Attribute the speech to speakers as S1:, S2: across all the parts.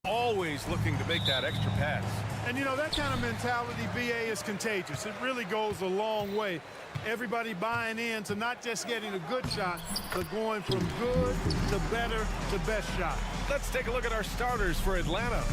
S1: Always looking to make that extra pass.
S2: And, you know, that kind of mentality, BA, is contagious. It really goes a long way. Everybody buying in to not just getting a good shot, but going from good to better to best shot.
S1: Let's take a look at our starters for Atlanta.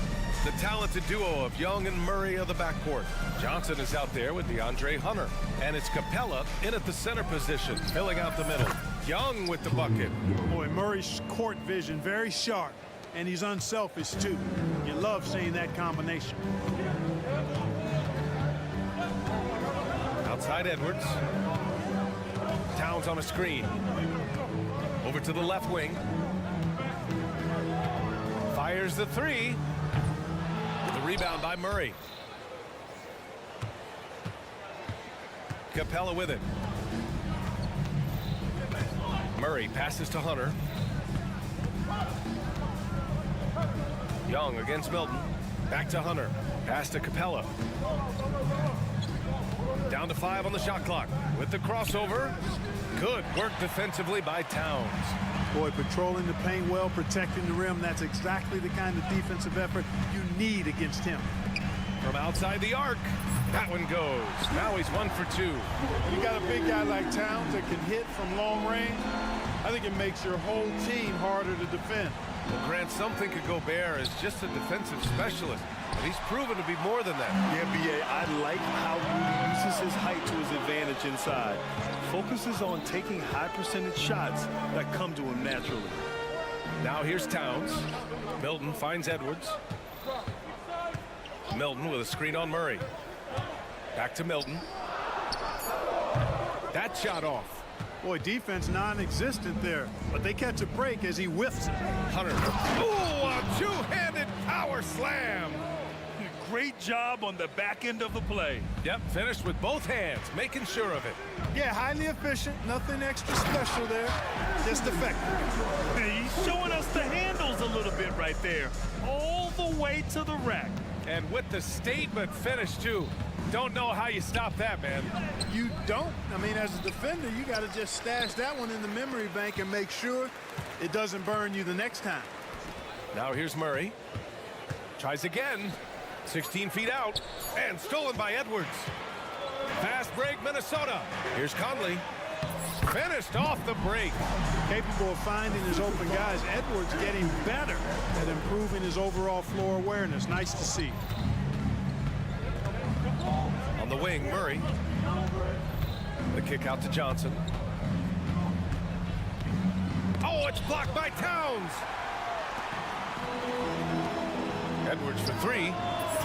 S1: The talented duo of Young and Murray of the backcourt. Johnson is out there with DeAndre Hunter. And it's Capella in at the center position, filling out the middle. Young with the bucket.
S2: Boy, Murray's court vision very sharp. And he's unselfish, too. You love seeing that combination.
S1: Outside Edwards. Towns on a screen. Over to the left wing. Fires the three. The rebound by Murray. Capella with it. Murray passes to Hunter. Young against Milton. Back to Hunter. Pass to Capella. Down to 5 on the shot clock. With the crossover. Good work defensively by Towns.
S2: Boy, patrolling the paint well, protecting the rim. That's exactly the kind of defensive effort you need against him.
S1: From outside the arc. That one goes. Now he's 1 for 2.
S2: You got a big guy like Towns that can hit from long range. I think it makes your whole team harder to defend.
S1: Well, Grant, some think of Gobert as just a defensive specialist, but he's proven to be more than that.
S3: Yeah, BA, I like how Rudy uses his height to his advantage inside. Focuses on taking high percentage shots that come to him naturally.
S1: Now here's Towns. Milton finds Edwards. Milton with a screen on Murray. Back to Milton. That shot off.
S2: Boy, defense non-existent there, but they catch a break as he whiffs it.
S1: Hunter. Ooh, a two-handed power slam.
S3: Great job on the back end of the play.
S1: Yep, finished with both hands, making sure of it.
S2: Yeah, highly efficient, nothing extra special there, just effective.
S3: He's showing us the handles a little bit right there, all the way to the rack.
S1: And with the statement finish, too. Don't know how you stop that, man.
S2: You don't. I mean, as a defender, you got to just stash that one in the memory bank and make sure it doesn't burn you the next time.
S1: Now here's Murray. Tries again. 16 feet out. And stolen by Edwards. Fast break, Minnesota. Here's Conley. Finished off the break.
S2: Capable of finding his open guys. Edwards getting better at improving his overall floor awareness. Nice to see.
S1: On the wing, Murray. The kick out to Johnson. Oh, it's blocked by Towns. Edwards for 3.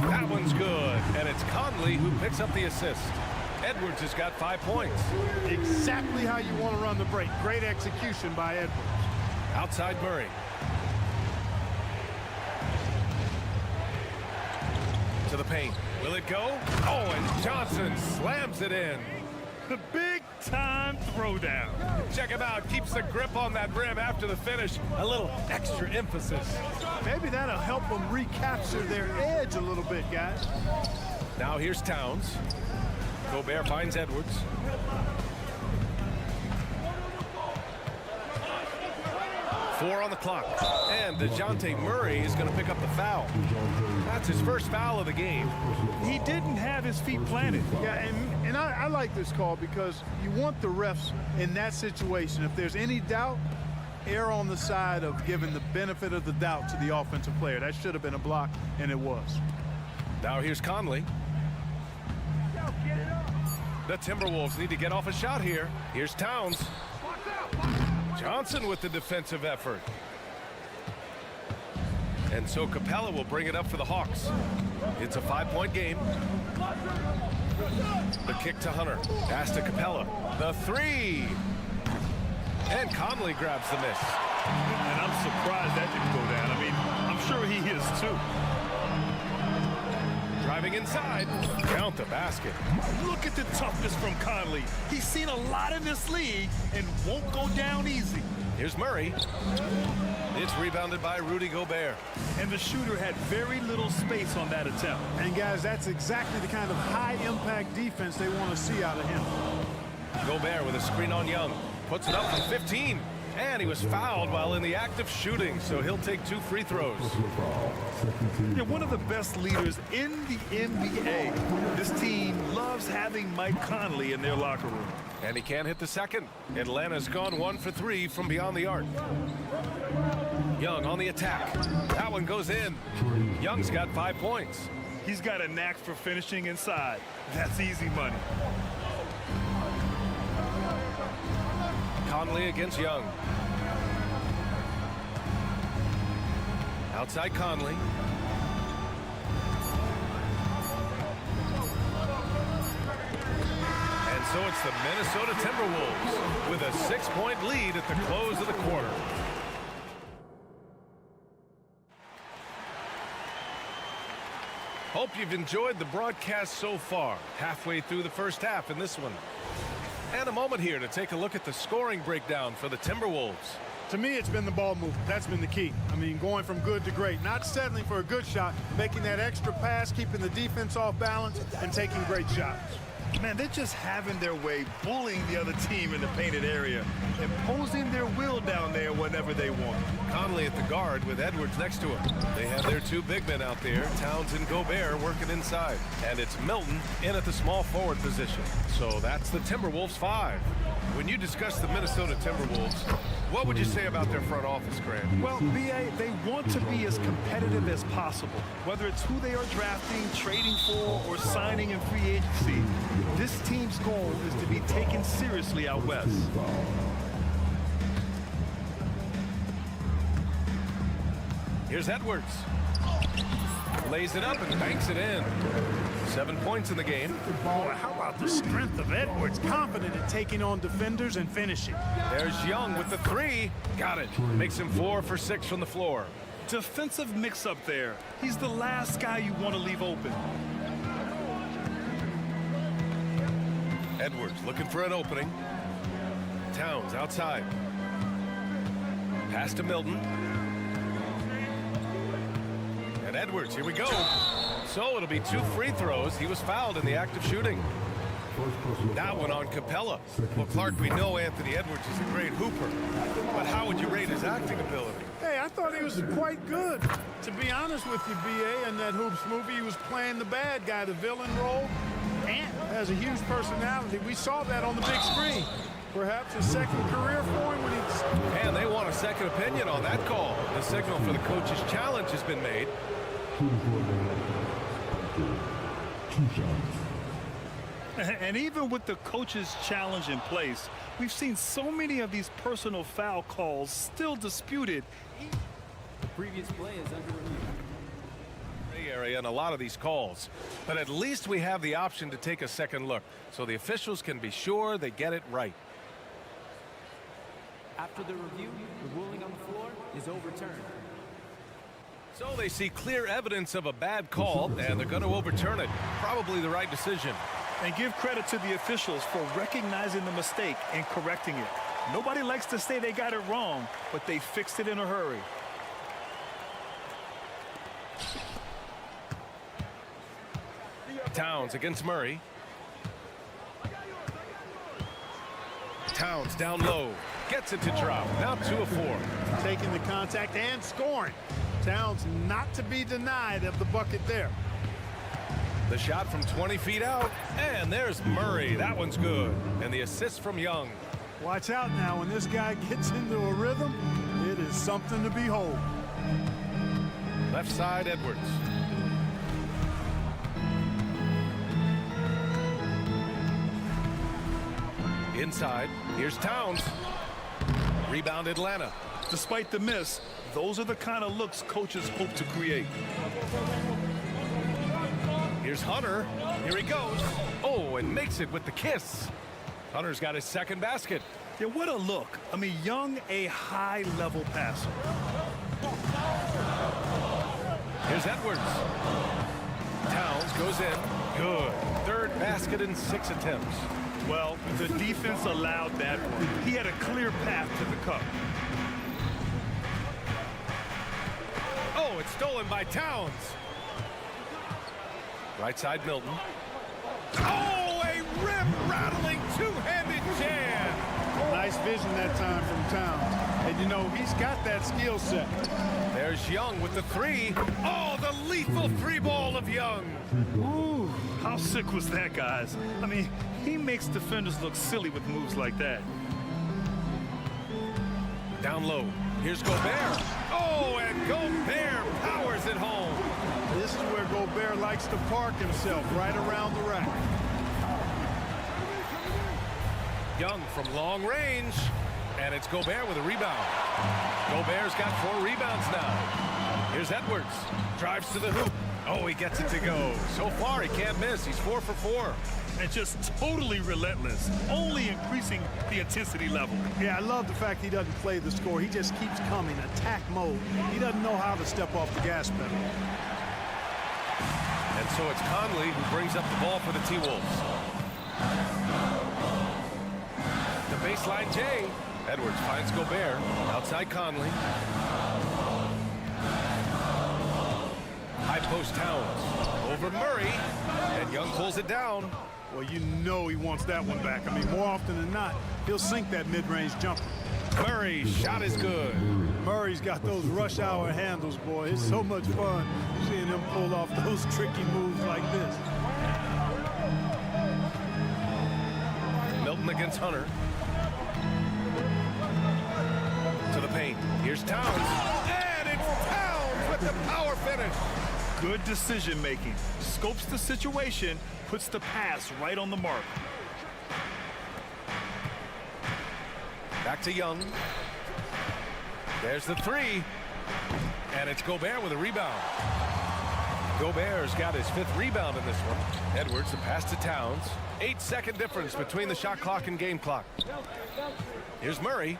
S1: That one's good. And it's Conley who picks up the assist. Edwards has got 5 points.
S2: Exactly how you want to run the break. Great execution by Edwards.
S1: Outside Murray. To the paint. Will it go? Oh, and Johnson slams it in.
S3: The big-time throwdown.
S1: Check him out. Keeps the grip on that rim after the finish. A little extra emphasis.
S2: Maybe that'll help them recapture their edge a little bit, guys.
S1: Now here's Towns. Gobert finds Edwards. Four on the clock. And DeJounte Murray is going to pick up the foul. That's his first foul of the game.
S3: He didn't have his feet planted.
S2: Yeah, and I like this call because you want the refs in that situation. If there's any doubt, err on the side of giving the benefit of the doubt to the offensive player. That should have been a block, and it was.
S1: Now here's Conley. The Timberwolves need to get off a shot here. Here's Towns. Johnson with the defensive effort. And so Capella will bring it up for the Hawks. It's a 5-point game. The kick to Hunter. Pass to Capella. The 3. And Conley grabs the miss.
S3: And I'm surprised that didn't go down. I mean, I'm sure he is too.
S1: Driving inside. Count the basket.
S3: Look at the toughness from Conley. He's seen a lot in this league and won't go down easy.
S1: Here's Murray. It's rebounded by Rudy Gobert.
S3: And the shooter had very little space on that attempt.
S2: And guys, that's exactly the kind of high-impact defense they want to see out of him.
S1: Gobert with a screen on Young. Puts it up from 15. And he was fouled while in the act of shooting, so he'll take 2 free throws.
S3: Yeah, one of the best leaders in the NBA. This team loves having Mike Conley in their locker room.
S1: And he can't hit the second. Atlanta's gone 1 for 3 from beyond the arc. Young on the attack. That one goes in. Young's got 5 points.
S3: He's got a knack for finishing inside. That's easy money.
S1: Conley against Young. Outside Conley. And so it's the Minnesota Timberwolves with a 6-point lead at the close of the quarter. Hope you've enjoyed the broadcast so far. Halfway through the first half in this one. And a moment here to take a look at the scoring breakdown for the Timberwolves.
S2: To me, it's been the ball movement. That's been the key. I mean, going from good to great. Not settling for a good shot, making that extra pass, keeping the defense off balance, and taking great shots.
S3: Man, they're just having their way, bullying the other team in the painted area, imposing their will down there whenever they want.
S1: Conley at the guard with Edwards next to him. They have their 2 big men out there, Towns and Gobert, working inside. And it's Milton in at the small forward position. So that's the Timberwolves 5. When you discuss the Minnesota Timberwolves, what would you say about their front office, Grant?
S3: Well, B.A., they want to be as competitive as possible. Whether it's who they are drafting, trading for, or signing in free agency, this team's goal is to be taken seriously out west.
S1: Here's Edwards. Lays it up and banks it in. 7 points in the game.
S2: Boy, how about the strength of Edwards? Confident in taking on defenders and finishing.
S1: There's Young with the 3. Got it. Makes him 4 for 6 from the floor.
S3: Defensive mix-up there. He's the last guy you want to leave open.
S1: Edwards looking for an opening. Towns outside. Pass to Milton. And Edwards, here we go. So it'll be 2 free throws. He was fouled in the act of shooting. That one on Capella. Well, Clark, we know Anthony Edwards is a great hooper. But how would you rate his acting ability?
S2: Hey, I thought he was quite good. To be honest with you, B.A., in that Hoops movie, he was playing the bad guy, the villain role. Ant has a huge personality. We saw that on the big screen. Perhaps a second career for him when he's...
S1: And they want a second opinion on that call. The signal for the coach's challenge has been made.
S3: And even with the coach's challenge in place, we've seen so many of these personal foul calls still disputed.
S4: The previous play is under review.
S1: Area in a lot of these calls, but at least we have the option to take a second look so the officials can be sure they get it right.
S4: After the review, the ruling on the floor is overturned.
S1: So they see clear evidence of a bad call and they're going to overturn it. Probably the right decision.
S3: And give credit to the officials for recognizing the mistake and correcting it. Nobody likes to say they got it wrong, but they fixed it in a hurry.
S1: Towns against Murray. Towns down low. Gets it to drop. Now 2 of 4.
S2: Taking the contact and scoring. Towns not to be denied of the bucket there.
S1: The shot from 20 feet out. And there's Murray. That one's good. And the assist from Young.
S2: Watch out now. When this guy gets into a rhythm, it is something to behold.
S1: Left side, Edwards. Inside, here's Towns. Rebound Atlanta.
S3: Despite the miss, those are the kind of looks coaches hope to create.
S1: Here's Hunter. Here he goes. Oh, and makes it with the kiss. Hunter's got his second basket.
S3: Yeah, what a look. I mean, Young, a high-level passer.
S1: Here's Edwards. Towns goes in. Good. Third basket in 6 attempts.
S3: Well, the defense allowed that one. He had a clear path to the cup.
S1: Oh, it's stolen by Towns. Right side, Milton. Oh, a rim-rattling two-handed jam.
S2: Nice vision that time from Towns. And, you know, he's got that skill set.
S1: There's Young with the three. Oh, the lethal three ball of Young.
S3: Ooh, how sick was that, guys? I mean, he makes defenders look silly with moves like that.
S1: Down low. Here's Gobert. Oh, and Gobert powers it home.
S2: This is where Gobert likes to park himself, right around the rack.
S1: Young from long range. And it's Gobert with a rebound. Gobert's got 4 rebounds now. Here's Edwards. Drives to the hoop. Oh, he gets it to go. So far, he can't miss. He's 4 for 4.
S3: And just totally relentless, only increasing the intensity level.
S2: Yeah, I love the fact he doesn't play the score. He just keeps coming, attack mode. He doesn't know how to step off the gas pedal.
S1: And so it's Conley who brings up the ball for the T-Wolves. The baseline J. Edwards finds Gobert. Outside Conley. High post Towns. Over Murray. And Young pulls it down.
S2: Well, you know he wants that one back. I mean, more often than not, he'll sink that mid-range jumper.
S1: Murray, shot is good.
S2: Murray's got those rush hour handles, boy. It's so much fun seeing him pull off those tricky moves like this.
S1: Milton against Hunter. To the paint. Here's Towns. And it's Towns with the power finish.
S3: Good decision making. Scopes the situation, puts the pass right on the mark.
S1: Back to Young. There's the three. And it's Gobert with a rebound. Gobert's got his 5th rebound in this one. Edwards, the pass to Towns. 8-second difference between the shot clock and game clock. Here's Murray.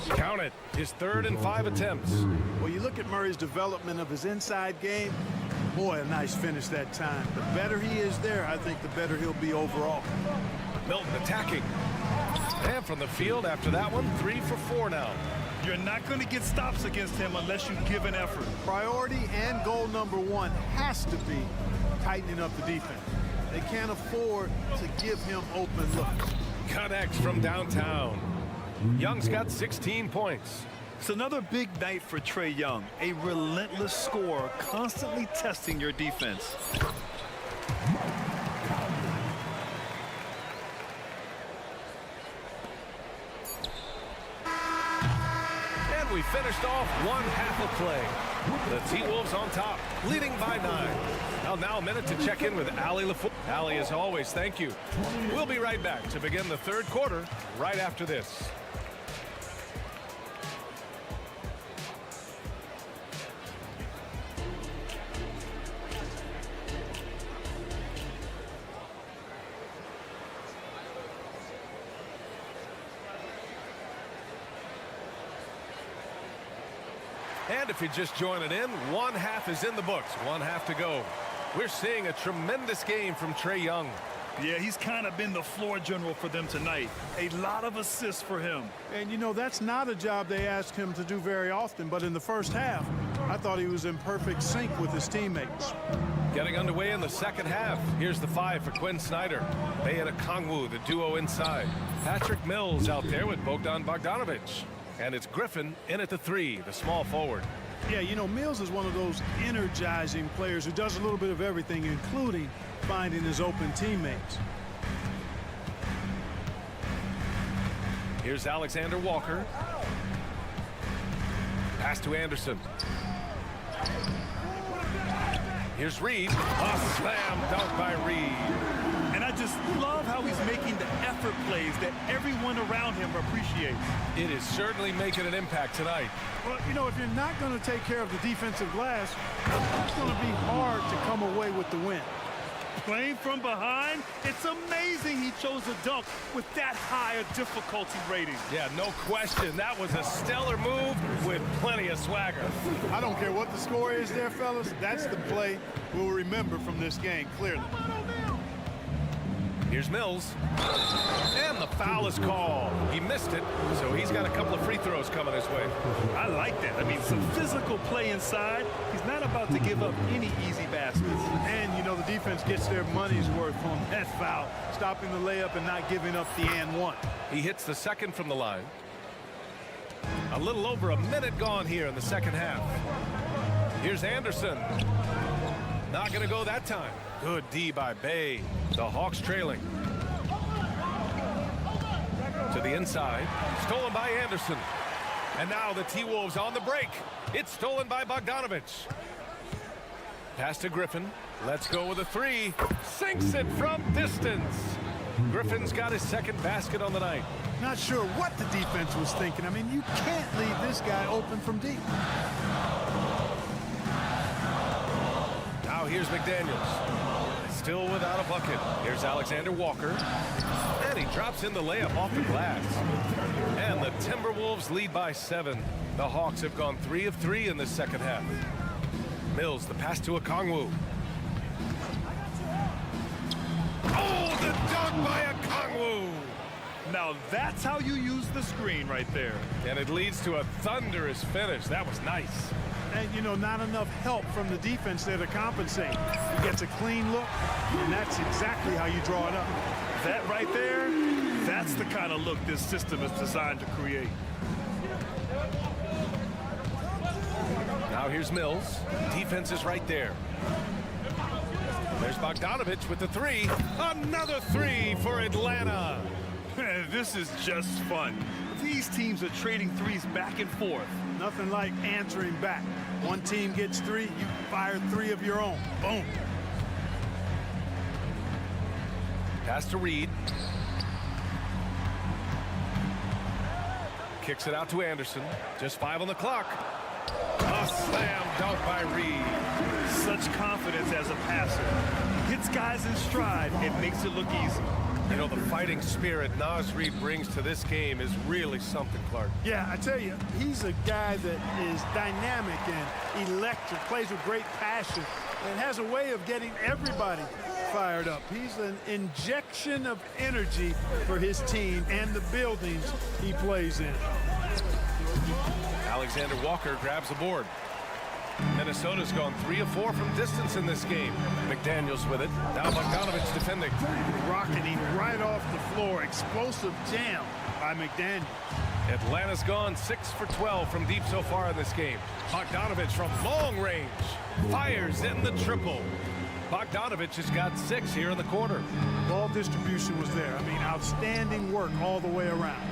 S1: Count it. His 3rd and 5 attempts.
S2: Well, you look at Murray's development of his inside game. Boy, a nice finish that time. The better he is there, I think the better he'll be overall.
S1: Milton attacking. And from the field after that one, 3 for 4 now.
S3: You're not going to get stops against him unless you give an effort.
S2: Priority and goal number 1 has to be tightening up the defense. They can't afford to give him open looks.
S1: Connects from downtown. Young's got 16 points.
S3: It's another big night for Trae Young. A relentless scorer, constantly testing your defense.
S1: And we finished off one half of play. The T-Wolves on top, leading by 9. Well, now a minute to check in with Allie LaFour. Allie, as always, thank you. We'll be right back to begin the 3rd quarter right after this. And if you're just joining in, one half is in the books. One half to go. We're seeing a tremendous game from Trae Young.
S3: Yeah, he's kind of been the floor general for them tonight. A lot of assists for him.
S2: And, you know, that's not a job they ask him to do very often. But in the first half, I thought he was in perfect sync with his teammates.
S1: Getting underway in the second half. Here's the 5 for Quinn Snyder. Bea Okongwu, the duo inside. Patrick Mills out there with Bogdan Bogdanovic. And it's Griffin in at the 3, the small forward.
S2: Yeah, you know, Mills is one of those energizing players who does a little bit of everything, including finding his open teammates.
S1: Here's Alexander Walker. Pass to Anderson. Here's Reed. A slam dunk by Reed.
S3: And I just love how he's making the effort plays that everyone around him appreciates.
S1: It is certainly making an impact tonight.
S2: Well, you know, if you're not going to take care of the defensive glass, it's going to be hard to come away with the win.
S3: Playing from behind, it's amazing he chose a dunk with that high a difficulty rating.
S1: Yeah, no question. That was a stellar move with plenty of swagger.
S2: I don't care what the score is there, fellas. That's the play we'll remember from this game, clearly.
S1: Here's Mills. And the foul is called. He missed it, so he's got a couple of free throws coming his way.
S3: I like that. I mean, some physical play inside. He's not about about to give up any easy baskets.
S2: And, you know, the defense gets their money's worth on that foul, stopping the layup and not giving up the and one.
S1: He hits the second from the line. A little over a minute gone here in the second half. Here's Anderson. Not going to go that time. Good D by Bay. The Hawks trailing. To the inside. Stolen by Anderson. And now the T-Wolves on the break. It's stolen by Bogdanovich. Pass to Griffin. Let's go with a three. Sinks it from distance. Griffin's got his second basket on the night.
S2: Not sure what the defense was thinking. I mean, you can't leave this guy open from deep.
S1: Now here's McDaniels. Still without a bucket. Here's Alexander Walker. And he drops in the layup off the glass. And the Timberwolves lead by 7. The Hawks have gone 3 of 3 in this second half. Mills, the pass to Okongwu. Oh, the dunk by Okongwu!
S3: Now that's how you use the screen right there.
S1: And it leads to a thunderous finish. That was nice.
S2: And, you know, not enough help from the defense there to compensate. He gets a clean look, and that's exactly how you draw it up.
S3: That right there, that's the kind of look this system is designed to create.
S1: Now here's Mills. Defense is right there. There's Bogdanovich with the three. Another three for Atlanta.
S3: This is just fun. These teams are trading threes back and forth.
S2: Nothing like answering back. One team gets 3, you fire 3 of your own. Boom.
S1: Pass to Reed. Kicks it out to Anderson. Just 5 on the clock. A slam dunk by Reed.
S3: Such confidence as a passer. Hits guys in stride and makes it look easy.
S1: You know, the fighting spirit Naz Reid brings to this game is really something, Clark.
S2: Yeah, I tell you, he's a guy that is dynamic and electric, plays with great passion, and has a way of getting everybody fired up. He's an injection of energy for his team and the buildings he plays in.
S1: Alexander Walker grabs the board. Minnesota's gone 3 of 4 from distance in this game. McDaniels with it. Now Bogdanovich defending.
S2: Rocketing right off the floor. Explosive jam by McDaniels.
S1: Atlanta's gone 6 for 12 from deep so far in this game. Bogdanovich from long range. Fires in the triple. Bogdanovich has got 6 here in the quarter.
S2: Ball distribution was there. I mean, outstanding work all the way around.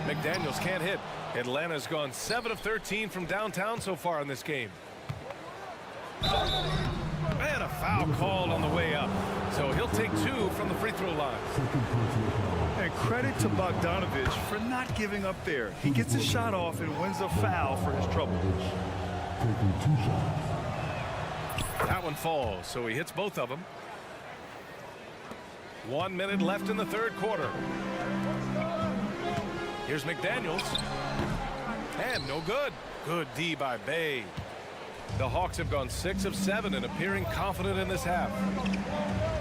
S1: McDaniels can't hit. Atlanta's gone 7 of 13 from downtown so far in this game. And a foul called on the way up. So he'll take 2 from the free throw line.
S3: And credit to Bogdanovich for not giving up there. He gets a shot off and wins a foul for his trouble.
S1: That one falls, so he hits both of them. 1 minute left in the third quarter. Here's McDaniels. And no good. Good D by Bay. The Hawks have gone 6 of 7 and appearing confident in this half.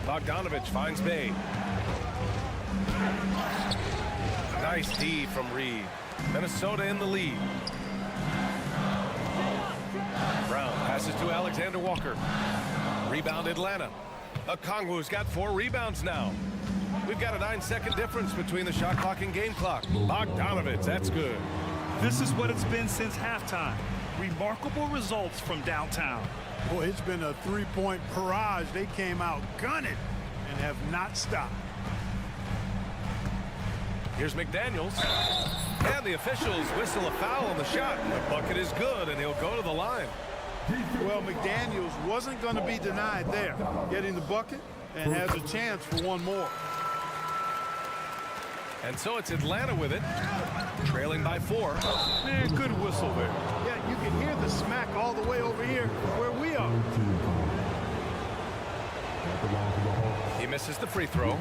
S1: Bogdanovich finds Bay. Nice D from Reed. Minnesota in the lead. Brown passes to Alexander Walker. Rebound Atlanta. Okongwu's got 4 rebounds now. We've got a 9-second difference between the shot clock and game clock. Bogdanovich, that's good.
S3: This is what it's been since halftime. Remarkable results from downtown.
S2: Boy, it's been a 3-point barrage. They came out gunning and have not stopped.
S1: Here's McDaniels. And the officials whistle a foul on the shot. The bucket is good, and he'll go to the line.
S2: Well, McDaniels wasn't going to be denied there. Getting the bucket and has a chance for one more.
S1: And so it's Atlanta with it, trailing by 4.
S3: Man, good whistle there.
S2: Yeah, you can hear the smack all the way over here where we are.
S1: He misses the free throw.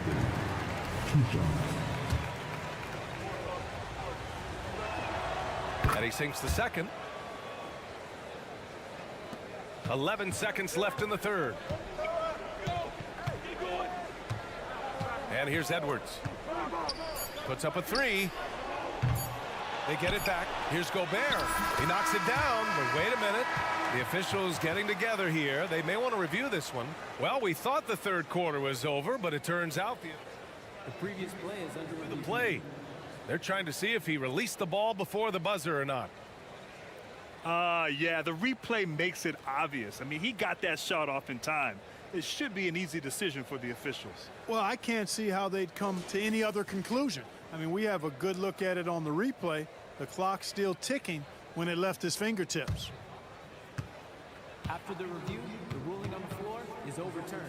S1: And he sinks the second. 11 seconds left in the third. And here's Edwards. Puts up a 3. They get it back. Here's Gobert. He knocks it down, but wait a minute. The officials getting together here. They may want to review this one. Well, we thought the third quarter was over, but it turns out
S4: The previous play is under
S1: the
S4: review.
S1: play. They're trying to see if he released the ball before the buzzer or not.
S3: Yeah, the replay makes it obvious. I mean, he got that shot off in time. It should be an easy decision for the officials.
S2: Well, I can't see how they'd come to any other conclusion. I mean, we have a good look at it on the replay. The clock's still ticking when it left his fingertips.
S4: After the review, the ruling on the floor is overturned.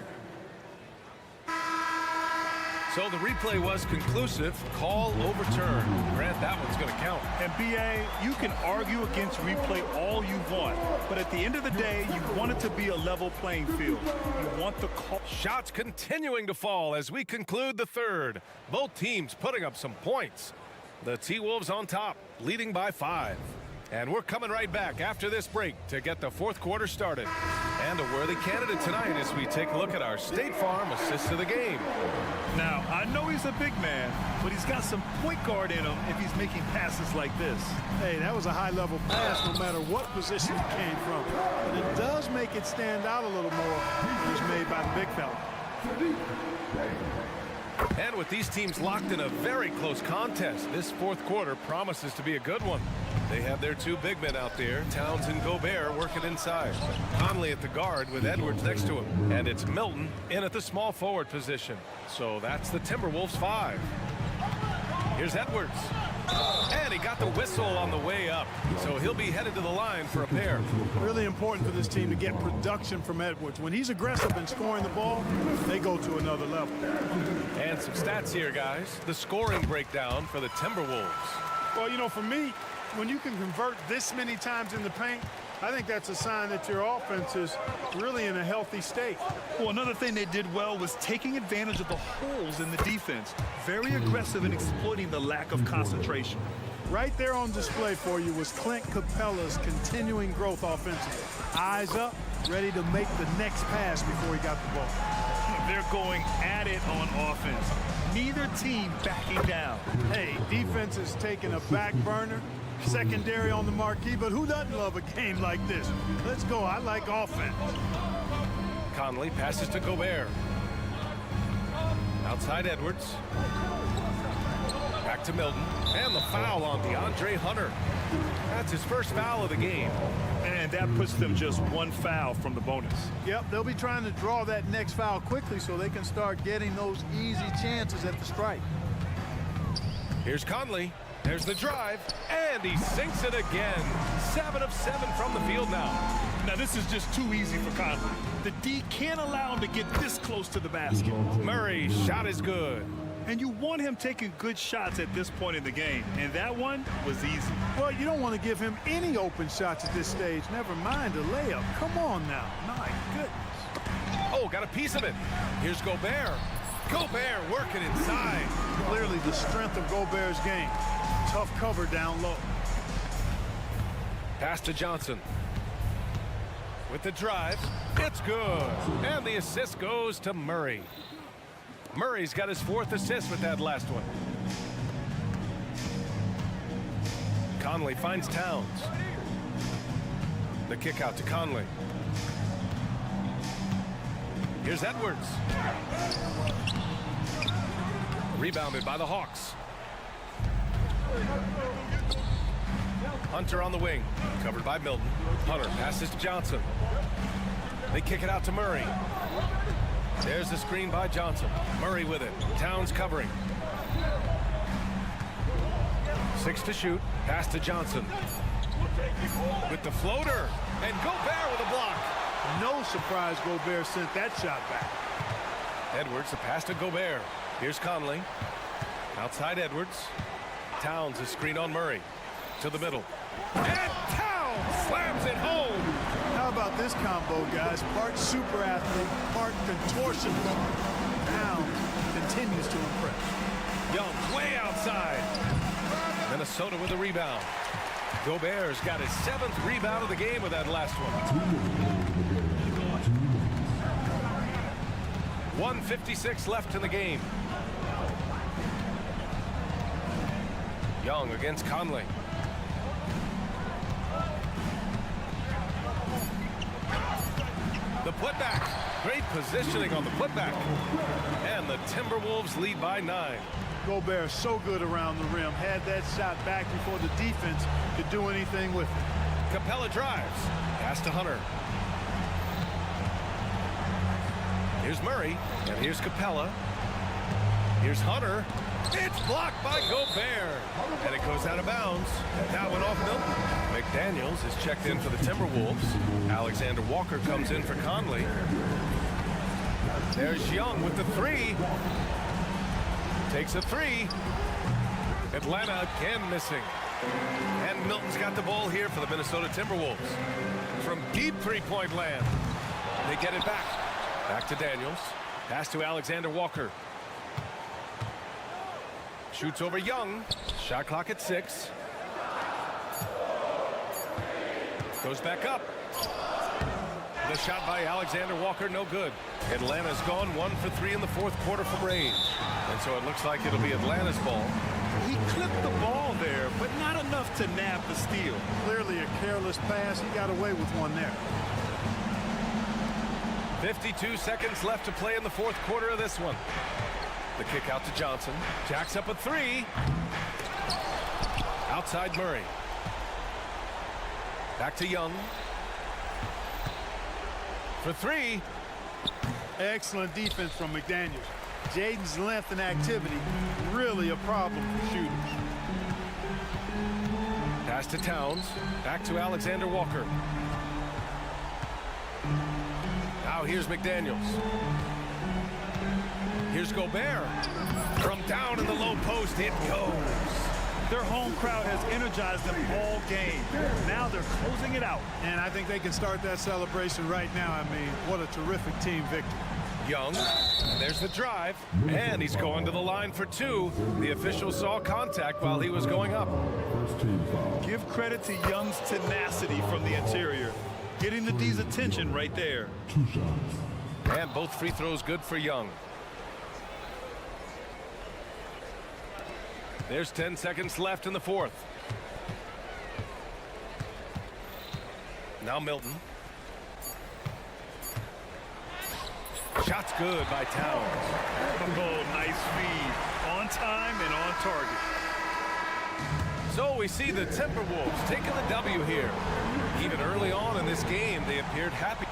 S1: So the replay was conclusive. Call overturned. Grant, that one's going to count.
S3: And BA, you can argue against replay all you want, but at the end of the day, you want it to be a level playing field. You want the call.
S1: Shots continuing to fall as we conclude the third. Both teams putting up some points. The T-Wolves on top, leading by 5. And we're coming right back after this break to get the fourth quarter started. And a worthy candidate tonight as we take a look at our State Farm assist of the game.
S3: Now, I know he's a big man, but he's got some point guard in him if he's making passes like this.
S2: Hey, that was a high-level pass no matter what position it came from. But it does make it stand out a little more when it's made by the big fella.
S1: And with these teams locked in a very close contest, this fourth quarter promises to be a good one. They have their two big men out there, Towns and Gobert, working inside. Conley at the guard with Edwards next to him. And it's Milton in at the small forward position. So that's the Timberwolves 5. Here's Edwards. And he got the whistle on the way up. So he'll be headed to the line for a pair.
S2: Really important for this team to get production from Edwards. When he's aggressive in scoring the ball, they go to another level.
S1: And some stats here, guys. The scoring breakdown for the Timberwolves.
S2: Well, you know, for me, when you can convert this many times in the paint, I think that's a sign that your offense is really in a healthy state.
S3: Well, another thing they did well was taking advantage of the holes in the defense. Very aggressive in exploiting the lack of concentration.
S2: Right there on display for you was Clint Capella's continuing growth offensively. Eyes up, ready to make the next pass before he got the ball.
S3: They're going at it on offense. Neither team backing down.
S2: Hey, defense is taking a back burner. Secondary on the marquee, but who doesn't love a game like this? Let's go. I like offense.
S1: Conley passes to Gobert. Outside Edwards. Back to Milton. And the foul on DeAndre Hunter. That's his first foul of the game.
S3: And that puts them just one foul from the bonus.
S2: Yep, they'll be trying to draw that next foul quickly so they can start getting those easy chances at the strike.
S1: Here's Conley. There's the drive, and he sinks it again. 7 of 7 from the field now.
S3: Now, this is just too easy for Conley. The D can't allow him to get this close to the basket.
S1: Murray's shot is good.
S3: And you want him taking good shots at this point in the game, and that one was easy.
S2: Well, you don't want to give him any open shots at this stage, never mind a layup. Come on now. My goodness.
S1: Oh, got a piece of it. Here's Gobert. Gobert working inside.
S2: Clearly the strength of Gobert's game. Tough cover down low.
S1: Pass to Johnson. With the drive, it's good. And the assist goes to Murray. Murray's got his 4th assist with that last one. Conley finds Towns. The kick out to Conley. Here's Edwards. Rebounded by the Hawks. Hunter on the wing, covered by Milton. Hunter passes to Johnson. They kick it out to Murray. There's the screen by Johnson. Murray with it. Towns covering. 6 to shoot. Pass to Johnson. With the floater. And Gobert with a block.
S2: No surprise Gobert sent that shot back.
S1: Edwards, the pass to Gobert. Here's Conley. Outside Edwards. Towns is screen on Murray. To the middle. And Towns slams it home.
S2: How about this combo, guys? Part super athlete, part contortionist. Towns continues to impress.
S1: Young way outside. Minnesota with a rebound. Gobert's got his 7th rebound of the game with that last one. 1:56 left in the game. Young against Conley. putback. Great positioning on the putback. And the Timberwolves lead by 9.
S2: Gobert so good around the rim. Had that shot back before the defense could do anything with it.
S1: Capella drives. Pass to Hunter. Here's Murray, and here's Capella. Here's Hunter. It's blocked by Gobert. And it goes out of bounds. That went off Milton. McDaniels is checked in for the Timberwolves. Alexander Walker comes in for Conley. There's Young with the 3. Takes a 3. Atlanta again missing. And Milton's got the ball here for the Minnesota Timberwolves. From deep three-point land. They get it back. Back to Daniels. Pass to Alexander Walker. Shoots over Young. Shot clock at 6. Goes back up. The shot by Alexander Walker, no good. Atlanta's gone 1 for 3 in the 4th quarter from range. And so it looks like it'll be Atlanta's ball.
S3: He clipped the ball there, but not enough to nab the steal.
S2: Clearly a careless pass. He got away with one there.
S1: 52 seconds left to play in the 4th quarter of this one. The kick out to Johnson. Jacks up a 3. Outside Murray. Back to Young. For 3.
S2: Excellent defense from McDaniels. Jaden's length and activity, really a problem for shooters.
S1: Pass to Towns. Back to Alexander Walker. Now here's McDaniels. Here's Gobert. From down in the low post, it goes.
S3: Their home crowd has energized them all game. Now they're closing it out.
S2: And I think they can start that celebration right now. I mean, what a terrific team victory.
S1: Young, there's the drive, and he's going to the line for 2. The official saw contact while he was going up.
S3: Give credit to Young's tenacity from the interior. Getting the D's attention right there.
S1: And both free throws good for Young. There's 10 seconds left in the 4th. Now Milton. Shot's good by Towns.
S3: Oh, nice feed. On time and on target.
S1: So we see the Timberwolves taking the W here. Even early on in this game, they appeared happy.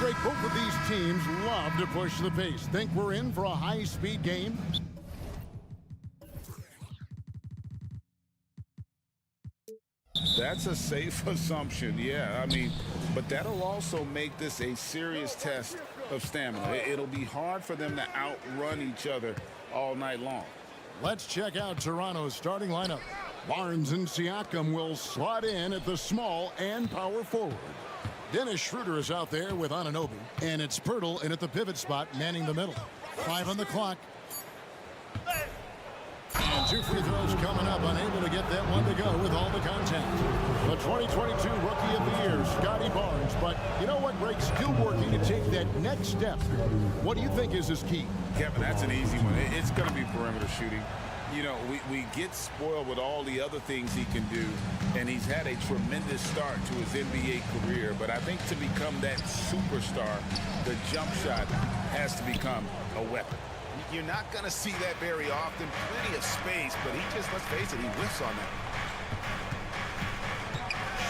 S5: Great, both of these teams love to push the pace. Think we're in for a high-speed game?
S6: That's a safe assumption, yeah. I mean, but that'll also make this a serious test of stamina. It'll be hard for them to outrun each other all night long.
S5: Let's check out Toronto's starting lineup. Barnes and Siakam will slot in at the small and power forward. Dennis Schroeder is out there with Anunoby, and it's Pirtle in at the pivot spot, manning the middle. 5 on the clock. And 2 free throws coming up, unable to get that one to go with all the contact. The 2022 Rookie of the Year, Scotty Barnes. But you know what, Greg? Still working to take that next step. What do you think is his key?
S6: Kevin, that's an easy one. It's going to be perimeter shooting. You know, we get spoiled with all the other things he can do, and he's had a tremendous start to his NBA career. But I think to become that superstar, the jump shot has to become a weapon.
S7: You're not going to see that very often. Plenty of space, but he just, let's face it, he whiffs on that.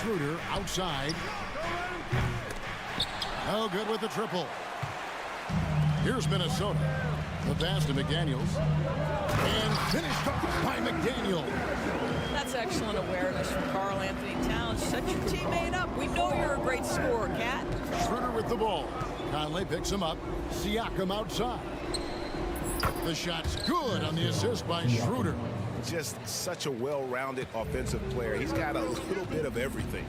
S5: Schroeder outside. No good with the triple. Here's Minnesota. The pass to McDaniels. And finished off by McDaniel.
S8: That's excellent awareness from Karl Anthony Towns. Set your teammate up. We know you're a great scorer, Cat.
S5: Schroeder with the ball. Conley picks him up. Siakam outside. The shot's good on the assist by Schroeder.
S7: Just such a well-rounded offensive player. He's got a little bit of everything.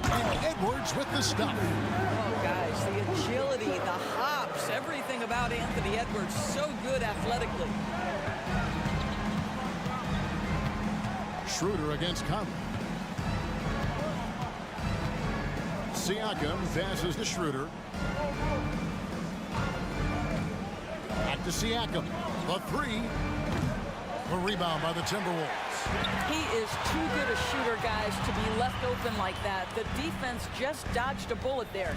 S5: And Edwards with the stuff.
S8: Oh, guys, the agility, the hops, everything about Anthony Edwards, so good athletically.
S5: Schroeder against Conley. Siakam passes to Schroeder. Back to Siakam. The 3. A rebound by the Timberwolves.
S8: He is too good a shooter, guys, to be left open like that. The defense just dodged a bullet there.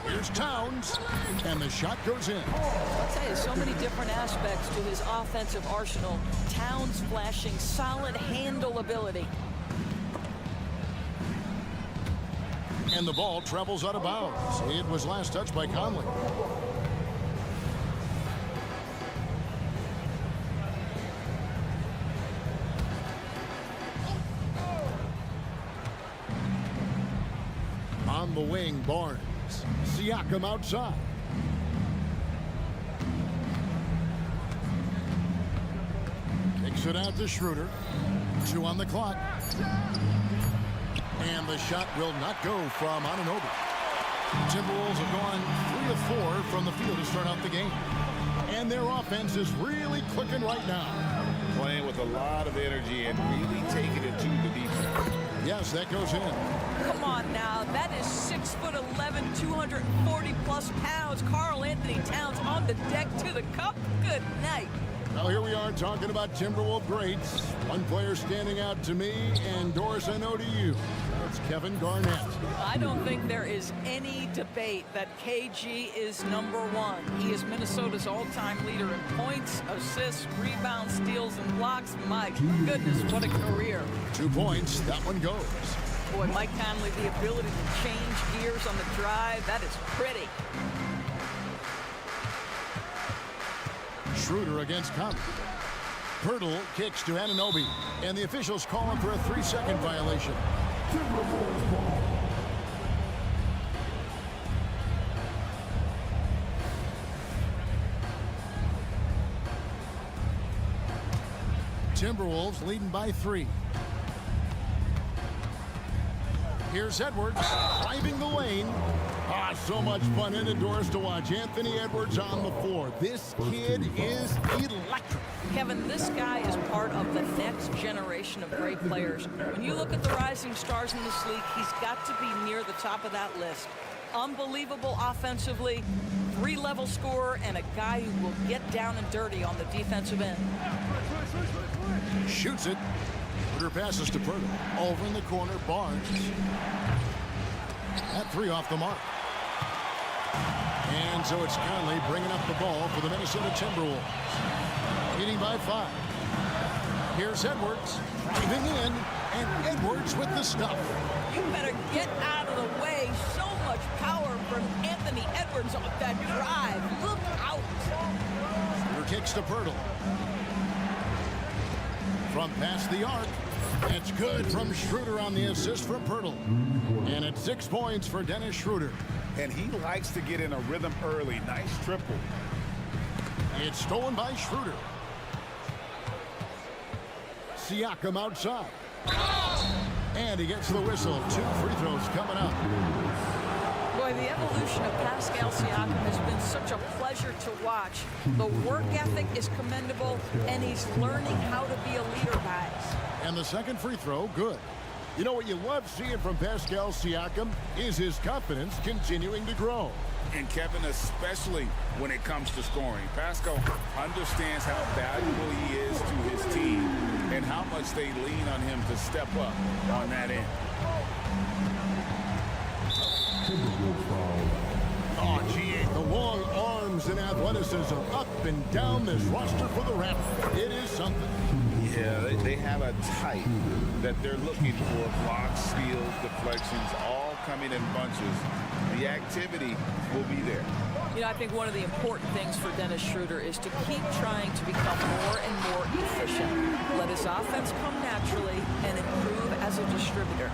S5: Here's Towns, and the shot goes in.
S8: I'll tell you, so many different aspects to his offensive arsenal. Towns flashing solid handle ability.
S5: And the ball travels out of bounds. It was last touched by Conley. On the wing, Barnes. Siakam outside. Kicks it out to Schroeder. 2 on the clock. And the shot will not go from Anunoby. Timberwolves have gone 3 of 4 from the field to start out the game. And their offense is really clicking right now.
S6: Playing with a lot of energy and really taking it to the defense.
S5: Yes, that goes in.
S8: Come on now, that is 6'11", 240+ pounds. Karl Anthony Towns on the deck to the cup. Good night.
S5: Well, here we are talking about Timberwolves greats. One player standing out to me, and Doris, I know to you. It's Kevin Garnett.
S8: I don't think there is any debate that KG is #1. He is Minnesota's all-time leader in points, assists, rebounds, steals, and blocks. My goodness, what a career.
S5: 2 points. That one goes.
S8: Boy, Mike Conley, the ability to change gears on the drive, that is pretty.
S5: Schroeder against Conley. Pirtle kicks to Anunoby, and the officials call him for a 3-second violation. Timberwolves leading by 3. Here's Edwards driving the lane. So much fun indoors to watch. Anthony Edwards on the floor. This kid is electric.
S8: Kevin, this guy is part of the next generation of great players. When you look at the rising stars in this league, he's got to be near the top of that list. Unbelievable offensively, 3-level scorer, and a guy who will get down and dirty on the defensive end.
S5: Shoots it. Schroeder passes to Pirtle. Over in the corner, Barnes. That 3 off the mark. And so it's Conley bringing up the ball for the Minnesota Timberwolves. Leading by 5. Here's Edwards driving in, and Edwards with the stuff.
S8: You better get out of the way. So much power from Anthony Edwards on that drive. Look out.
S5: Schroeder kicks to Pirtle. from past the arc. It's good from Schroeder on the assist from Pirtle. And it's 6 points for Dennis Schroeder.
S6: And he likes to get in a rhythm early. Nice triple.
S5: It's stolen by Schroeder. Siakam outside. And he gets the whistle. 2 free throws coming up.
S8: Boy, the evolution of Pascal Siakam has been such a pleasure to watch. The work ethic is commendable, and he's learning how to be a leader, guys.
S5: And the second free throw, good. You know what you love seeing from Pascal Siakam is his confidence continuing to grow.
S6: And Kevin, especially when it comes to scoring. Pascal understands how valuable he is to his team and how much they lean on him to step up on that end.
S5: Oh, G8, the long arms and athleticism up and down this roster for the Raptors. It is something.
S6: Yeah, they have a type that they're looking for. Blocks, steals, deflections, all coming in bunches. The activity will be there.
S8: You know, I think one of the important things for Dennis Schroeder is to keep trying to become more and more efficient. Let his offense come naturally and improve as a distributor.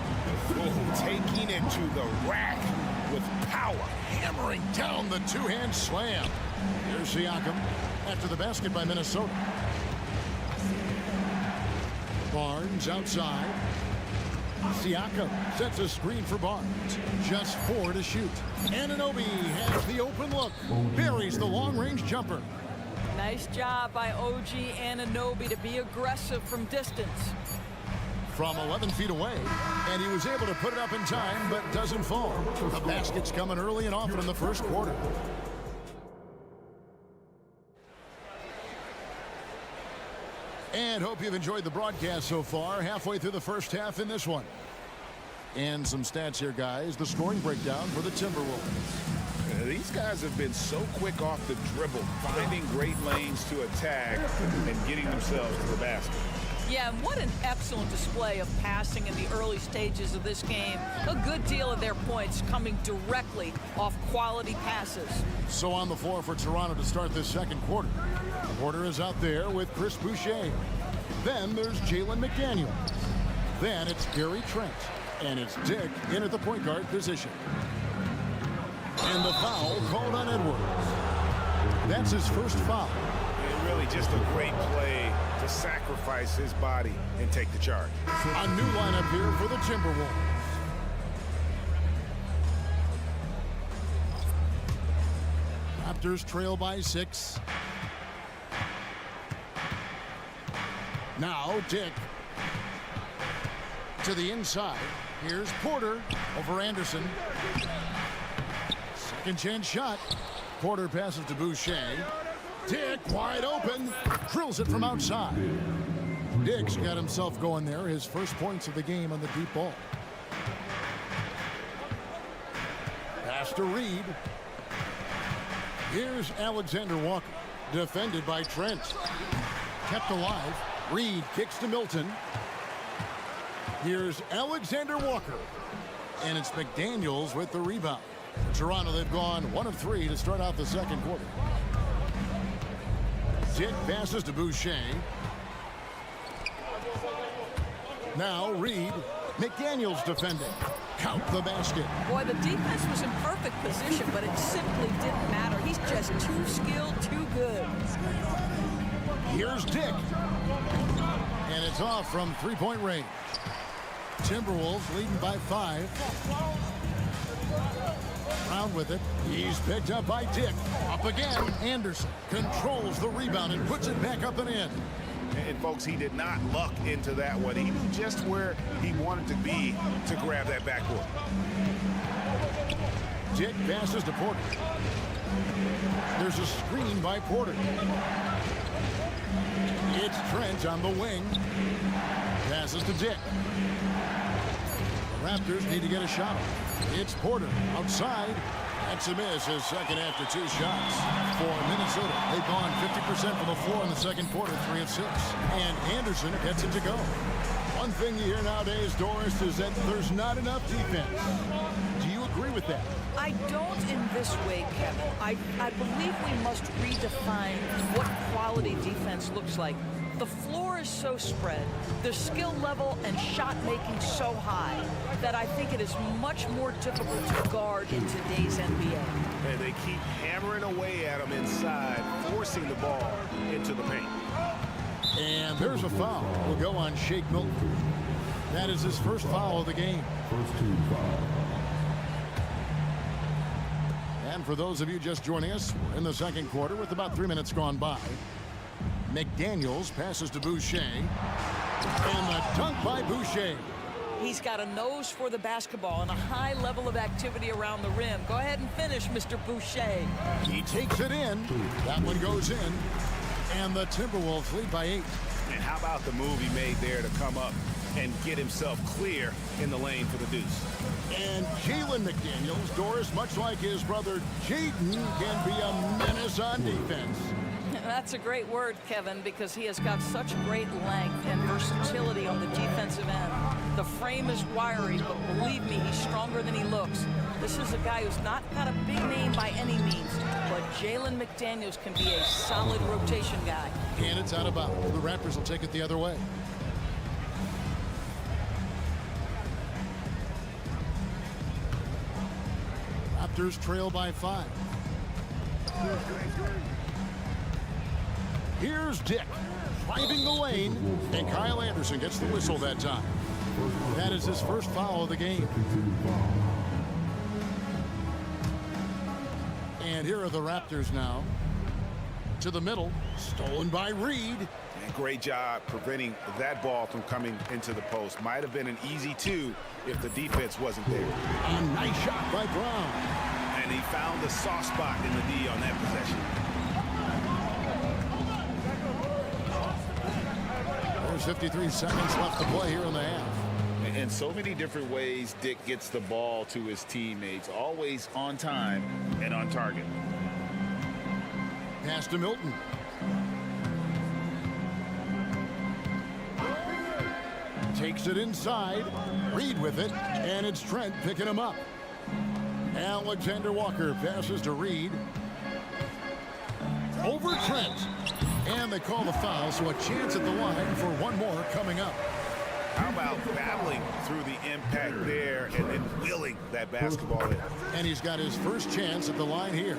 S6: Taking it to the rack with power.
S5: Hammering down the two-hand slam. Here's Siakam after the basket by Minnesota. Barnes outside. Siakam sets a screen for Barnes. Just 4 to shoot. Anunoby has the open look. Buries the long-range jumper.
S8: Nice job by OG Anunoby to be aggressive from distance.
S5: From 11 feet away, and he was able to put it up in time, but doesn't fall. The basket's coming early and often in the first quarter. And hope you've enjoyed the broadcast so far. Halfway through the first half in this one. And some stats here, guys. The scoring breakdown for the Timberwolves.
S6: These guys have been so quick off the dribble, finding great lanes to attack and getting themselves to the basket.
S8: Yeah, and what an excellent display of passing in the early stages of this game. A good deal of their points coming directly off quality passes.
S5: So on the floor for Toronto to start this second quarter. Porter is out there with Chris Boucher. Then there's Jalen McDaniels. Then it's Gary Trent. And it's Dick in at the point guard position. And the foul called on Edwards. That's his first foul.
S6: And really just a great play to sacrifice his body and take the charge.
S5: A new lineup here for the Timberwolves. Raptors trail by 6. Now Dick to the inside. Here's Porter over Anderson. Second chance shot. Porter passes to Boucher. Dick wide open. Drills it from outside. Dick's got himself going there. His first points of the game on the deep ball. Pass to Reed. Here's Alexander Walker. Defended by Trent. Kept alive. Reed kicks to Milton. Here's Alexander Walker. And it's McDaniels with the rebound. Toronto, they've gone 1 of 3 to start out the second quarter. Dick passes to Boucher. Now Reed. McDaniels defending. Count the basket.
S8: Boy, the defense was in perfect position, but it simply didn't matter. He's just too skilled, too good.
S5: Here's Dick. And it's off from three-point range. Timberwolves leading by 5. Brown with it. He's picked up by Dick. Up again. Anderson controls the rebound and puts it back up and in.
S6: And folks, he did not luck into that one. He knew just where he wanted to be to grab that backboard.
S5: Dick passes to Porter. There's a screen by Porter. It's Trent on the wing. Passes to Dick. The Raptors need to get a shot. It's Porter outside. That's a miss, his second after 2 shots. For Minnesota, they've gone 50% from the floor in the second quarter, 3 of 6. And Anderson gets it to go. One thing you hear nowadays, Doris, is that there's not enough defense. Do you agree with that?
S8: I don't in this way, Kevin. I believe we must redefine what quality defense looks like. The floor is so spread, the skill level and shot making so high that I think it is much more difficult to guard in today's NBA.
S7: And they keep hammering away at him inside, forcing the ball into the paint.
S5: And there's a foul. Will go on Shake Milton. That is his first foul of the game.
S9: First team foul.
S5: And for those of you just joining us, we're in the second quarter with about 3 minutes gone by. McDaniels passes to Boucher. And the dunk by Boucher.
S8: He's got a nose for the basketball and a high level of activity around the rim. Go ahead and finish, Mr. Boucher.
S5: He takes it in. That one goes in. And the Timberwolves lead by 8.
S7: And how about the move he made there to come up and get himself clear in the lane for the deuce?
S5: And Jalen McDaniels, Doris, much like his brother Jaden, can be a menace on defense.
S8: That's a great word, Kevin, because he has got such great length and versatility on the defensive end. The frame is wiry, but believe me, he's stronger than he looks. This is a guy who's not got a big name by any means, but Jalen McDaniels can be a solid rotation guy.
S5: And it's out of bounds. The Raptors will take it the other way. Raptors trail by 5. Here's Dick driving the lane, and Kyle Anderson gets the whistle that time. That is his first foul of the game. And here are the Raptors now. To the middle, stolen by Reed.
S7: And great job preventing that ball from coming into the post. Might have been an easy 2 if the defense wasn't there.
S5: A nice shot by Brown.
S7: And he found the soft spot in the D on that possession.
S5: There's 53 seconds left to play here in the half.
S6: In so many different ways, Dick gets the ball to his teammates, always on time and on target.
S5: Pass to Milton. Takes it inside. Reed with it, and it's Trent picking him up. Alexander Walker passes to Reed. Over Trent. And they call the foul, so a chance at the line for one more coming up.
S7: How about battling through the impact there and then wheeling that basketball in?
S5: And he's got his first chance at the line here.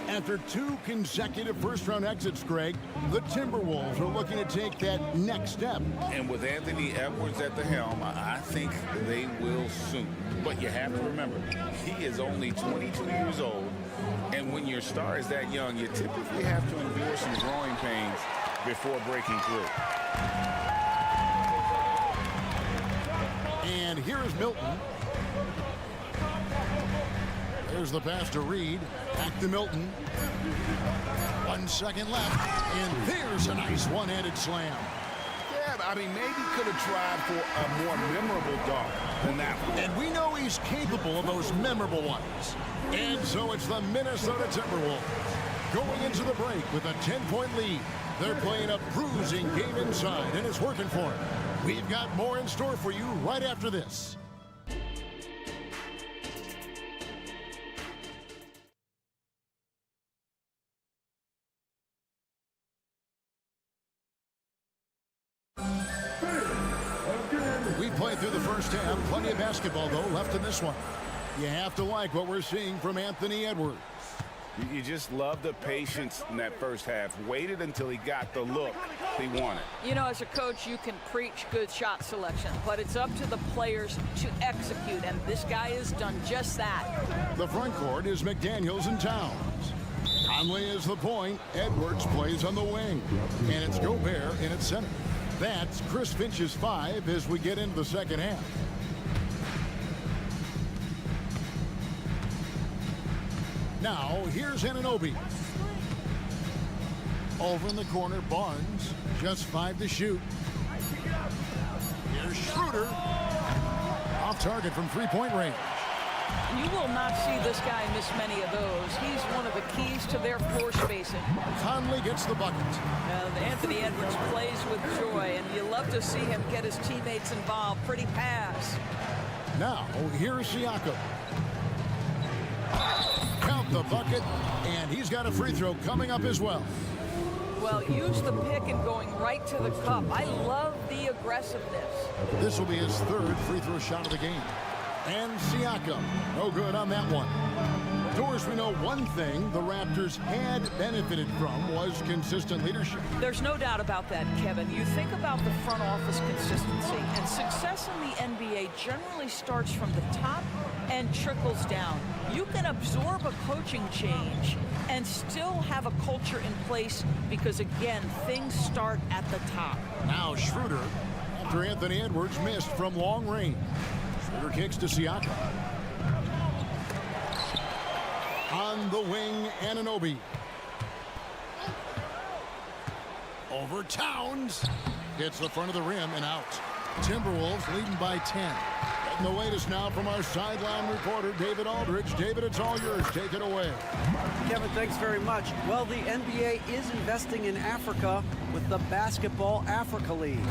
S5: After 2 consecutive first-round exits, Greg, the Timberwolves are looking to take that next step.
S6: And with Anthony Edwards at the helm, I think they will soon. But you have to remember, he is only 22 years old. And when your star is that young, you typically have to endure some growing pains before breaking through.
S5: And here's Milton. There's the pass to Reed. Back to Milton. 1 second left. And there's a nice one-handed slam.
S7: Yeah, I mean, maybe could have tried for a more memorable dunk than that one.
S5: And we know he's capable of those memorable ones. And so it's the Minnesota Timberwolves going into the break with a 10-point lead. They're playing a bruising game inside, and it's working for them. We've got more in store for you right after this. We played through the first half. Plenty of basketball, though, left in this one. You have to like what we're seeing from Anthony Edwards.
S7: You just love the patience in that first half. Waited until he got the look he wanted.
S8: You know, as a coach, you can preach good shot selection, but it's up to the players to execute, and this guy has done just that.
S5: The front court is McDaniels and Towns. Conley is the point. Edwards plays on the wing. And it's Gobert in its center. That's Chris Finch's 5 as we get into the second half. Now, here's Anunoby. Over in the corner, Barnes. Just 5 to shoot. Here's Schroeder. Off target from three-point range.
S8: You will not see this guy miss many of those. He's one of the keys to their floor spacing.
S5: Conley gets the bucket.
S8: And Anthony Edwards plays with joy, and you love to see him get his teammates involved. Pretty pass.
S5: Now, here's Siakam. Count the bucket, and he's got a free throw coming up as well.
S8: Well, use the pick and going right to the cup. I love the aggressiveness.
S5: This will be his third free throw shot of the game. And Siakam, no good on that one. Doris, we know one thing the Raptors had benefited from was consistent leadership.
S8: There's no doubt about that, Kevin. You think about the front office consistency, and success in the NBA generally starts from the top and trickles down. You can absorb a coaching change and still have a culture in place because, again, things start at the top.
S5: Now Schroeder, after Anthony Edwards missed from long range. Schroeder kicks to Siakam. On the wing, Anunoby. Over Towns. Hits the front of the rim and out. Timberwolves leading by 10. Getting the latest now from our sideline reporter, David Aldridge. David, it's all yours. Take it away.
S9: Kevin, thanks very much. Well, the NBA is investing in Africa with the Basketball Africa League.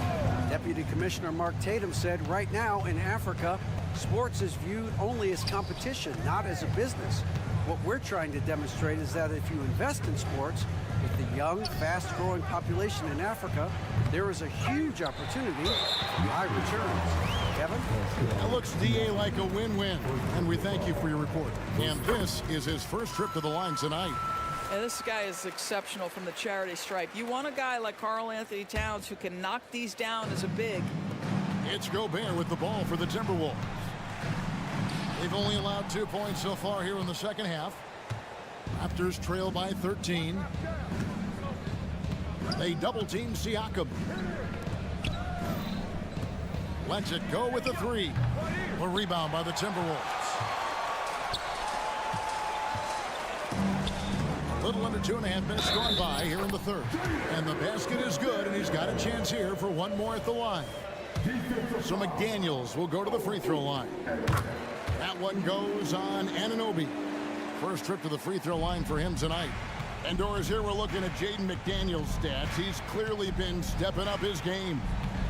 S9: Deputy Commissioner Mark Tatum said right now in Africa, sports is viewed only as competition, not as a business. What we're trying to demonstrate is that if you invest in sports, with the young, fast-growing population in Africa, there is a huge opportunity for high returns. Kevin?
S5: It looks, DA, like a win-win, and we thank you for your report. And this is his first trip to the line tonight.
S8: Yeah, this guy is exceptional from the charity stripe. You want a guy like Karl Anthony Towns who can knock these down as a big.
S5: It's Gobert with the ball for the Timberwolves. They've only allowed 2 points so far here in the second half. Raptors trail by 13. They double-team Siakam. Lets it go with the three. A rebound by the Timberwolves. A little under 2.5 minutes gone by here in the third. And the basket is good, and he's got a chance here for one more at the line. So McDaniels will go to the free throw line. That one goes on Anunoby. First trip to the free throw line for him tonight. And Doris, here we're looking at Jaden McDaniels' stats. He's clearly been stepping up his game.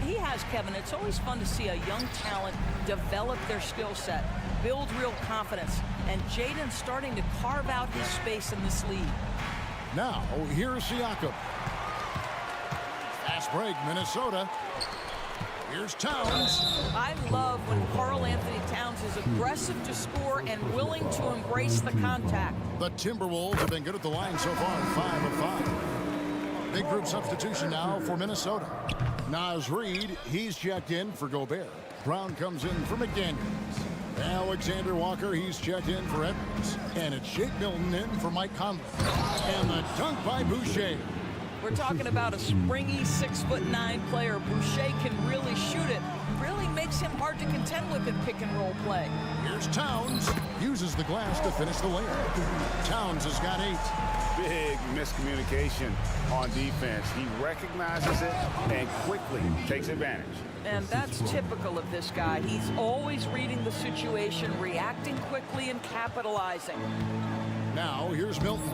S8: He has, Kevin. It's always fun to see a young talent develop their skill set, build real confidence, and Jaden's starting to carve out his space in this league.
S5: Now, here's Siakam. Fast break, Minnesota. Here's Towns.
S8: I love when Karl Anthony Towns is aggressive to score and willing to embrace the contact.
S5: The Timberwolves have been good at the line so far, 5 of 5. Big group substitution now for Minnesota. Naz Reid, he's checked in for Gobert. Brown comes in for McDaniels. Alexander Walker, he's checked in for Edwards. And it's Shake Milton in for Mike Conley. And the dunk by Boucher.
S8: We're talking about a springy 6'9" player. Boucher can really shoot it. Really makes him hard to contend with in pick and roll play.
S5: Here's Towns. Uses the glass to finish the layup. Towns has got 8.
S7: Big miscommunication on defense. He recognizes it and quickly takes advantage.
S8: And that's typical of this guy. He's always reading the situation, reacting quickly, and capitalizing.
S5: Now here's Milton.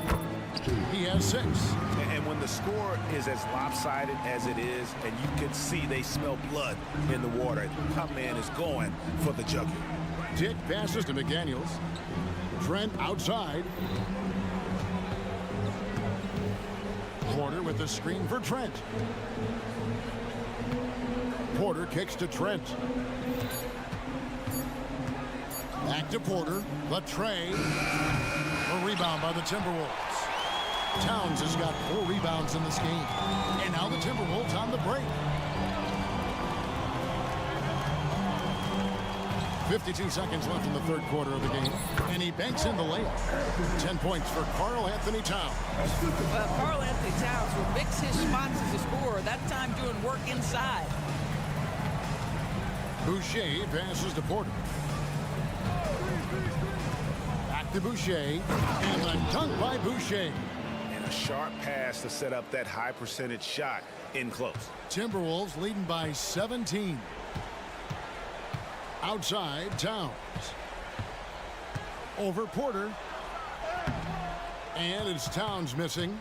S5: He has 6.
S7: And when the score is as lopsided as it is, and you can see they smell blood in the water, top man is going for the jugular.
S5: Dick passes to McDaniels. Trent outside. Porter with the screen for Trent. Porter kicks to Trent. Back to Porter. The tray. A rebound by the Timberwolves. Towns has got 4 rebounds in this game. And now the Timberwolves on the break. 52 seconds left in the third quarter of the game. And he banks in the layup. 10 points for Karl Anthony Towns.
S8: Well, Karl Anthony Towns will mix his spots as a scorer, that time doing work inside.
S5: Boucher passes to Porter. Back to Boucher. And a dunk by Boucher.
S7: And a sharp pass to set up that high percentage shot in close.
S5: Timberwolves leading by 17. Outside, Towns. Over Porter. And it's Towns missing.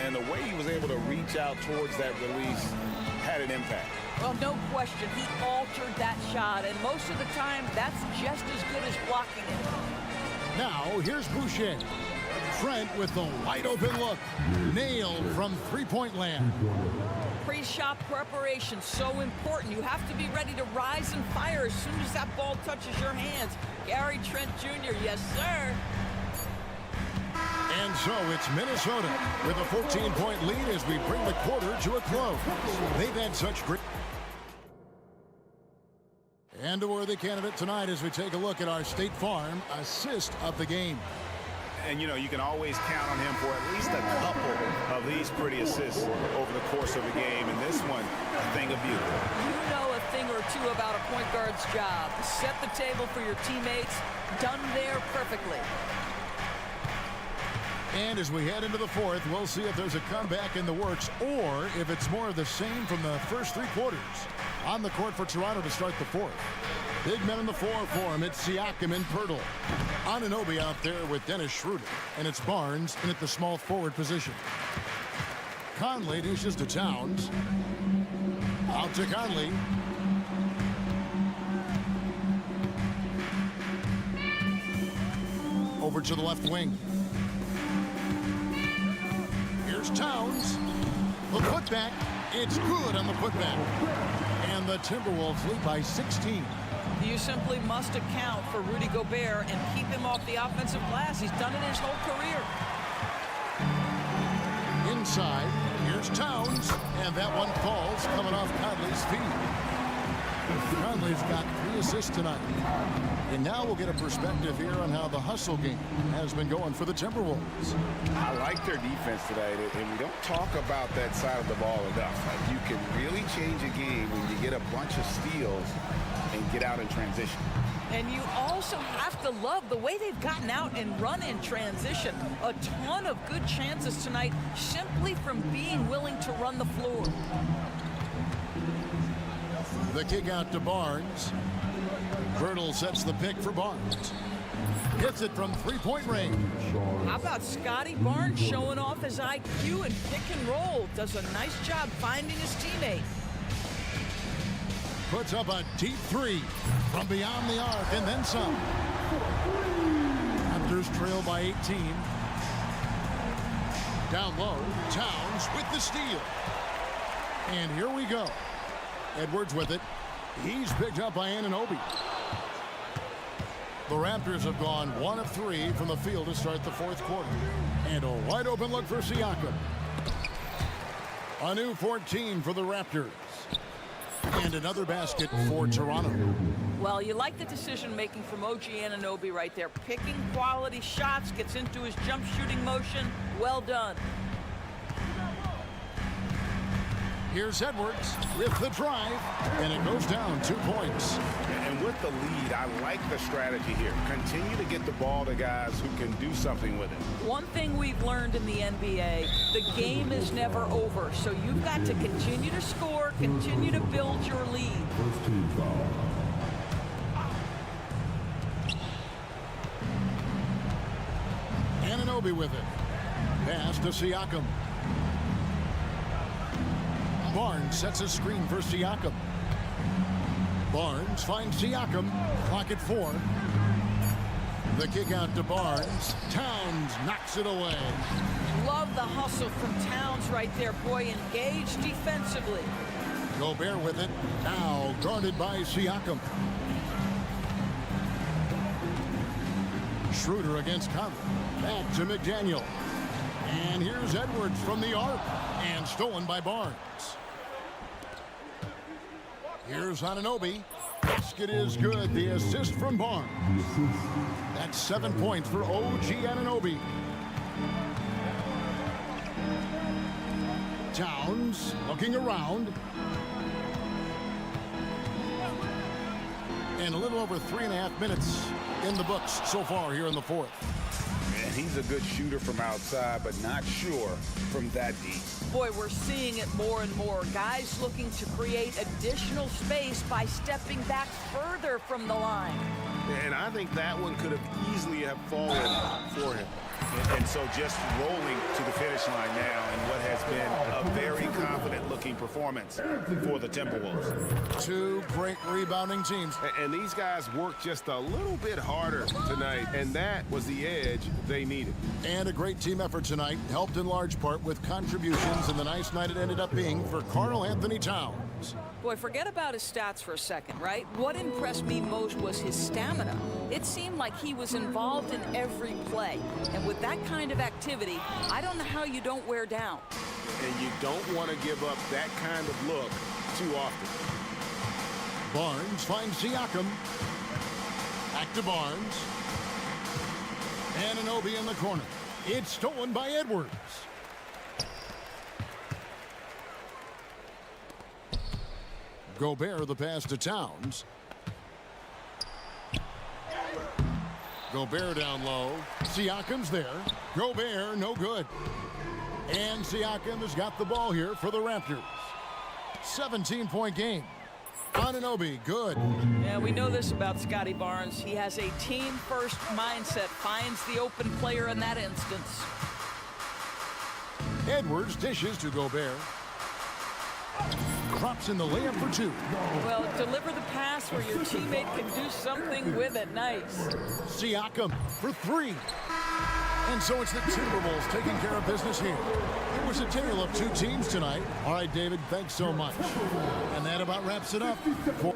S6: And the way he was able to reach out towards that release had an impact.
S8: Well, no question, he altered that shot, and most of the time, that's just as good as blocking it.
S5: Now, here's Boucher. Trent with the wide open look. Nailed from three-point land.
S8: Pre-shot preparation, so important. You have to be ready to rise and fire as soon as that ball touches your hands. Gary Trent Jr., yes, sir.
S5: And so it's Minnesota with a 14-point lead as we bring the quarter to a close. They've had such great... And a worthy candidate tonight as we take a look at our State Farm assist of the game.
S7: And, you know, you can always count on him for at least a couple of these pretty assists over the course of a game. And this one, a thing of beauty.
S8: You know a thing or two about a point guard's job. Set the table for your teammates. Done there perfectly.
S5: And as we head into the fourth, we'll see if there's a comeback in the works or if it's more of the same from the first three quarters. On the court for Toronto to start the fourth. Big men in the four for him. It's Siakam and Pirtle. Anunoby out there with Dennis Schroeder. And it's Barnes in at the small forward position. Conley dishes to Towns. Out to Conley. Over to the left wing. Here's Towns. The putback. It's good on the putback. And the Timberwolves lead by 16.
S8: You simply must account for Rudy Gobert and keep him off the offensive glass. He's done it his whole career.
S5: Inside, here's Towns, and that one falls coming off Conley's feet. Conley's got 3 assists tonight. And now we'll get a perspective here on how the hustle game has been going for the Timberwolves.
S6: I like their defense tonight, and we don't talk about that side of the ball enough. Like, you can really change a game when you get a bunch of steals and get out in transition.
S8: And you also have to love the way they've gotten out and run in transition. A ton of good chances tonight simply from being willing to run the floor.
S5: The kick out to Barnes. Pirtle sets the pick for Barnes. Gets it from three-point range.
S8: How about Scotty Barnes showing off his IQ and pick and roll? Does a nice job finding his teammate.
S5: Puts up a deep three from beyond the arc and then some. Raptors trail by 18. Down low, Towns with the steal. And here we go. Edwards with it. He's picked up by Anunoby. The Raptors have gone 1 of 3 from the field to start the fourth quarter. And a wide open look for Siakam. A new 14 for the Raptors. And another basket for Toronto.
S8: Well, you like the decision-making from OG Anunoby right there. Picking quality shots, gets into his jump shooting motion. Well done.
S5: Here's Edwards with the drive, and it goes down 2 points.
S6: And with the lead, I like the strategy here. Continue to get the ball to guys who can do something with it.
S8: One thing we've learned in the NBA, the game is never over. So you've got to continue to score, continue to build your lead.
S5: Anunoby with it. Pass to Siakam. Barnes sets a screen for Siakam. Barnes finds Siakam. Clock at 4. The kick out to Barnes. Towns knocks it away.
S8: Love the hustle from Towns right there. Boy, engaged defensively.
S5: Gobert with it. Now guarded by Siakam. Schroeder against Conley. Back to McDaniel. And here's Edwards from the arc. And stolen by Barnes. Here's Anunoby. Basket is good. The assist from Barnes. That's 7 points for OG Anunoby. Towns looking around. And a little over 3.5 minutes in the books so far here in the fourth.
S6: And he's a good shooter from outside, but not sure from that deep.
S8: Boy, we're seeing it more and more. Guys looking to create additional space by stepping back further from the line.
S7: And I think that one could have easily have fallen for him. And so just rolling to the finish line now, and what has has been a very confident-looking performance for the Timberwolves.
S5: Two great rebounding teams.
S6: And these guys worked just a little bit harder tonight, and that was the edge they needed.
S5: And a great team effort tonight, helped in large part with contributions, and the nice night it ended up being for Karl Anthony Towns.
S8: Boy, forget about his stats for a second, right? What impressed me most was his stamina. It seemed like he was involved in every play. And with that kind of activity, I don't know how you don't wear down.
S6: And you don't want to give up that kind of look too often.
S5: Barnes finds Siakam. Back to Barnes. Anunoby in the corner. It's stolen by Edwards. Gobert the pass to Towns. Gobert down low. Siakam's there. Gobert no good. And Siakam has got the ball here for the Raptors. 17-point game. Anunoby, good.
S8: Yeah, we know this about Scotty Barnes. He has a team-first mindset, finds the open player in that instance.
S5: Edwards dishes to Gobert. Drops in the layup for two.
S8: Well, deliver the pass where your teammate can do something with it. Nice.
S5: Siakam for three. And so it's the Timberwolves taking care of business here. It was a tale of two teams tonight. All right, David, thanks so much. And that about wraps it up for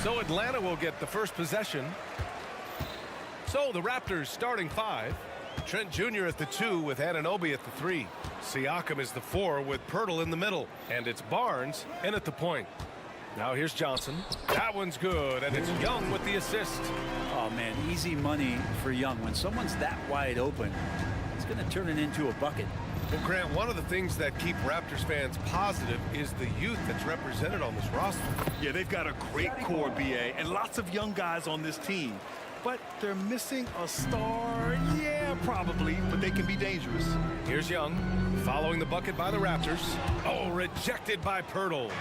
S1: So Atlanta will get the first possession. So the Raptors starting 5. Trent Jr. at the 2 with Anunoby at the 3. Siakam is the 4 with Pirtle in the middle. And it's Barnes in at the point. Now here's Johnson. That one's good, and it's Young with the assist.
S10: Oh, man, easy money for Young. When someone's that wide open, it's going to turn it into a bucket.
S1: Well, Grant, one of the things that keep Raptors fans positive is the youth that's represented on this roster.
S3: Yeah, they've got a great core, BA, and lots of young guys on this team. But they're missing a star, yeah, probably, but they can be dangerous.
S1: Here's Young, following the bucket by the Raptors. Oh, rejected by Pirtle.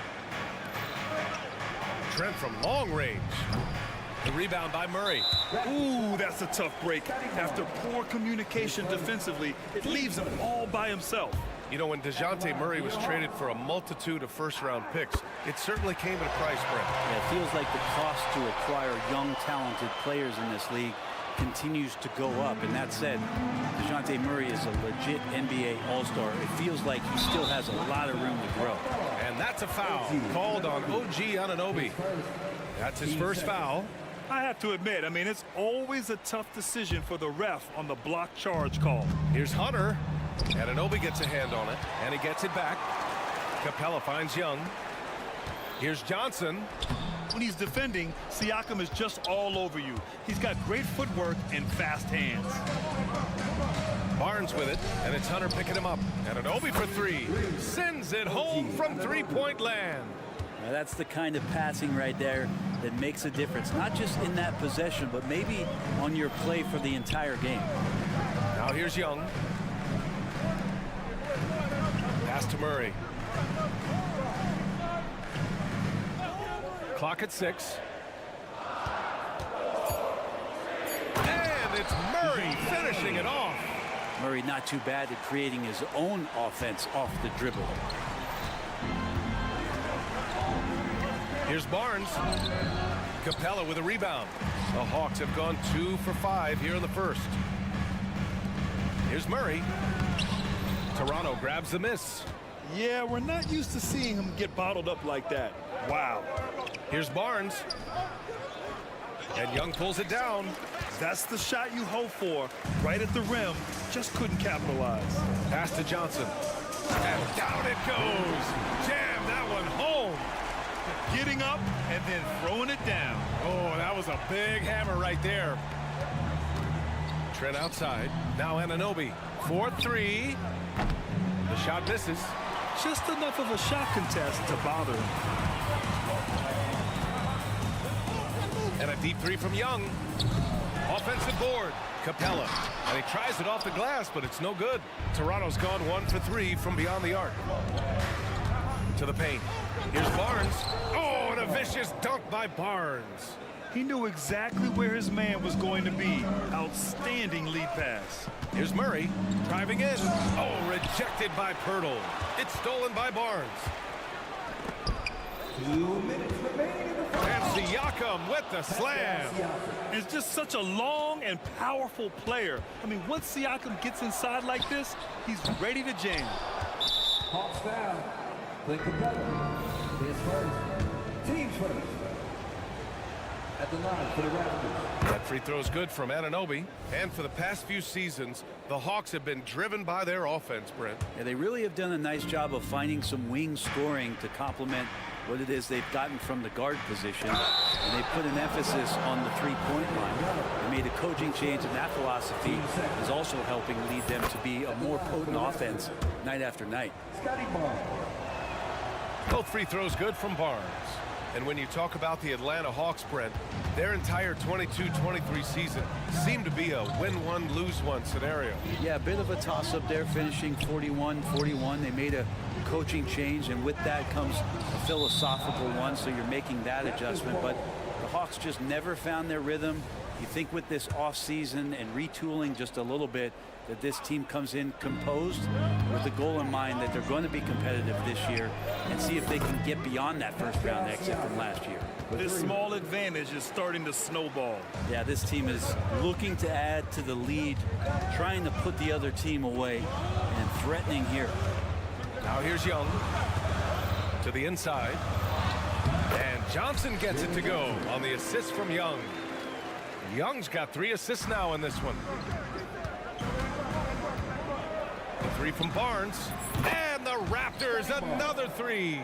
S1: Trent from long range. The rebound by Murray.
S3: Ooh, that's a tough break. After poor communication defensively, it leaves him all by himself.
S1: You know, when DeJounte Murray was traded for a multitude of first-round picks, it certainly came at a price, Brent.
S10: Yeah, it feels like the cost to acquire young, talented players in this league continues to go up. And that said, DeJounte Murray is a legit NBA All-Star. It feels like he still has a lot of room to grow.
S1: And that's a foul called on OG Anunoby. That's his first foul.
S3: I have to admit, I mean, it's always a tough decision for the ref on the block charge call.
S1: Here's Hunter. Anunoby gets a hand on it, and he gets it back. Capella finds Young. Here's Johnson.
S3: When he's defending, Siakam is just all over you. He's got great footwork and fast hands.
S1: Barnes with it, and it's Hunter picking him up. Anunoby for 3. Sends it home from three-point land.
S10: Now that's the kind of passing right there that makes a difference, not just in that possession, but maybe on your play for the entire game.
S1: Now here's Young. Pass to Murray. Clock at 6. And it's Murray finishing it off.
S10: Murray not too bad at creating his own offense off the dribble.
S1: Here's Barnes. Capella with a rebound. The Hawks have gone 2 for 5 here in the first. Here's Murray. Toronto grabs the miss.
S3: Yeah, we're not used to seeing him get bottled up like that. Wow.
S1: Here's Barnes. And Young pulls it down.
S3: That's the shot you hope for. Right at the rim. Just couldn't capitalize.
S1: Pass to Johnson. And down it goes. Jam that one home.
S3: Getting up and then throwing it down.
S1: Oh, that was a big hammer right there. Trent outside. Now Anunoby. 4-3. The shot misses.
S3: Just enough of a shot contest to bother him.
S1: And a deep 3 from Young. Offensive board. Capella. And he tries it off the glass, but it's no good. Toronto's gone 1 for 3 from beyond the arc. To the paint. Here's Barnes. Oh, and a vicious dunk by Barnes.
S3: He knew exactly where his man was going to be. Outstanding lead pass.
S1: Here's Murray driving in. Oh, rejected by Pirtle. It's stolen by Barnes.
S11: 2 minutes remaining in the first.
S1: And Siakam with the slam.
S3: It's just such a long and powerful player. I mean, once Siakam gets inside like this, he's ready to jam.
S11: Hawks down. Clint Capella. His first. Team's first. At the line for the Raptors.
S1: That free throw is good from Anunoby. And for the past few seasons, the Hawks have been driven by their offense, Brent.
S10: Yeah, they really have done a nice job of finding some wing scoring to complement what it is they've gotten from the guard position. And they put an emphasis on the three-point line. They made a coaching change, and that philosophy is also helping lead them to be a more potent offense night after night.
S1: Both free throws good from Barnes. And when you talk about the Atlanta Hawks, Brent, their entire 22-23 season seemed to be a win-one, lose-one scenario.
S10: Yeah, a bit of a toss-up there, finishing 41-41. They made a coaching change, and with that comes a philosophical one, so you're making that adjustment. But the Hawks just never found their rhythm. You think with this offseason and retooling just a little bit that this team comes in composed with the goal in mind that they're going to be competitive this year and see if they can get beyond that first-round exit from last year.
S3: This small advantage is starting to snowball.
S10: Yeah, this team is looking to add to the lead, trying to put the other team away, and threatening here.
S1: Now here's Young to the inside. And Johnson gets it to go on the assist from Young. Young's got 3 assists now in this one. The 3 from Barnes. And the Raptors, another 3.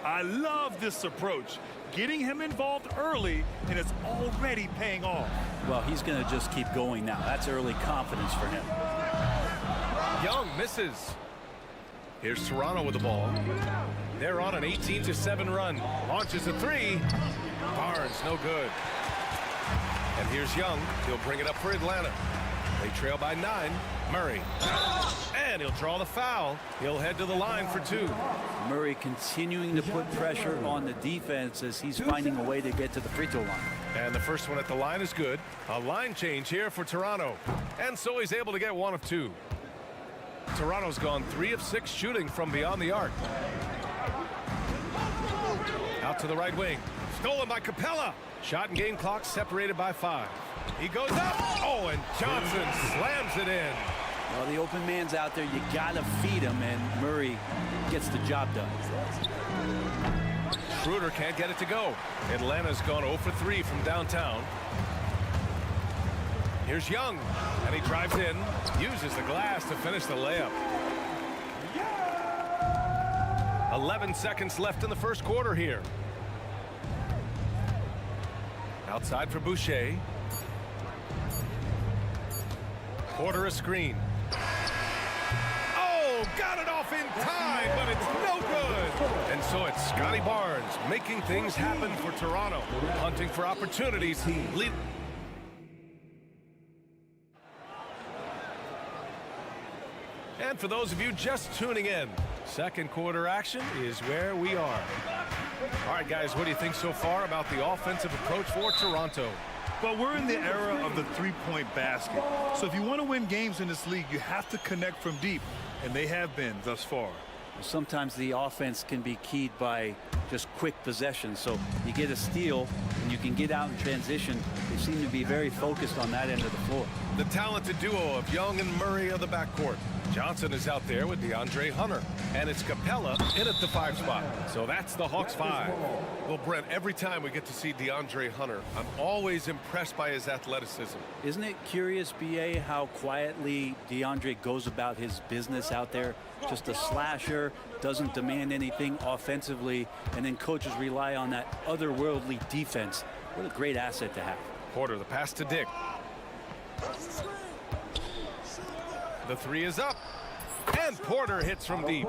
S3: I love this approach. Getting him involved early, and it's already paying off.
S10: Well, he's going to just keep going now. That's early confidence for him.
S1: Young misses. Here's Toronto with the ball. They're on an 18-7 run. Launches a 3. Barnes, no good. And here's Young. He'll bring it up for Atlanta. They trail by 9. Murray. And he'll draw the foul. He'll head to the line for 2.
S10: Murray continuing to put pressure on the defense as he's finding a way to get to the free throw line.
S1: And the first one at the line is good. A line change here for Toronto. And so he's able to get 1 of 2. Toronto's gone 3 of 6 shooting from beyond the arc. Out to the right wing. Stolen by Capella. Shot and game clock separated by 5. He goes up. Oh, and Johnson slams it in.
S10: Well, the open man's out there. You got to feed him, and Murray gets the job done.
S1: Schroeder can't get it to go. Atlanta's gone 0 for 3 from downtown. Here's Young, and he drives in, uses the glass to finish the layup. 11 seconds left in the first quarter here. Outside for Boucher. Porter a screen. Oh, got it off in time, but it's no good. And so it's Scotty Barnes making things happen for Toronto, hunting for opportunities. And for those of you just tuning in, second quarter action is where we are. All right, guys, what do you think so far about the offensive approach for Toronto?
S3: But we're in the era of the three-point basket. So if you want to win games in this league, you have to connect from deep, and they have been thus far.
S10: Sometimes the offense can be keyed by just quick possessions. So you get a steal, and you can get out in transition. They seem to be very focused on that end of the floor.
S1: The talented duo of Young and Murray of the backcourt. Johnson is out there with DeAndre Hunter, and it's Capella in at the 5 spot. So that's the Hawks 5. Well, Brent, every time we get to see DeAndre Hunter, I'm always impressed by his athleticism.
S10: Isn't it curious, BA, how quietly DeAndre goes about his business out there? Just a slasher, doesn't demand anything offensively, and then coaches rely on that otherworldly defense. What a great asset to have.
S1: Porter, the pass to Dick. The 3 is up, and Porter hits from deep.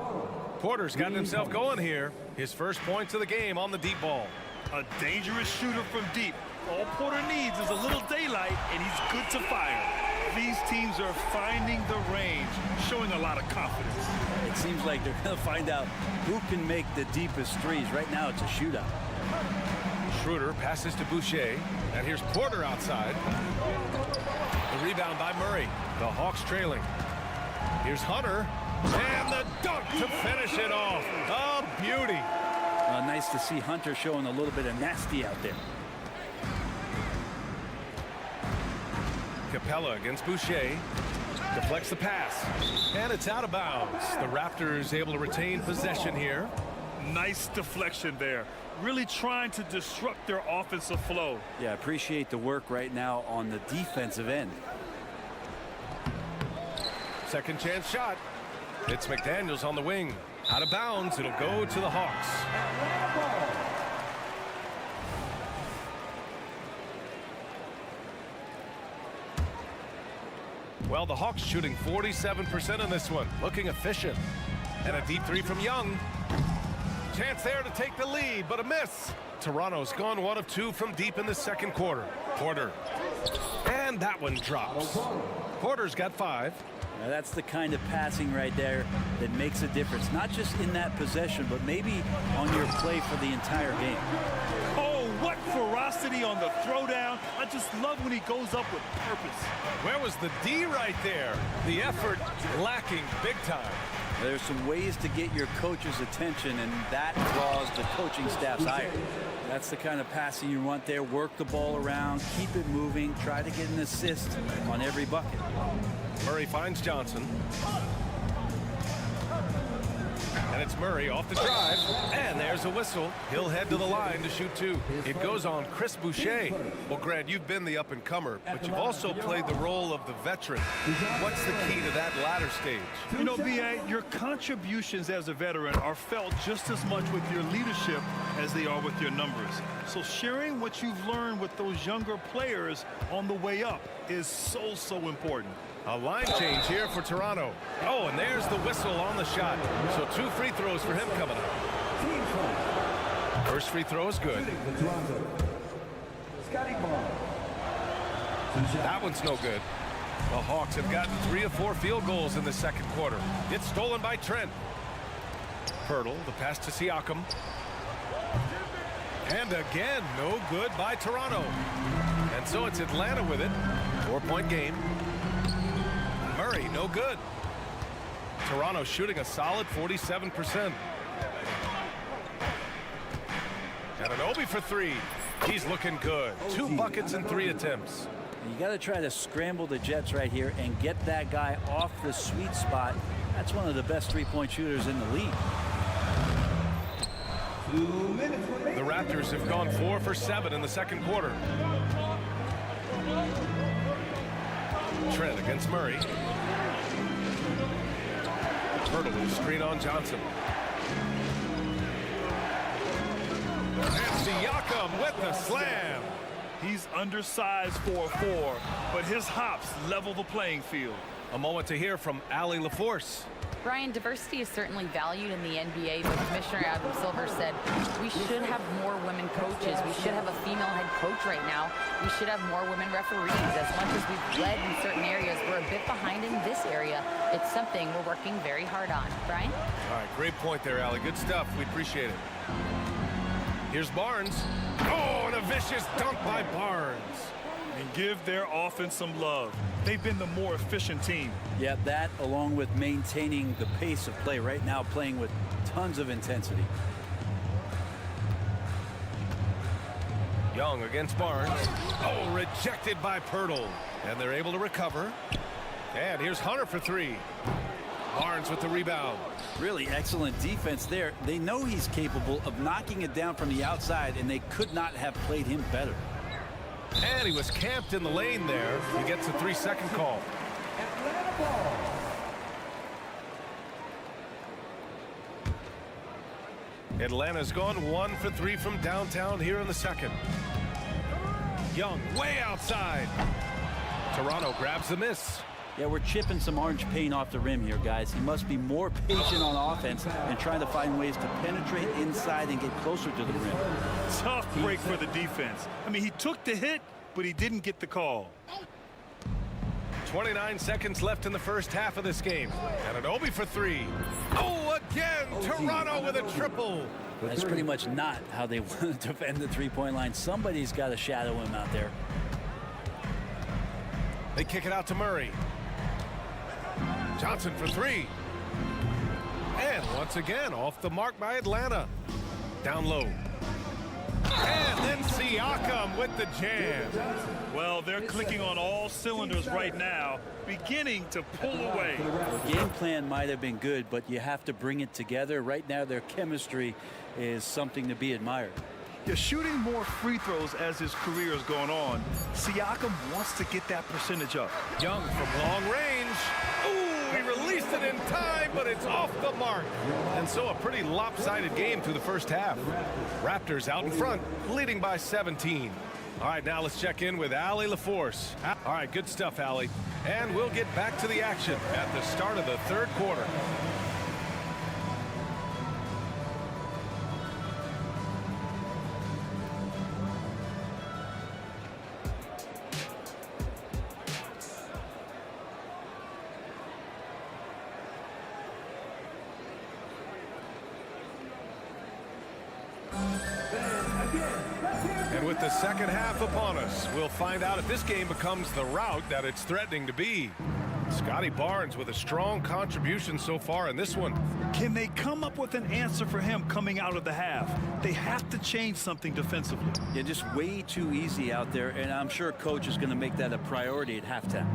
S1: Porter's gotten himself going here. His first points of the game on the deep ball.
S3: A dangerous shooter from deep. All Porter needs is a little daylight, and he's good to fire. These teams are finding the range, showing a lot of confidence.
S10: It seems like they're going to find out who can make the deepest threes. Right now, it's a shootout.
S1: Schroeder passes to Boucher, and here's Porter outside. The rebound by Murray. The Hawks trailing. Here's Hunter, and the dunk to finish it off. A beauty.
S10: Nice to see Hunter showing a little bit of nasty out there.
S1: Capella against Boucher. Deflects the pass, and it's out of bounds. The Raptors able to retain possession here.
S3: Nice deflection there. Really trying to disrupt their offensive flow.
S10: Yeah, appreciate the work right now on the defensive end.
S1: Second chance shot. It's McDaniels on the wing. Out of bounds. It'll go to the Hawks. Well, the Hawks shooting 47% in this one. Looking efficient. And a deep 3 from Young. Chance there to take the lead, but a miss. Toronto's gone 1 of 2 from deep in the second quarter. Porter. And that one drops. Porter's got 5.
S10: Now that's the kind of passing right there that makes a difference, not just in that possession, but maybe on your play for the entire game.
S3: Oh, what ferocity on the throwdown. I just love when he goes up with purpose.
S1: Where was the D right there? The effort lacking big time.
S10: There's some ways to get your coach's attention, and that draws the coaching staff's ire. That's the kind of passing you want there. Work the ball around, keep it moving, try to get an assist on every bucket. Murray finds Johnson. And it's
S1: against Murray off the drive. And there's a whistle. He'll head to the line to shoot 2. It goes on Chris Boucher. Well, Grant, you've been the up-and-comer, but you've also played the role of the veteran. What's the key to that latter stage?
S3: You know, B.A., your contributions as a veteran are felt just as much with your leadership as they are with your numbers. So sharing what you've learned with those younger players on the way up is so important.
S1: A line change here for Toronto. Oh, and there's the whistle on the shot. So 2 free throws for him coming up. First free throw is good. That one's no good. The Hawks have gotten 3 of 4 field goals in the second quarter. It's stolen by Trent. Pirtle, the pass to Siakam. And again, no good by Toronto. And so it's Atlanta with it. 4-point game. Murray, no good. Toronto shooting a solid 47%. And an Obi for 3. He's looking good. 2 buckets in 3 attempts.
S10: You got to try to scramble the Jets right here and get that guy off the sweet spot. That's one of the best 3-point shooters in the league.
S1: The Raptors have gone 4 for 7 in the second quarter. Trent against Murray. Pirtle with a screen on Johnson. And Siakam with the slam.
S3: He's undersized for a 4, but his hops level the playing field.
S1: A moment to hear from Allie LaForce.
S12: Brian, diversity is certainly valued in the NBA, but Commissioner Adam Silver said we should have more women coaches. We should have a female head coach right now. We should have more women referees. As much as we've led in certain areas, we're a bit behind in this area. It's something we're working very hard on. Brian?
S1: All right, great point there, Allie. Good stuff. We appreciate it. Here's Barnes. Oh, and a vicious dunk by Barnes.
S3: And give their offense some love. They've been the more efficient team.
S10: Yeah, that along with maintaining the pace of play right now, playing with tons of intensity.
S1: Young against Barnes. Oh, rejected by Pirtle. And they're able to recover. And here's Hunter for 3. Barnes with the rebound.
S10: Really excellent defense there. They know he's capable of knocking it down from the outside, and they could not have played him better.
S1: And he was camped in the lane there. He gets a 3-second call. Atlanta's gone 1 for 3 from downtown here in the second. Young way outside. Toronto grabs the miss.
S10: Yeah, we're chipping some orange paint off the rim here, guys. He must be more patient on offense and trying to find ways to penetrate inside and get closer to the rim.
S3: Tough break for the defense. I mean, he took the hit, but he didn't get the call.
S1: 29 seconds left in the first half of this game. And an Obi for 3. Oh, again, Toronto with a triple.
S10: That's pretty much not how they want to defend the three-point line. Somebody's got to shadow him out there.
S1: They kick it out to Murray. Johnson for 3. And once again, off the mark by Atlanta. Down low. And then Siakam with the jam.
S3: Well, they're clicking on all cylinders right now, beginning to pull away.
S10: The game plan might have been good, but you have to bring it together. Right now, their chemistry is something to be admired.
S3: You're shooting more free throws as his career is going on. Siakam wants to get that percentage up.
S1: Young from long range. Ooh, he released it in time, but it's off the mark. And so a pretty lopsided game through the first half. Raptors out in front, leading by 17. All right, now let's check in with Allie LaForce. All right, good stuff, Allie. And we'll get back to the action at the start of the third quarter. And with the second half upon us, we'll find out if this game becomes the rout that it's threatening to be. Scotty Barnes with a strong contribution so far in this one.
S3: Can they come up with an answer for him coming out of the half? They have to change something defensively.
S10: Yeah, just way too easy out there, and I'm sure coach is going to make that a priority at halftime.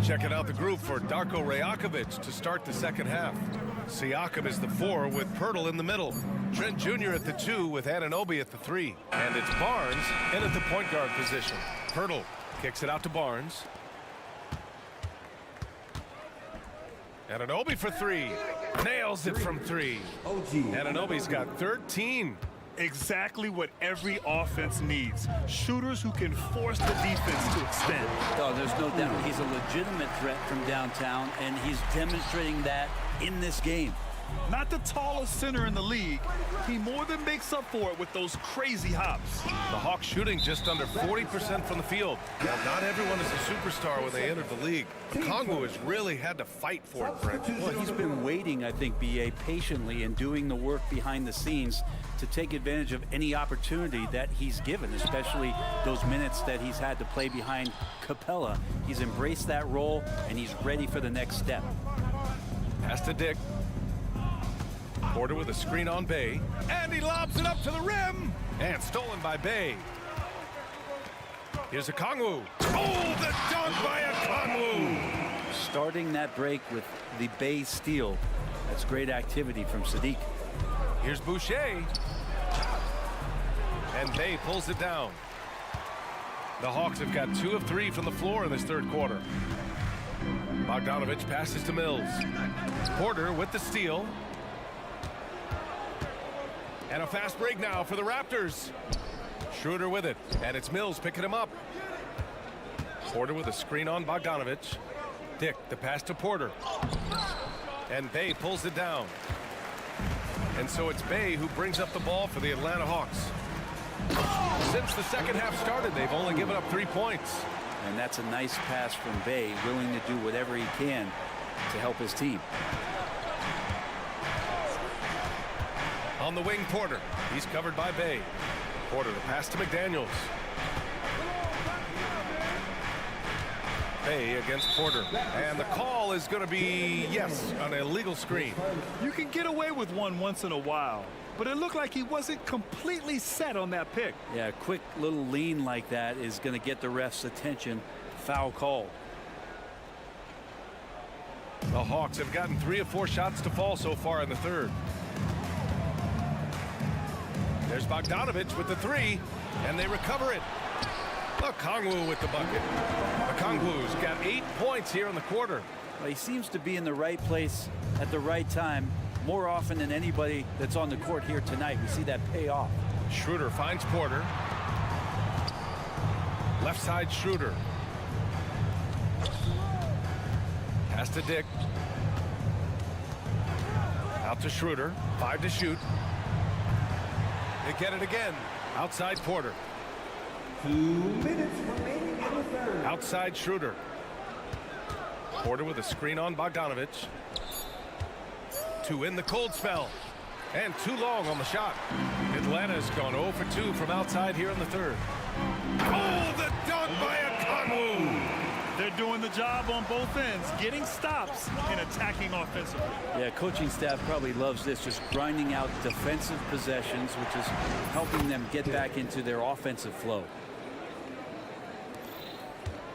S1: Checking out the group for Darko Rajakovic to start the second half. Siakam is the 4 with Pirtle in the middle. Trent Jr. at the 2 with Anunoby at the 3. And it's Barnes in at the point guard position. Pirtle kicks it out to Barnes. Anunoby for 3. Nails it from 3. Anunoby's got 13.
S3: Exactly what every offense needs. Shooters who can force the defense to extend.
S10: Oh, there's no doubt. He's a legitimate threat from downtown, and he's demonstrating that in this game.
S3: Not the tallest center in the league, he more than makes up for it with those crazy hops.
S1: The Hawks shooting just under 40% from the field. Now, not everyone is a superstar when they enter the league. Kongwu has really had to fight for it, Brent.
S10: Well, he's been waiting, I think, B.A., patiently and doing the work behind the scenes to take advantage of any opportunity that he's given, especially those minutes that he's had to play behind Capella. He's embraced that role, and he's ready for the next step.
S1: Pass to Dick. Porter with a screen on Bay, and he lobs it up to the rim, and stolen by Bay. Here's a Kongwu. Oh, the dunk by a Kongwu!
S10: Starting that break with the Bay steal. That's great activity from Sadiq.
S1: Here's Boucher, and Bay pulls it down. The Hawks have got 2 of 3 from the floor in this third quarter. Bogdanovich passes to Mills. Porter with the steal. And a fast break now for the Raptors. Schroeder with it, and it's Mills picking him up. Porter with a screen on Bogdanovich. Dick, the pass to Porter. And Bay pulls it down. And so it's Bay who brings up the ball for the Atlanta Hawks. Since the second half started, they've only given up 3 points.
S10: And that's a nice pass from Bay, willing to do whatever he can to help his team.
S1: On the wing, Porter. He's covered by Bay. Porter, the pass to McDaniels. Bay against Porter. And the call is going to be, yes, an illegal screen.
S3: You can get away with one once in a while, but it looked like he wasn't completely set on that pick.
S10: Yeah, a quick little lean like that is going to get the ref's attention. Foul call.
S1: The Hawks have gotten 3 of 4 shots to fall so far in the third. There's Bogdanovich with the 3, and they recover it. Kongwu with the bucket. Kongwu's got 8 points here in the quarter.
S10: Well, he seems to be in the right place at the right time more often than anybody that's on the court here tonight. We see that pay off.
S1: Schroeder finds Porter. Left side Schroeder. Pass to Dick. Out to Schroeder. 5 to shoot. They get it again. Outside Porter.
S11: 2 minutes remaining in the third.
S1: Outside Schroeder. Porter with a screen on Bogdanovich. 2 in the cold spell. And too long on the shot. Atlanta's gone 0 for 2 from outside here in the third. Oh, the dunk by a Kongwu!
S3: They're doing the job on both ends, getting stops and attacking offensively.
S10: Yeah, coaching staff probably loves this, just grinding out defensive possessions, which is helping them get back into their offensive flow.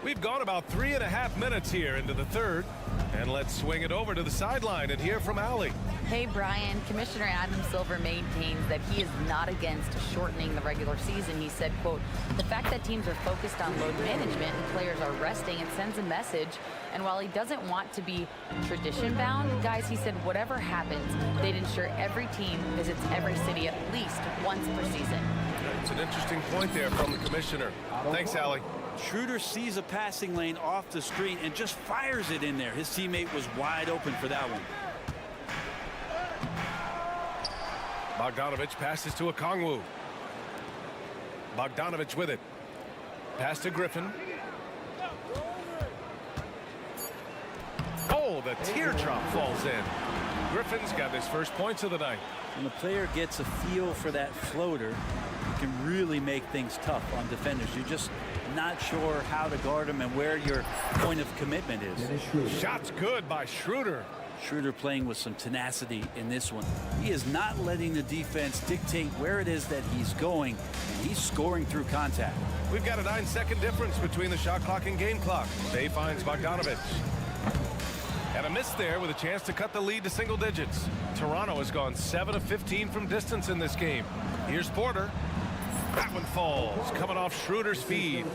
S1: We've gone about 3.5 minutes here into the third. And let's swing it over to the sideline and hear from Allie.
S12: Hey, Brian. Commissioner Adam Silver maintains that he is not against shortening the regular season. He said, quote, the fact that teams are focused on load management and players are resting, it sends a message. And while he doesn't want to be tradition-bound, guys, he said whatever happens, they'd ensure every team visits every city at least once per season.
S1: It's an interesting point there from the commissioner. Thanks, Allie.
S10: Schroeder sees a passing lane off the screen and just fires it in there. His teammate was wide open for that one.
S1: Bogdanovich passes to a Kongwu. Bogdanovich with it. Pass to Griffin. Oh, the teardrop falls in. Griffin's got his first points of the night.
S10: When the player gets a feel for that floater, it can really make things tough on defenders. You're just not sure how to guard them and where your point of commitment is.
S1: Shot's good by Schroeder.
S10: Schroeder playing with some tenacity in this one. He is not letting the defense dictate where it is that he's going, and he's scoring through contact.
S1: We've got a 9-second difference between the shot clock and game clock. Bay finds Bogdanovich. And a miss there with a chance to cut the lead to single digits. Toronto has gone 7 of 15 from distance in this game. Here's Porter. That one falls, coming off Schroeder's feed.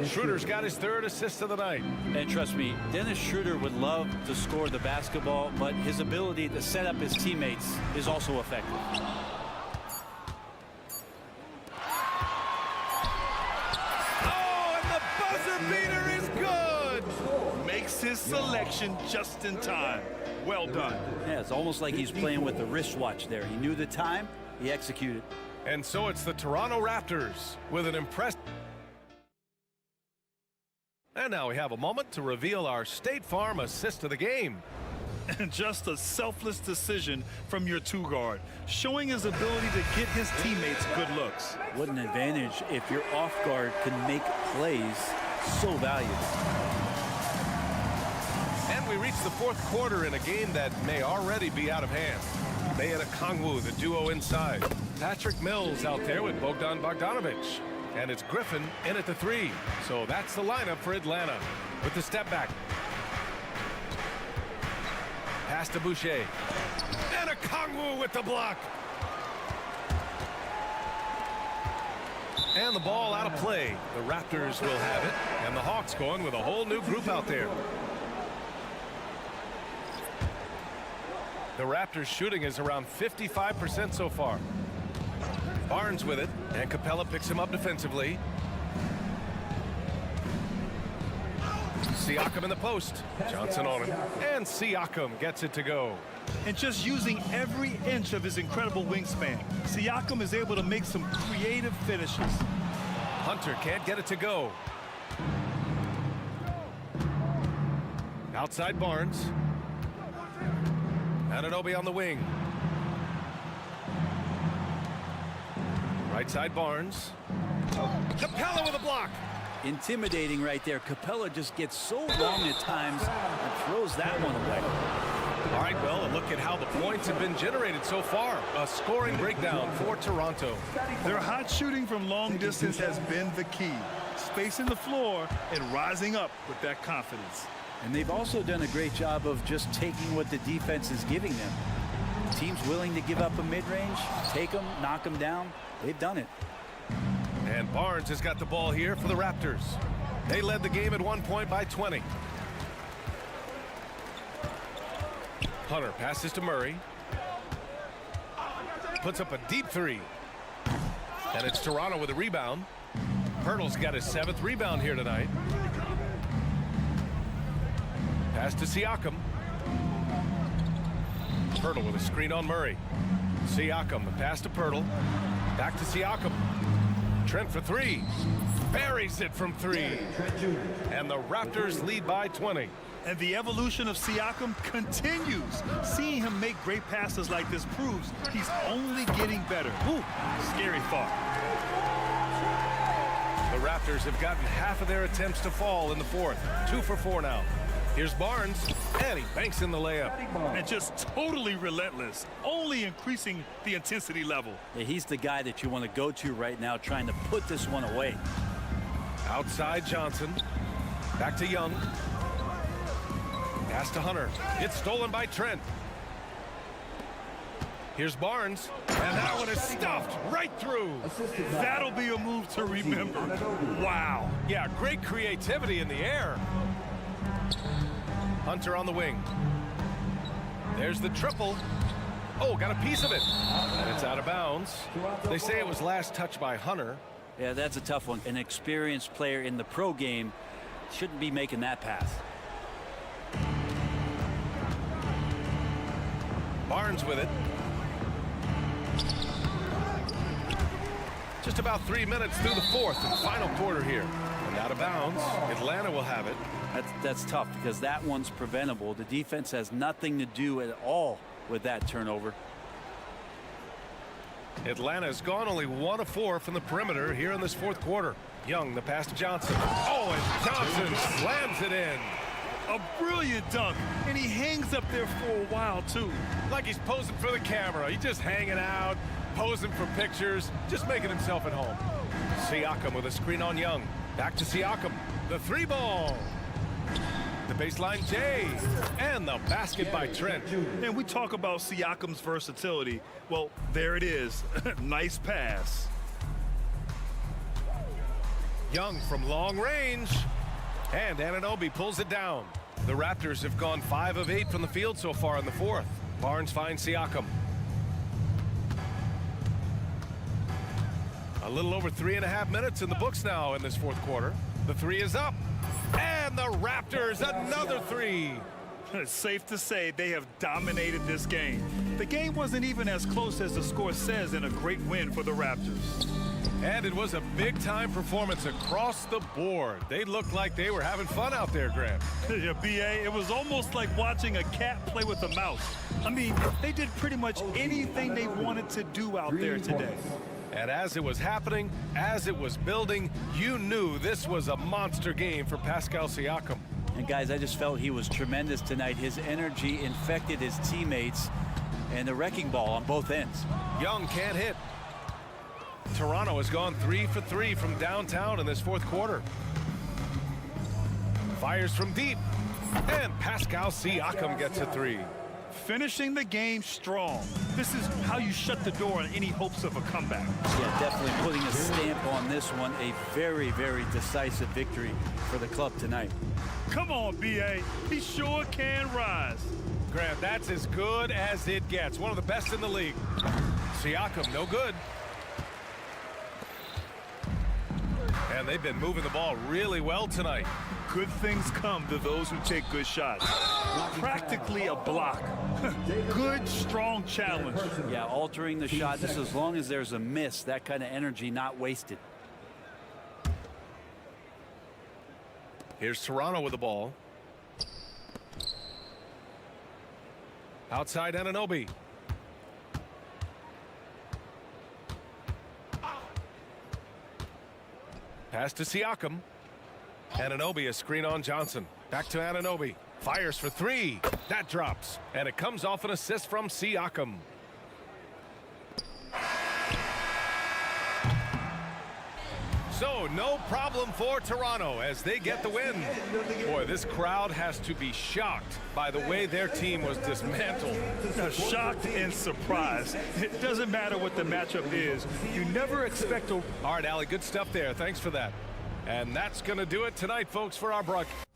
S1: Schroeder's got his 3rd assist of the night.
S10: And trust me, Dennis Schroeder would love to score the basketball, but his ability to set up his teammates is also effective.
S3: Oh, and the buzzer beater is good. Makes his selection just in time. Well done.
S10: Yeah, it's almost like he's playing with the wristwatch there. He knew the time, he executed.
S1: And so it's the Toronto Raptors with an impressive. And now we have a moment to reveal our State Farm assist of the game.
S3: And just a selfless decision from your 2-guard, showing his ability to get his teammates good looks.
S10: What an advantage if your off guard can make plays so valuable.
S1: And we reach the 4th quarter in a game that may already be out of hand. May and Okongwu, the duo inside. Patrick Mills out there with Bogdan Bogdanovic. And it's Griffin in at the 3. So that's the lineup for Atlanta with the step back. Pass to Boucher. And Okongwu with the block. And the ball out of play. The Raptors will have it. And the Hawks going with a whole new group out there. The Raptors shooting is around 55% so far. Barnes with it, and Capella picks him up defensively. Siakam in the post. Johnson on him. And Siakam gets it to go.
S3: And just using every inch of his incredible wingspan, Siakam is able to make some creative finishes.
S1: Hunter can't get it to go. Outside Barnes. Anunoby on the wing. Right side Barnes. Capella with a block.
S10: Intimidating right there. Capella just gets so long at times and throws that one away.
S1: All right, well, a look at how the points have been generated so far. A scoring breakdown for Toronto.
S3: Their hot shooting from long distance has been the key. Spacing the floor and rising up with that confidence.
S10: And they've also done a great job of just taking what the defense is giving them. Teams willing to give up a mid-range, take them, knock them down. They've done it.
S1: And Barnes has got the ball here for the Raptors. They led the game at 1 point by 20. Hunter passes to Murray. Puts up a deep 3. And it's Toronto with a rebound. Pirtle's got his 7th rebound here tonight. Pass to Siakam. Pirtle with a screen on Murray. Siakam, the pass to Pirtle. Back to Siakam. Trent for 3. Buries it from 3. And the Raptors lead by 20.
S3: And the evolution of Siakam continues. Seeing him make great passes like this proves he's only getting better. Ooh, scary thought.
S1: The Raptors have gotten half of their attempts to fall in the 4th. 2 for 4 now. Here's Barnes, and he banks in the layup.
S3: And just totally relentless, only increasing the intensity level.
S10: Yeah, he's the guy that you want to go to right now, trying to put this one away.
S1: Outside Johnson. Back to Young. Pass to Hunter. It's stolen by Trent. Here's Barnes, and that one is stuffed right through.
S3: That'll be a move to remember. Wow.
S1: Yeah, great creativity in the air. Hunter on the wing. There's the triple. Oh, got a piece of it. And it's out of bounds. They say it was last touched by Hunter.
S10: Yeah, that's a tough one. An experienced player in the pro game shouldn't be making that pass.
S1: Barnes with it. Just about 3 minutes through the 4th and final quarter here. And out of bounds, Atlanta will have it.
S10: That's tough because that one's preventable. The defense has nothing to do at all with that turnover.
S1: Atlanta has gone only 1 of 4 from the perimeter here in this 4th quarter. Young, the pass to Johnson. Oh, and Johnson slams it in.
S3: A brilliant dunk, and he hangs up there for a while, too.
S1: Like he's posing for the camera. He's just hanging out, posing for pictures, just making himself at home. Siakam with a screen on Young. Back to Siakam. The 3 ball. The baseline J. And the basket by Trent.
S3: And we talk about Siakam's versatility. Well, there it is. Nice pass.
S1: Young from long range. And Anunoby pulls it down. The Raptors have gone 5 of 8 from the field so far in the fourth. Barnes finds Siakam. A little over 3.5 minutes in the books now in this fourth quarter. The three is up. And the Raptors, another three.
S3: It's safe to say they have dominated this game. The game wasn't even as close as the score says in a great win for the Raptors.
S1: And it was a big-time performance across the board. They looked like they were having fun out there, Grant.
S3: Yeah, B.A., it was almost like watching a cat play with a mouse. I mean, they did pretty much anything they wanted to do out there today.
S1: And as it was happening, as it was building, you knew this was a monster game for Pascal Siakam.
S10: And guys, I just felt he was tremendous tonight. His energy infected his teammates, and the wrecking ball on both ends.
S1: Young can't hit. Toronto has gone 3 for 3 from downtown in this fourth quarter. Fires from deep. And Pascal Siakam gets a three.
S3: Finishing the game strong. This is how you shut the door on any hopes of a comeback.
S10: Yeah, definitely putting a stamp on this one. A very, very decisive victory for the club tonight.
S3: Come on, B.A. He sure can rise.
S1: Grant, that's as good as it gets. One of the best in the league. Siakam, no good. And they've been moving the ball really well tonight.
S3: Good things come to those who take good shots. Practically a block. Good, strong challenge.
S10: Yeah, altering the shot just as long as there's a miss. That kind of energy not wasted.
S1: Here's Toronto with the ball. Outside Anunoby. Pass to Siakam. Anunoby, a screen on Johnson. Back to Anunoby. Fires for three. That drops. And it comes off an assist from Siakam. So no problem for Toronto as they get the win. Boy, this crowd has to be shocked by the way their team was dismantled.
S3: Shocked and surprised. It doesn't matter what the matchup is. You never expect a...
S1: All right, Allie, good stuff there. Thanks for that. And that's going to do it tonight, folks, for our broadcast.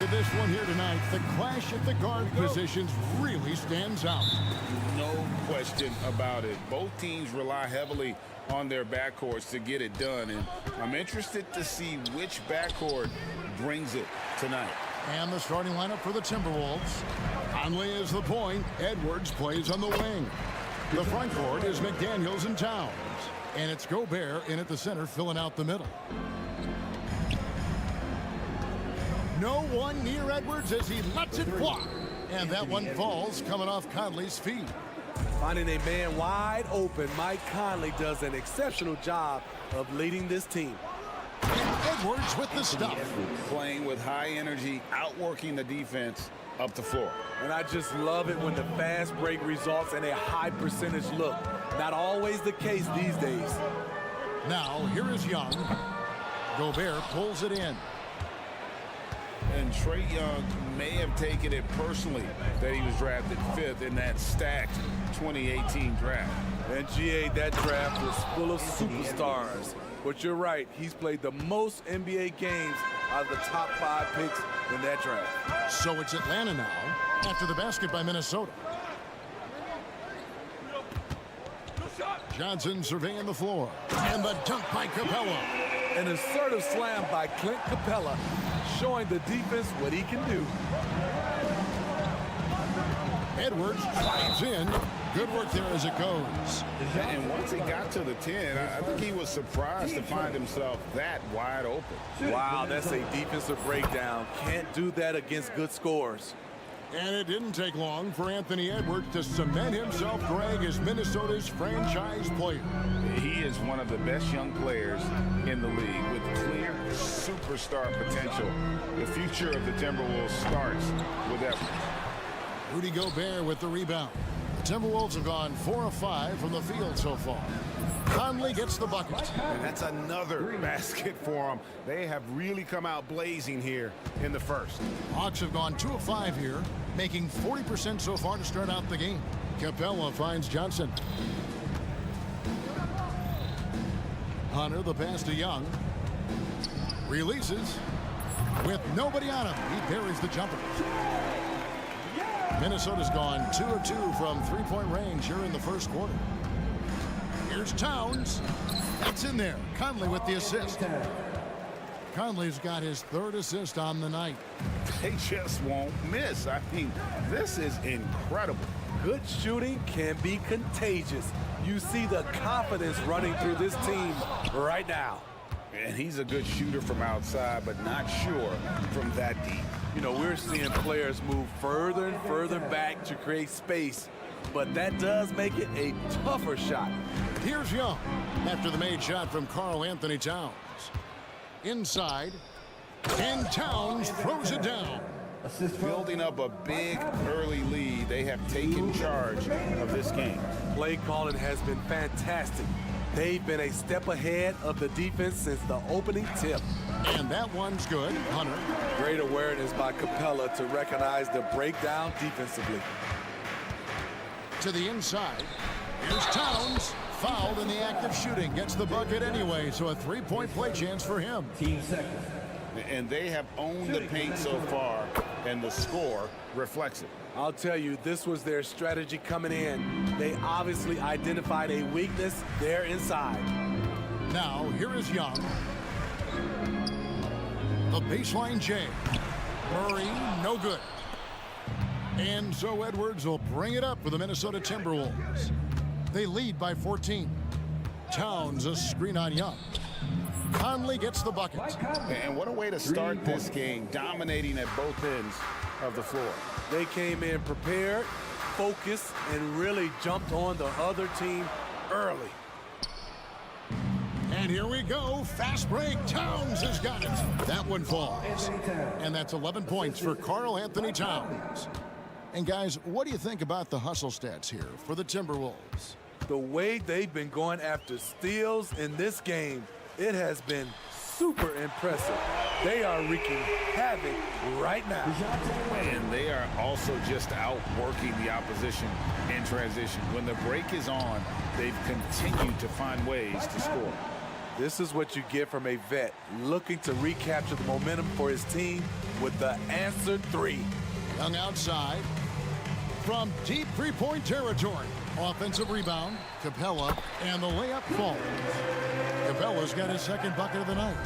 S5: This one here tonight, the clash at the guard positions really stands out.
S6: No question about it. Both teams rely heavily on their backcourts to get it done, and I'm interested to see which backcourt brings it tonight.
S5: And the starting lineup for the Timberwolves. Conley is the point. Edwards plays on the wing. The front court is McDaniels and Towns. And it's Gobert in at the center, filling out the middle. No one near Edwards as he lets it fly. And that one falls coming off Conley's feet.
S13: Finding a man wide open, Mike Conley does an exceptional job of leading this team.
S5: And Edwards with the stuff.
S6: Playing with high energy, outworking the defense up the floor.
S13: And I just love it when the fast break results in a high percentage look. Not always the case these days.
S5: Now, here is Young. Gobert pulls it in.
S6: And Trae Young may have taken it personally that he was drafted 5th in that stacked 2018 draft.
S13: And GA, that draft was full of superstars. But you're right, he's played the most NBA games out of the top 5 picks in that draft.
S5: So it's Atlanta now after the basket by Minnesota. Johnson surveying the floor. And the dunk by Capella.
S13: An assertive slam by Clint Capella, showing the defense what he can do.
S5: Edwards drives in. Good work there as it goes.
S6: And once he got to the 10, I think he was surprised to find himself that wide open.
S13: Wow, that's a defensive breakdown. Can't do that against good scores.
S5: And it didn't take long for Anthony Edwards to cement himself, Greg, as Minnesota's franchise player.
S6: He is one of the best young players in the league with clear superstar potential. The future of the Timberwolves starts with Edwards.
S5: Rudy Gobert with the rebound. The Timberwolves have gone 4 of 5 from the field so far. Conley gets the bucket.
S7: And that's another basket for them. They have really come out blazing here in the first.
S5: Hawks have gone 2 of 5 here, making 40% so far to start out the game. Capella finds Johnson. Hunter, the pass to Young. Releases. With nobody on him, he buries the jumper. Minnesota's gone 2 of 2 from three-point range here in the first quarter. Here's Towns. That's in there. Conley with the assist. Conley's got his 3rd assist on the night.
S6: They just won't miss. I mean, this is incredible.
S13: Good shooting can be contagious. You see the confidence running through this team right now.
S6: And he's a good shooter from outside, but not sure from that deep.
S13: You know, we're seeing players move further and further back to create space, but that does make it a tougher shot.
S5: Here's Young after the made shot from Karl Anthony Towns. Inside, and Towns throws it down.
S6: Building up a big early lead, they have taken charge of this game.
S13: Play calling has been fantastic. They've been a step ahead of the defense since the opening tip.
S5: And that one's good. Hunter.
S13: Great awareness by Capella to recognize the breakdown defensively.
S5: To the inside. Here's Towns. Fouled in the act of shooting. Gets the bucket anyway, so a three-point play chance for him.
S11: Team second.
S6: And they have owned the paint so far, and the score reflects it.
S13: I'll tell you, this was their strategy coming in. They obviously identified a weakness there inside.
S5: Now, here is Young. The baseline J. Murray, no good. And so Edwards will bring it up for the Minnesota Timberwolves. They lead by 14. Towns a screen on Young. Conley gets the bucket.
S6: And what a way to start this game, dominating at both ends of the floor.
S13: They came in prepared, focused, and really jumped on the other team early.
S5: And here we go. Fast break. Towns has got it. That one falls. And that's 11 points for Karl Anthony Towns. And guys, what do you think about the hustle stats here for the Timberwolves?
S13: The way they've been going after steals in this game, it has been super impressive. They are wreaking havoc right now.
S6: And they are also just outworking the opposition in transition. When the break is on, they've continued to find ways to score.
S13: This is what you get from a vet looking to recapture the momentum for his team with the answer three.
S5: Young outside from deep three-point territory. Offensive rebound, Capella, and the layup falls. Capella's got his second bucket of the night.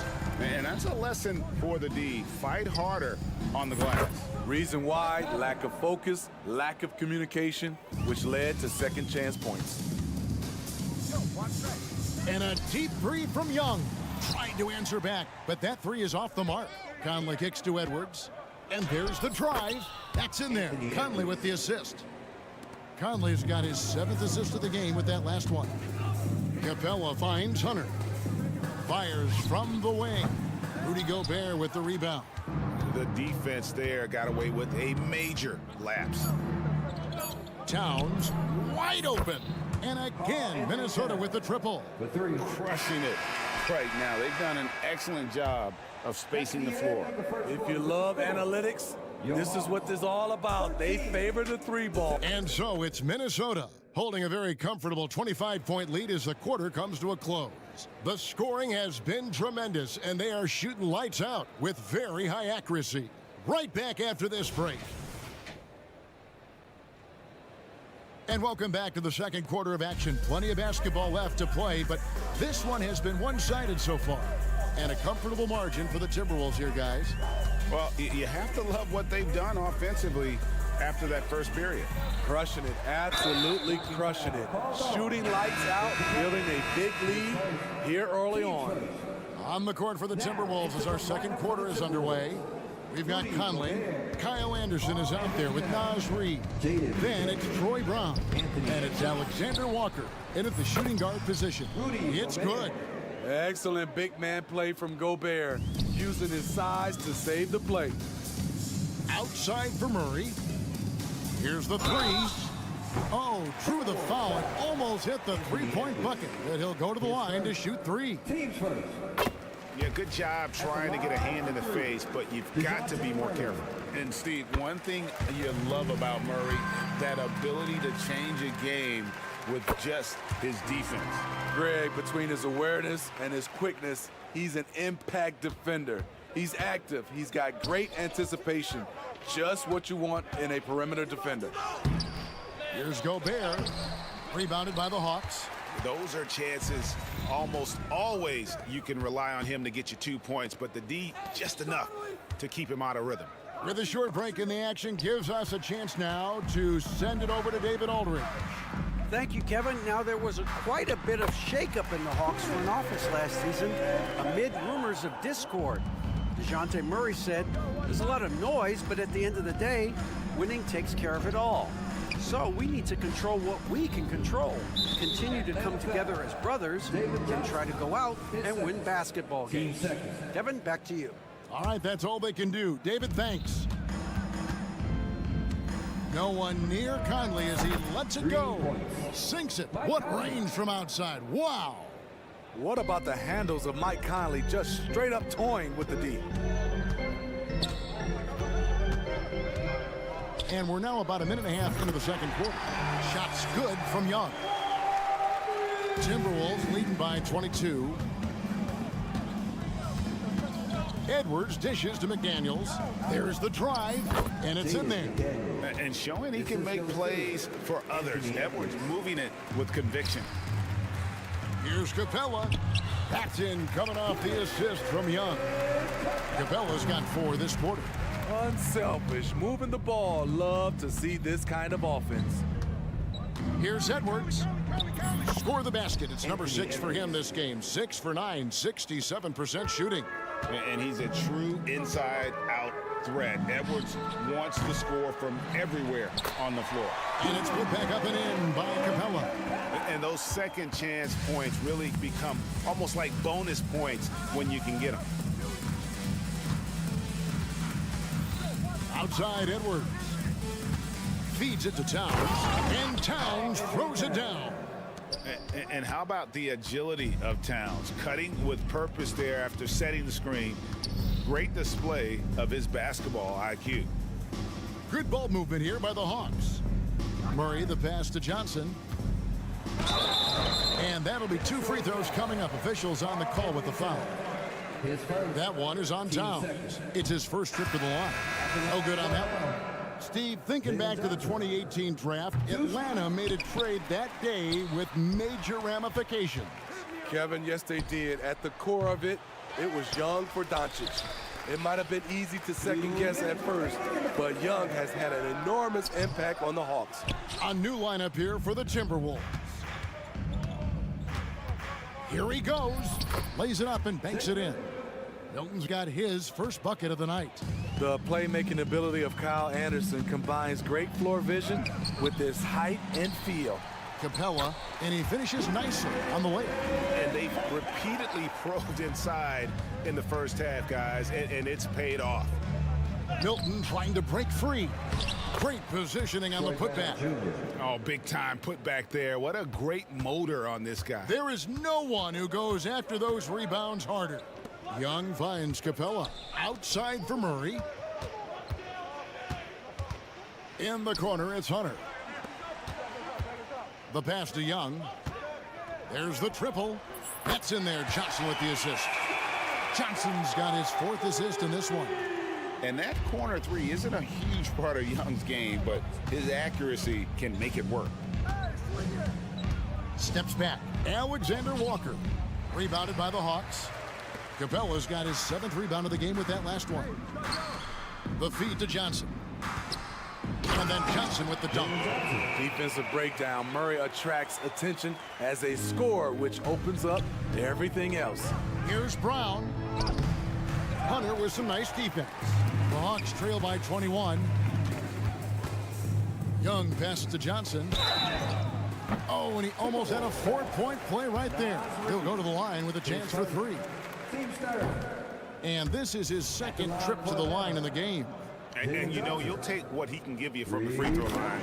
S6: And that's a lesson for the D. Fight harder on the glass.
S13: Reason why, lack of focus, lack of communication, which led to second chance points.
S5: And a deep three from Young. Trying to answer back, but that three is off the mark. Conley kicks to Edwards. And there's the drive. That's in there. Conley with the assist. Conley's got his 7th assist of the game with that last one. Capella finds Hunter. Fires from the wing. Rudy Gobert with the rebound.
S7: The defense there got away with a major lapse.
S5: Towns wide open. And again, Minnesota with the triple.
S6: Crushing it right now. They've done an excellent job of spacing the floor.
S13: If you love analytics, this is what this is all about. They favor the three ball.
S5: And so it's Minnesota holding a very comfortable 25-point lead as the quarter comes to a close. The scoring has been tremendous, and they are shooting lights out with very high accuracy. Right back after this break. And welcome back to the second quarter of action. Plenty of basketball left to play, but this one has been one-sided so far. And a comfortable margin for the Timberwolves here, guys.
S7: Well, you have to love what they've done offensively after that first period.
S13: Crushing it, absolutely crushing it. Shooting lights out, building a big lead here early on.
S5: On the court for the Timberwolves as our second quarter is underway. We've got Conley. Kyle Anderson is out there with Naz Reid. Then it's Troy Brown. And it's Alexander Walker in at the shooting guard position. It's good.
S13: Excellent big man play from Gobert, using his size to save the play.
S5: Outside for Murray. Here's the three. Oh, drew the foul and almost hit the three-point bucket. But he'll go to the line to shoot three.
S7: Yeah, good job trying to get a hand in the face, but you've got to be more careful.
S6: And Steve, one thing you love about Murray, that ability to change a game with just his defense.
S13: Greg, between his awareness and his quickness, he's an impact defender. He's active. He's got great anticipation. Just what you want in a perimeter defender.
S5: Here's Gobert. Rebounded by the Hawks.
S7: Those are chances almost always you can rely on him to get you 2 points, but the D just enough to keep him out of rhythm.
S5: With a short break in the action gives us a chance now to send it over to David Aldridge.
S9: Thank you, Kevin. Now, there was quite a bit of shakeup in the Hawks front office last season amid rumors of discord. DeJounte Murray said, there's a lot of noise, but at the end of the day, winning takes care of it all. So we need to control what we can control, continue to come together as brothers, and try to go out and win basketball games. Kevin, back to you.
S5: All right, that's all they can do. David, thanks. No one near Conley as he lets it go. Sinks it. What range from outside. Wow.
S13: What about the handles of Mike Conley just straight up toying with the D?
S5: And we're now about a minute and a half into the second quarter. Shots good from Young. Timberwolves leading by 22. Edwards dishes to McDaniels. There's the drive, and it's in there.
S7: And showing he can make plays for others. Edwards moving it with conviction.
S5: Here's Capella. That's in, coming off the assist from Young. Capella's got 4 this quarter.
S13: Unselfish, moving the ball. Love to see this kind of offense.
S5: Here's Edwards. Score the basket. It's number 6 for him this game. 6 for 9, 67% shooting.
S7: And he's a true inside-out threat. Edwards wants to score from everywhere on the floor.
S5: And it's put back up and in by Capella.
S7: And those second chance points really become almost like bonus points when you can get them.
S5: Outside Edwards. Feeds it to Towns. And Towns throws it down.
S7: And how about the agility of Towns? Cutting with purpose there after setting the screen. Great display of his basketball IQ.
S5: Good ball movement here by the Hawks. Murray, the pass to Johnson. And that'll be 2 free throws coming up. Officials on the call with the foul. That one is on Towns. It's his first trip to the line. No good on that one. Steve, thinking back to the 2018 draft, Atlanta made a trade that day with major ramifications.
S13: Kevin, yes, they did. At the core of it, it was Young for Doncic. It might have been easy to second guess at first, but Young has had an enormous impact on the Hawks.
S5: A new lineup here for the Timberwolves. Here he goes. Lays it up and banks it in. Milton's got his first bucket of the night.
S13: The playmaking ability of Kyle Anderson combines great floor vision with his height and feel.
S5: Capella, and he finishes nicely on the way.
S7: And they've repeatedly probed inside in the first half, guys, and it's paid off.
S5: Milton trying to break free. Great positioning on the putback.
S7: Oh, big time putback there. What a great motor on this guy.
S5: There is no one who goes after those rebounds harder. Young finds Capella. Outside for Murray. In the corner, it's Hunter. The pass to Young. There's the triple. That's in there. Johnson with the assist. Johnson's got his 4th assist in this one.
S7: And that corner 3 isn't a huge part of Young's game, but his accuracy can make it work.
S5: Steps back. Alexander Walker. Rebounded by the Hawks. Capella's got his 7th rebound of the game with that last one. The feed to Johnson. And then Johnson with the dunk.
S13: Defensive breakdown. Murray attracts attention as a scorer, which opens up everything else.
S5: Here's Brown. Hunter with some nice defense. The Hawks trail by 21. Young passes to Johnson. Oh, and he almost had a 4-point play right there. He'll go to the line with a chance for 3. And this is his 2nd trip to the line in the game.
S7: And you know, you'll take what he can give you from the free throw line.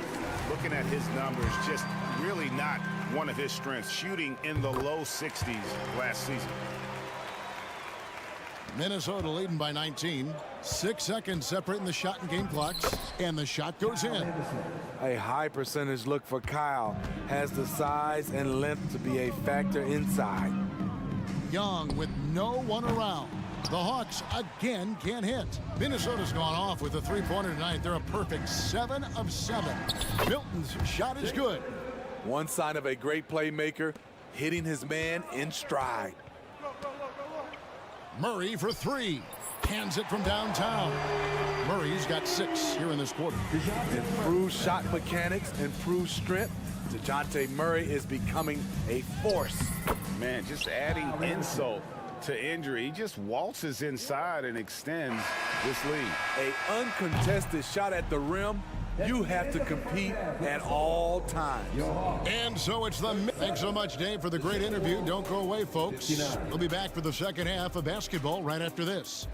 S7: Looking at his numbers, just really not one of his strengths. Shooting in the low 60s last season.
S5: Minnesota leading by 19. 6 seconds separating the shot and game clocks. And the shot goes in.
S13: A high percentage look for Kyle. Has the size and length to be a factor inside.
S5: Young with no one around. The Hawks again can't hit. Minnesota's gone off with a 3-pointer tonight. They're a perfect 7 of 7. Milton's shot is good.
S13: One sign of a great playmaker, hitting his man in stride.
S5: Murray for 3. Hands it from downtown. Murray's got 6 here in this quarter.
S13: Improved shot mechanics, improved strength. DeJounte Murray is becoming a force.
S7: Man, just adding insult to injury. He just waltzes inside and extends this lead.
S13: A uncontested shot at the rim. You have to compete at all times.
S5: And so it's the... Thanks so much, Dave, for the great interview. Don't go away, folks. We'll be back for the second half of basketball right after this.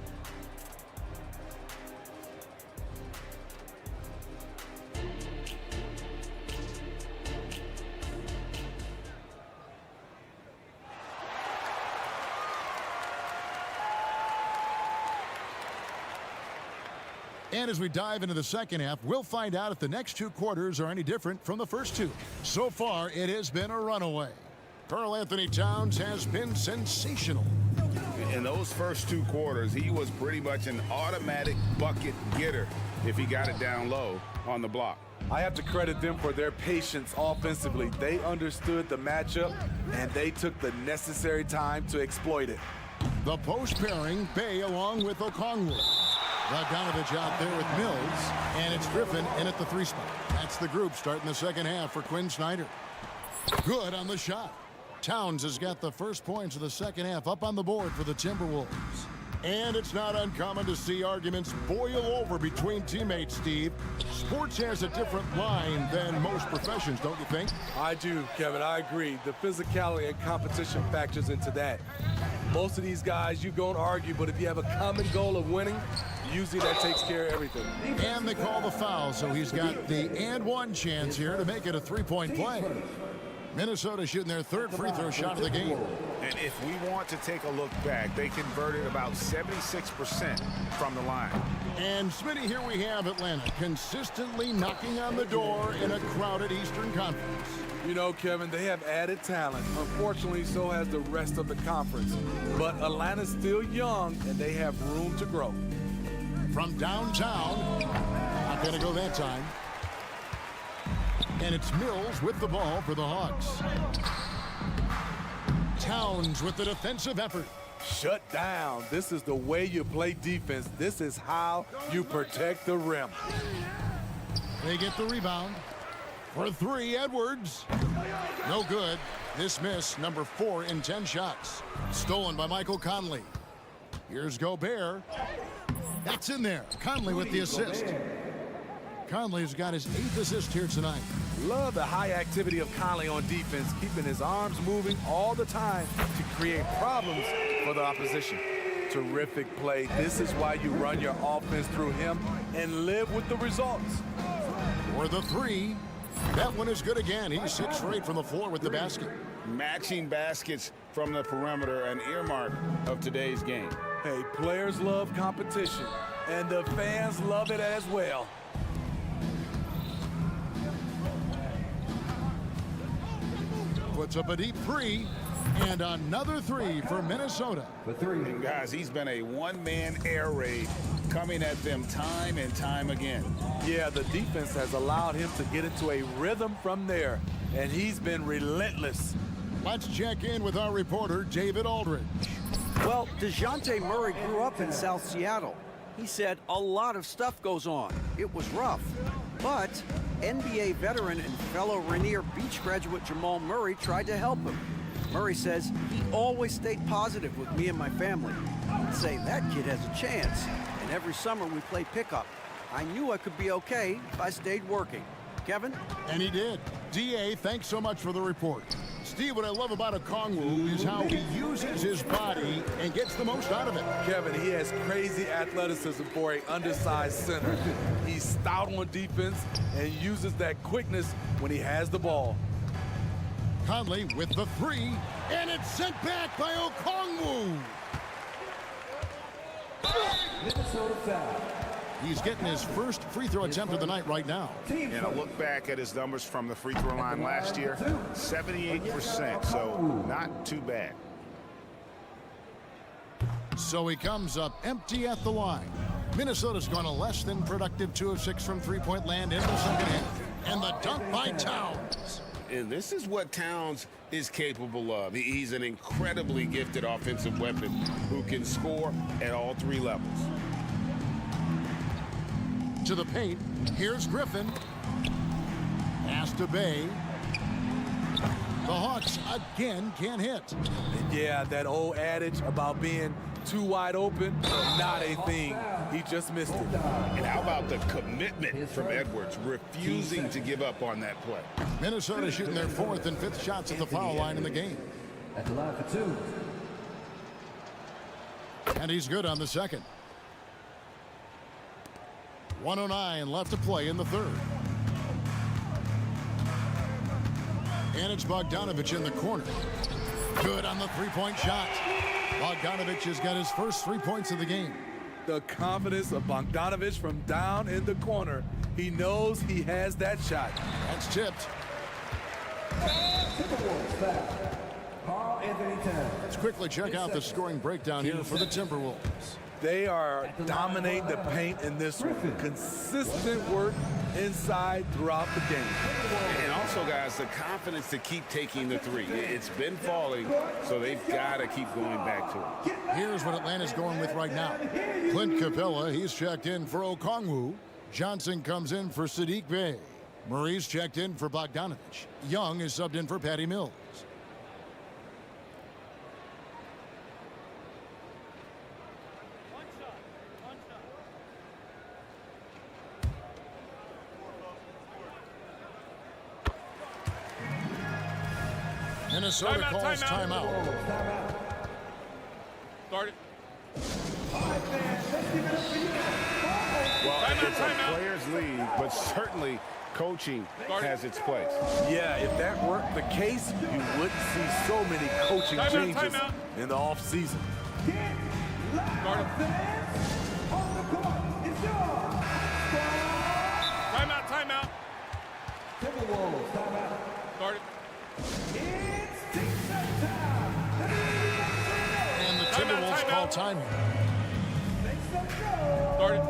S5: And as we dive into the second half, we'll find out if the next 2 quarters are any different from the first 2. So far, it has been a runaway. Karl Anthony Towns has been sensational.
S7: In those first 2 quarters, he was pretty much an automatic bucket getter if he got it down low on the block.
S13: I have to credit them for their patience offensively. They understood the matchup, and they took the necessary time to exploit it.
S5: The post pairing, Bay along with Okongwu. Bogdanovich out there with Mills, and it's Griffin in at the 3 spot. That's the group starting the second half for Quinn Snyder. Good on the shot. Towns has got the first points of the second half up on the board for the Timberwolves. And it's not uncommon to see arguments boil over between teammates, Steve. Sports has a different line than most professions, don't you think?
S13: I do, Kevin. I agree. The physicality and competition factors into that. Most of these guys, you go and argue, but if you have a common goal of winning, usually that takes care of everything.
S5: And they call the foul, so he's got the and 1 chance here to make it a 3-point play. Minnesota shooting their 3rd free throw shot of the game.
S7: And if we want to take a look back, they converted about 76% from the line.
S5: And Smitty, here we have Atlanta consistently knocking on the door in a crowded Eastern Conference.
S13: You know, Kevin, they have added talent. Unfortunately, so has the rest of the conference. But Atlanta's still young, and they have room to grow.
S5: From downtown, not going to go that time. And it's Mills with the ball for the Hawks. Towns with the defensive effort.
S13: Shut down. This is the way you play defense. This is how you protect the rim.
S5: They get the rebound. For three, Edwards. No good. This miss, number 4 in 10 shots. Stolen by Michael Conley. Here's Gobert. That's in there. Conley with the assist. Conley's got his 8th assist here tonight.
S13: Love the high activity of Conley on defense, keeping his arms moving all the time to create problems for the opposition. Terrific play. This is why you run your offense through him and live with the results.
S5: For the 3, that one is good again. He's 6 for 8 from the floor with the basket.
S6: Matching baskets from the perimeter, an earmark of today's game.
S13: Hey, players love competition, and the fans love it as well.
S5: Puts up a deep 3, and another 3 for Minnesota.
S6: And guys, he's been a one-man air raid coming at them time and time again.
S13: Yeah, the defense has allowed him to get into a rhythm from there, and he's been relentless.
S5: Let's check in with our reporter, David Aldridge.
S9: Well, DeJounte Murray grew up in South Seattle. He said a lot of stuff goes on. It was rough. But NBA veteran and fellow Rainier Beach graduate Jamal Murray tried to help him. Murray says he always stayed positive with me and my family. He'd say that kid has a chance. And every summer we play pickup. I knew I could be okay if I stayed working. Kevin?
S5: And he did. DA, thanks so much for the report. Steve, what I love about Okongwu is how he uses his body and gets the most out of it.
S13: Kevin, he has crazy athleticism for an undersized center. He's stout on defense and uses that quickness when he has the ball.
S5: Conley with the 3, and it's sent back by Okongwu.
S11: Minnesota foul.
S5: He's getting his first free throw attempt of the night right now.
S7: And a look back at his numbers from the free throw line last year, 78%, so not too bad.
S5: So he comes up empty at the line. Minnesota's gone a less than productive 2 of 6 from three-point land in the second half. And the dunk by Towns.
S6: And this is what Towns is capable of. He's an incredibly gifted offensive weapon who can score at all 3 levels.
S5: To the paint, here's Griffin. Pass to Bay. The Hawks again can't hit.
S13: And yeah, that old adage about being too wide open, not a thing. He just missed it.
S6: And how about the commitment from Edwards, refusing to give up on that play?
S5: Minnesota shooting their 4th and 5th shots at the foul line in the game.
S11: At the line for 2.
S5: And he's good on the second. 1:09 left to play in the third. And it's Bogdanovich in the corner. Good on the 3-point shot. Bogdanovich has got his first 3 points of the game.
S13: The confidence of Bogdanovich from down in the corner. He knows he has that shot.
S5: That's tipped. Let's quickly check out the scoring breakdown here for the Timberwolves.
S13: They are dominating the paint in this one. Consistent work inside throughout the game.
S6: And also, guys, the confidence to keep taking the 3. It's been falling, so they've got to keep going back to it.
S5: Here's what Atlanta's going with right now. Clint Capella, he's checked in for Okongwu. Johnson comes in for Sadiq Bey. Murray's checked in for Bogdanovich. Young is subbed in for Patty Mills. Minnesota calls timeout.
S14: Start it.
S11: All right, fans, let's give it up for you.
S7: Well, it's a player's league, but certainly coaching has its place.
S13: Yeah, if that weren't the case, you wouldn't see so many coaching changes in the offseason.
S3: Timeout.
S11: Timberwolves, timeout.
S3: Guard it.
S11: It's team set time.
S5: And the Timberwolves call time.
S11: Make some noise.
S3: Guard it.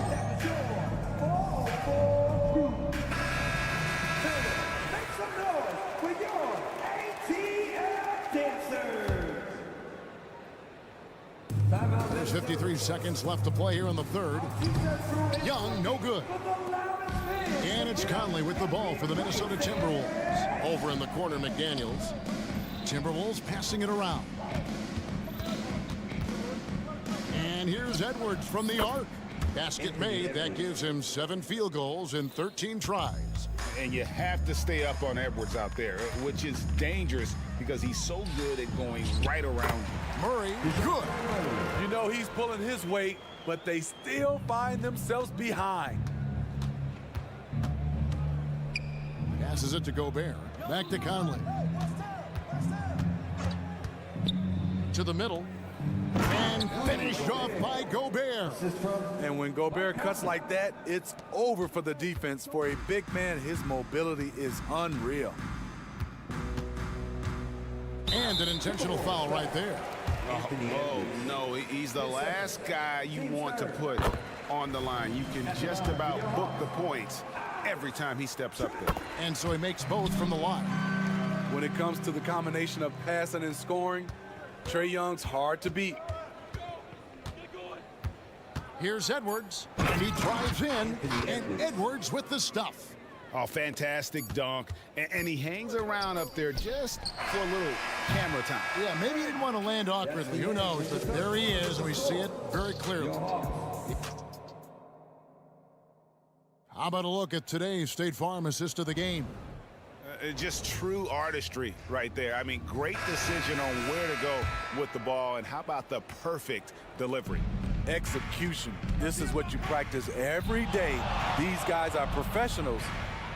S11: That was your 4-4 group. Make some noise for your ATL dancers. Timeout.
S5: There's 53 seconds left to play here in the third. Young, no good. And it's Conley with the ball for the Minnesota Timberwolves. Over in the corner, McDaniels. Timberwolves passing it around. And here's Edwards from the arc. Basket made. That gives him 7 field goals in 13 tries.
S7: And you have to stay up on Edwards out there, which is dangerous because he's so good at going right around you.
S5: Murray, good.
S13: You know he's pulling his weight, but they still find themselves behind.
S5: Passes it to Gobert. Back to Conley. To the middle. And finished off by Gobert.
S13: And when Gobert cuts like that, it's over for the defense. For a big man, his mobility is unreal.
S5: And an intentional foul right there.
S7: Oh, no, he's the last guy you want to put on the line. You can just about book the points every time he steps up there.
S5: And so he makes both from the line.
S13: When it comes to the combination of passing and scoring, Trae Young's hard to beat.
S5: Here's Edwards, and he drives in, and Edwards with the stuff.
S7: Oh, fantastic dunk. And he hangs around up there just for a little camera time.
S5: Yeah, maybe he didn't want to land awkwardly. Who knows? But there he is, and we see it very clearly. How about a look at today's State Farm assist of the game?
S7: Just true artistry right there. I mean, great decision on where to go with the ball, and how about the perfect delivery?
S13: Execution. This is what you practice every day. These guys are professionals.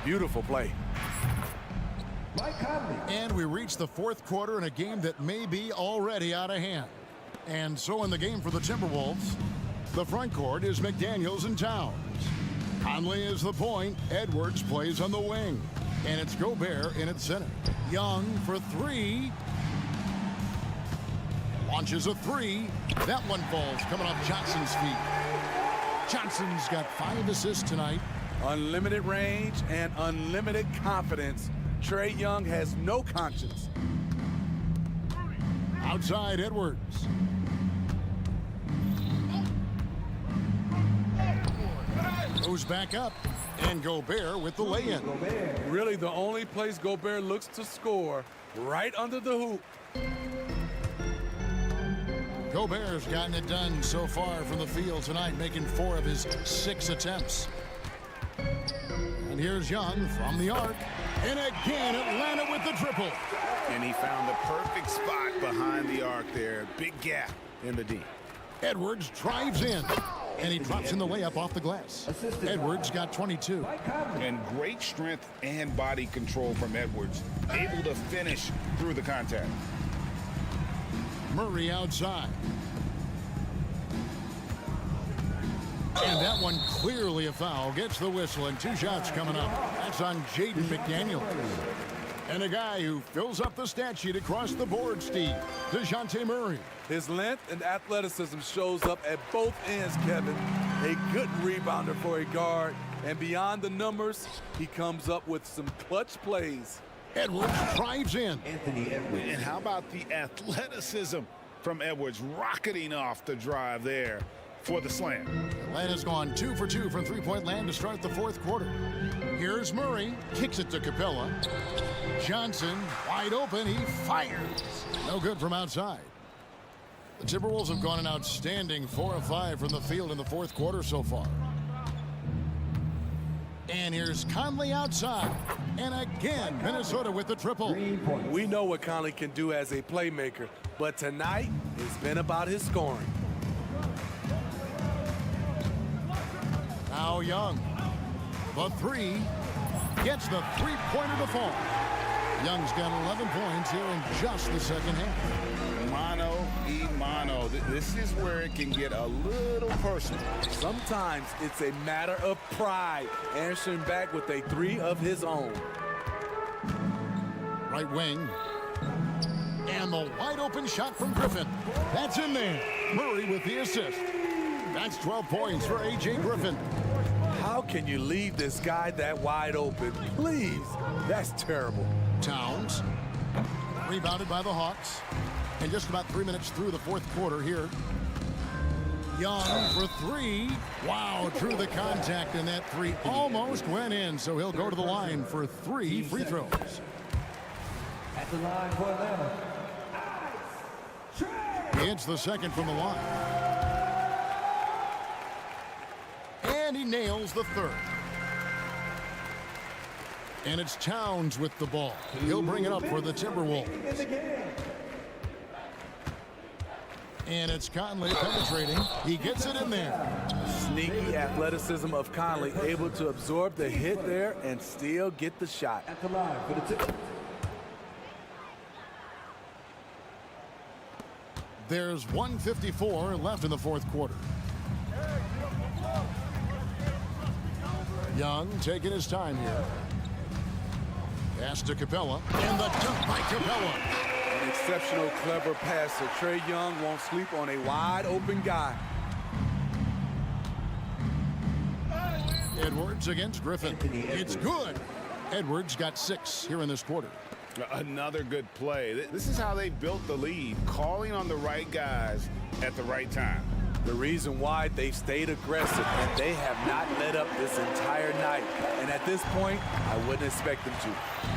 S13: Beautiful play.
S5: And we reach the fourth quarter in a game that may be already out of hand. And so in the game for the Timberwolves, the front court is McDaniels and Towns. Conley is the point. Edwards plays on the wing. And it's Gobert in its center. Young for 3. Launches a 3. That one falls coming off Johnson's feet. Johnson's got 5 assists tonight.
S13: Unlimited range and unlimited confidence. Trae Young has no conscience.
S5: Outside Edwards. Goes back up. And Gobert with the lay-in.
S13: Really the only place Gobert looks to score, right under the hoop.
S5: Gobert's gotten it done so far from the field tonight, making 4 of his 6 attempts. And here's Young from the arc. And again, Atlanta with the triple.
S7: And he found the perfect spot behind the arc there. Big gap in the D.
S5: Edwards drives in. And he drops in the layup off the glass. Edwards got 22.
S7: And great strength and body control from Edwards. Able to finish through the contact.
S5: Murray outside. And that one clearly a foul. Gets the whistle and 2 shots coming up. That's on Jaden McDaniels. And a guy who fills up the stat sheet across the board, Steve. DeJounte Murray.
S13: His length and athleticism shows up at both ends, Kevin. A good rebounder for a guard. And beyond the numbers, he comes up with some clutch plays.
S5: Edwards drives in.
S7: And how about the athleticism from Edwards rocketing off the drive there for the slam.
S5: Atlanta's gone 2 for 2 from three-point land to start the fourth quarter. Here's Murray. Kicks it to Capella. Johnson wide open. He fires. No good from outside. The Timberwolves have gone an outstanding 4 of 5 from the field in the fourth quarter so far. And here's Conley outside. And again, Minnesota with the triple.
S13: We know what Conley can do as a playmaker, but tonight it's been about his scoring.
S5: Now Young. The three. Gets the three-pointer to fall. Young's got 11 points here in just the second half.
S6: Mano. This is where it can get a little personal.
S13: Sometimes it's a matter of pride, answering back with a three of his own.
S5: Right wing. And the wide-open shot from Griffin. That's in there. Murray with the assist. That's 12 points for A.J. Griffin.
S13: How can you leave this guy that wide open? Please. That's terrible.
S5: Towns. Rebounded by the Hawks. And just about 3 minutes through the fourth quarter here. Young for three. Wow, drew the contact, and that three almost went in, so he'll go to the line for 3 free throws.
S11: At the line for Atlanta.
S5: It's the second from the line. And he nails the third. And it's Towns with the ball. He'll bring it up for the Timberwolves. And it's Conley penetrating. He gets it in there.
S13: Sneaky athleticism of Conley, able to absorb the hit there and still get the shot.
S11: At the line for the tip.
S5: There's 1:54 left in the fourth quarter. Young taking his time here. Pass to Capella. And the dunk by Capella.
S13: An exceptional, clever passer. Trae Young won't sleep on a wide open guy.
S5: Edwards against Griffin. It's good. Edwards got 6 here in this quarter.
S7: Another good play. This is how they built the lead, calling on the right guys at the right time.
S13: The reason why they've stayed aggressive, and they have not let up this entire night. And at this point, I wouldn't expect them to.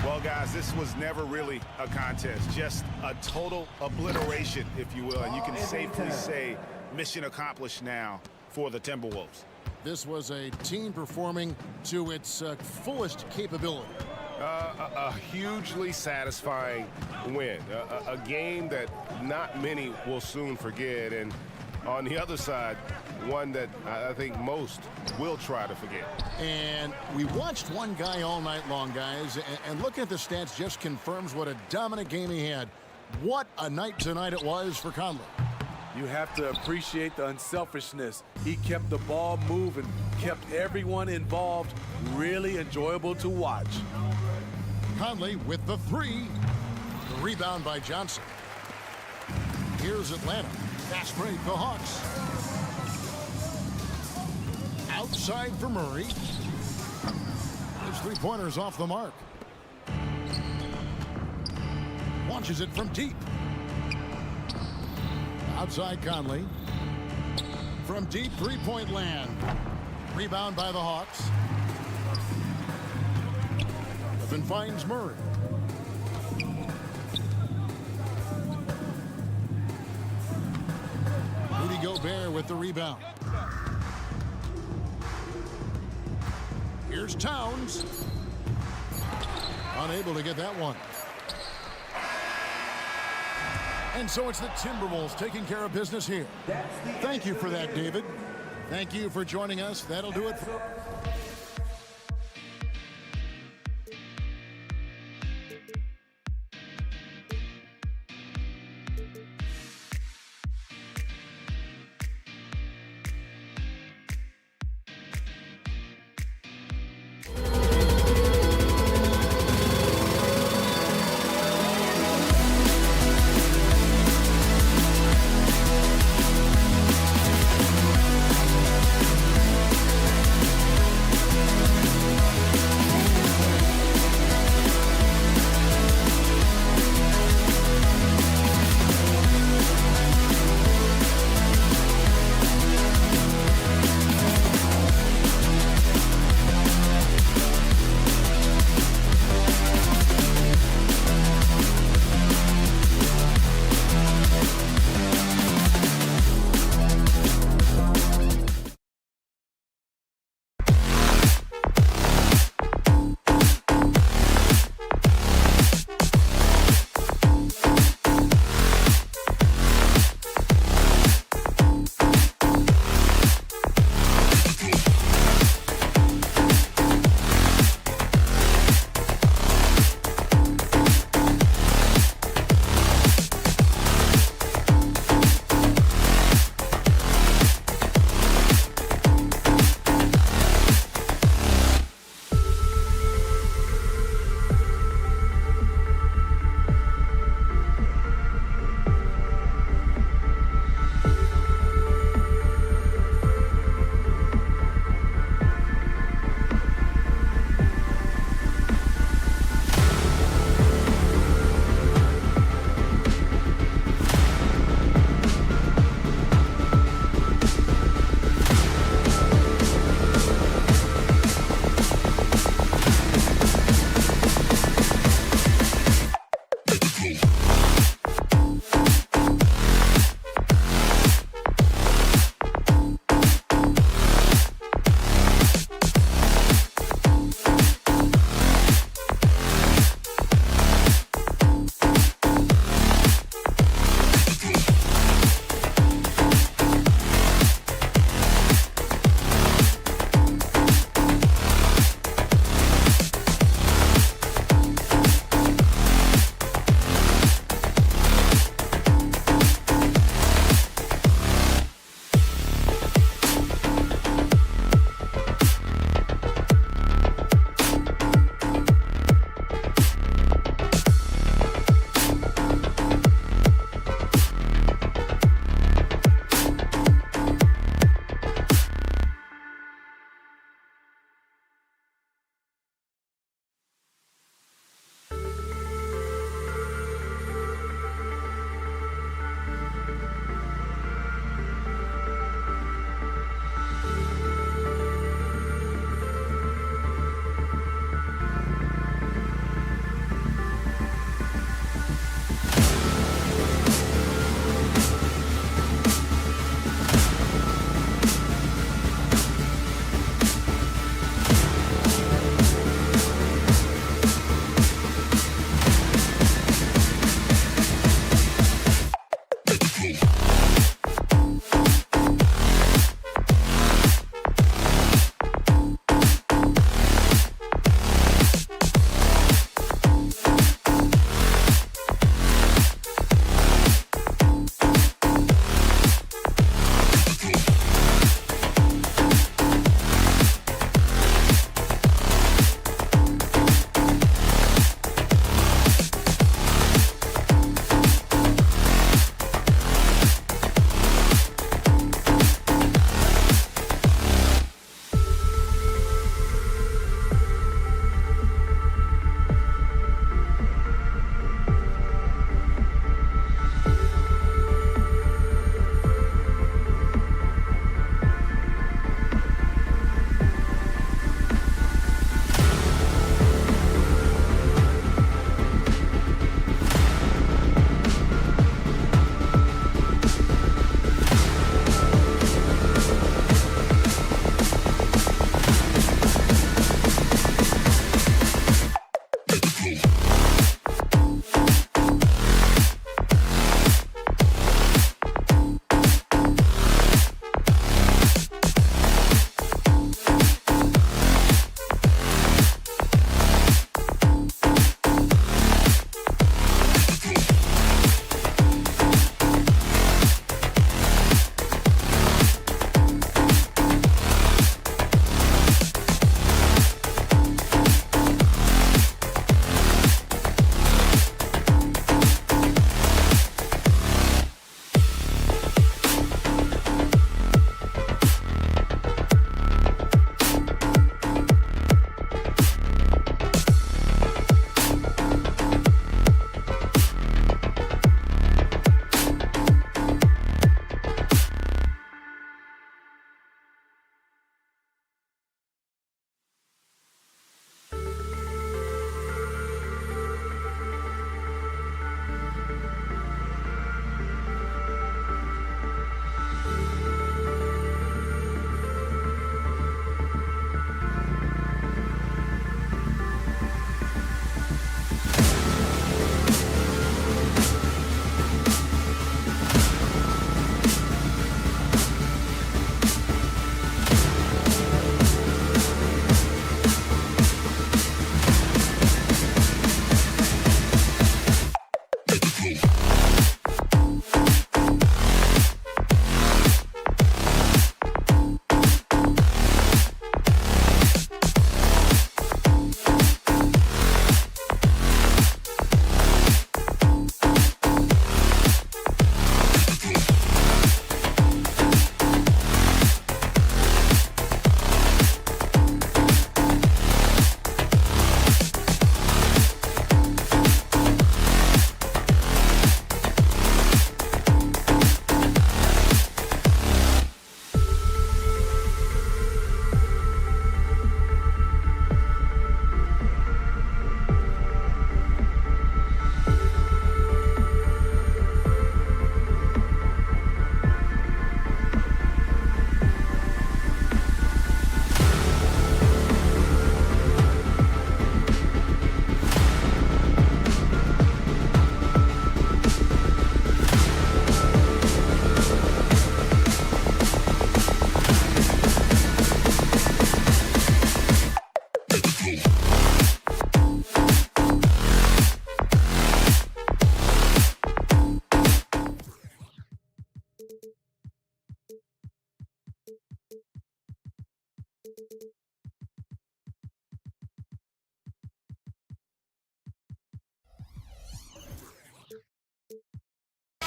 S7: Well, guys, this was never really a contest, just a total obliteration, if you will. And you can safely say mission accomplished now for the Timberwolves.
S5: This was a team performing to its fullest capability.
S1: A hugely satisfying win. A game that not many will soon forget. And on the other side, one that I think most will try to forget.
S5: And we watched one guy all night long, guys, and looking at the stats just confirms what a dominant game he had. What a night tonight it was for Conley.
S13: You have to appreciate the unselfishness. He kept the ball moving, kept everyone involved, really enjoyable to watch.
S5: Conley with the three. The rebound by Johnson. Here's Atlanta. Fast break, the Hawks. Outside for Murray. His three-pointers off the mark. Launches it from deep. Outside Conley. From deep, three-point land. Rebound by the Hawks. Griffin finds Murray. Rudy Gobert with the rebound. Here's Towns. Unable to get that one. And so it's the Timberwolves taking care of business here. Thank you for that, David. Thank you for joining us. That'll do it for...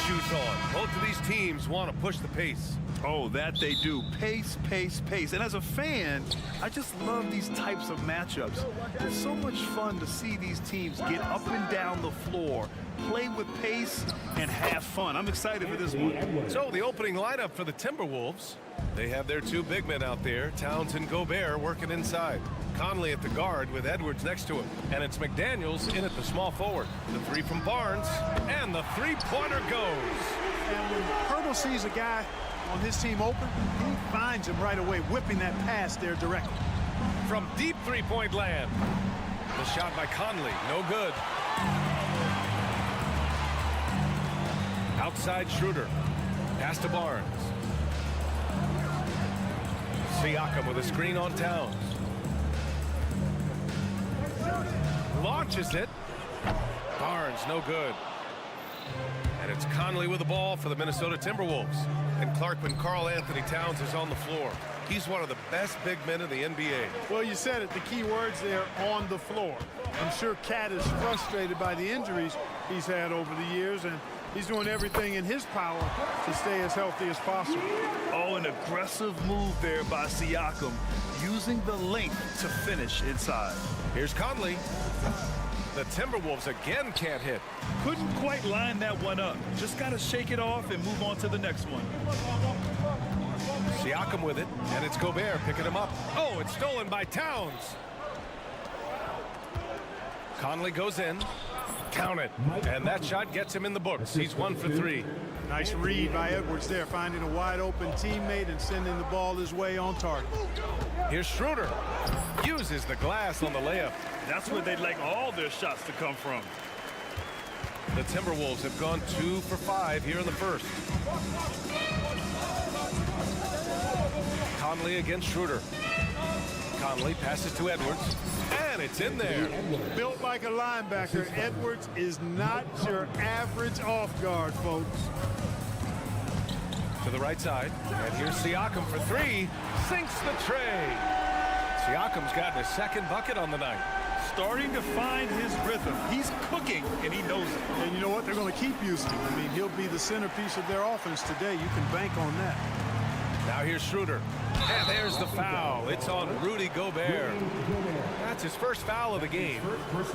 S1: Shoes on. Both of these teams want to push the pace.
S3: Oh, that they do. Pace, pace, pace. And as a fan, I just love these types of matchups. It's so much fun to see these teams get up and down the floor, play with pace, and have fun. I'm excited for this one.
S1: So the opening lineup for the Timberwolves. They have their two big men out there, Towns and Gobert, working inside. Conley at the guard with Edwards next to him. And it's McDaniels in at the small forward. The three from Barnes, and the three-pointer goes.
S2: And when Hurdle sees a guy on his team open, he finds him right away, whipping that pass there directly.
S1: From deep three-point land. The shot by Conley, no good. Outside Schroeder. Pass to Barnes. Siakam with a screen on Towns. Launches it. Barnes, no good. And it's Conley with the ball for the Minnesota Timberwolves. And Clark, when Karl Anthony Towns is on the floor, he's one of the best big men in the NBA.
S2: Well, you said it, the key words there, on the floor. I'm sure Cat is frustrated by the injuries he's had over the years, and he's doing everything in his power to stay as healthy as possible.
S3: Oh, an aggressive move there by Siakam, using the length to finish inside.
S1: Here's Conley. The Timberwolves again can't hit.
S3: Couldn't quite line that one up. Just got to shake it off and move on to the next one.
S1: Siakam with it, and it's Gobert picking him up. Oh, it's stolen by Towns. Conley goes in. Count it. And that shot gets him in the books. He's 1 for 3.
S2: Nice read by Edwards there, finding a wide open teammate and sending the ball his way on target.
S1: Here's Schroeder. Uses the glass on the layup.
S3: That's where they'd like all their shots to come from.
S1: The Timberwolves have gone 2 for 5 here in the first. Conley against Schroeder. Conley passes to Edwards. And it's in there.
S2: Built like a linebacker, Edwards is not your average off guard, folks.
S1: To the right side. And here's Siakam for 3. Sinks the tray. Siakam's gotten his second bucket on the night.
S3: Starting to find his rhythm. He's cooking, and he knows it.
S2: And you know what? They're going to keep using him. I mean, he'll be the centerpiece of their offense today. You can bank on that.
S1: Now here's Schroeder. And there's the foul. It's on Rudy Gobert. That's his first foul of the game.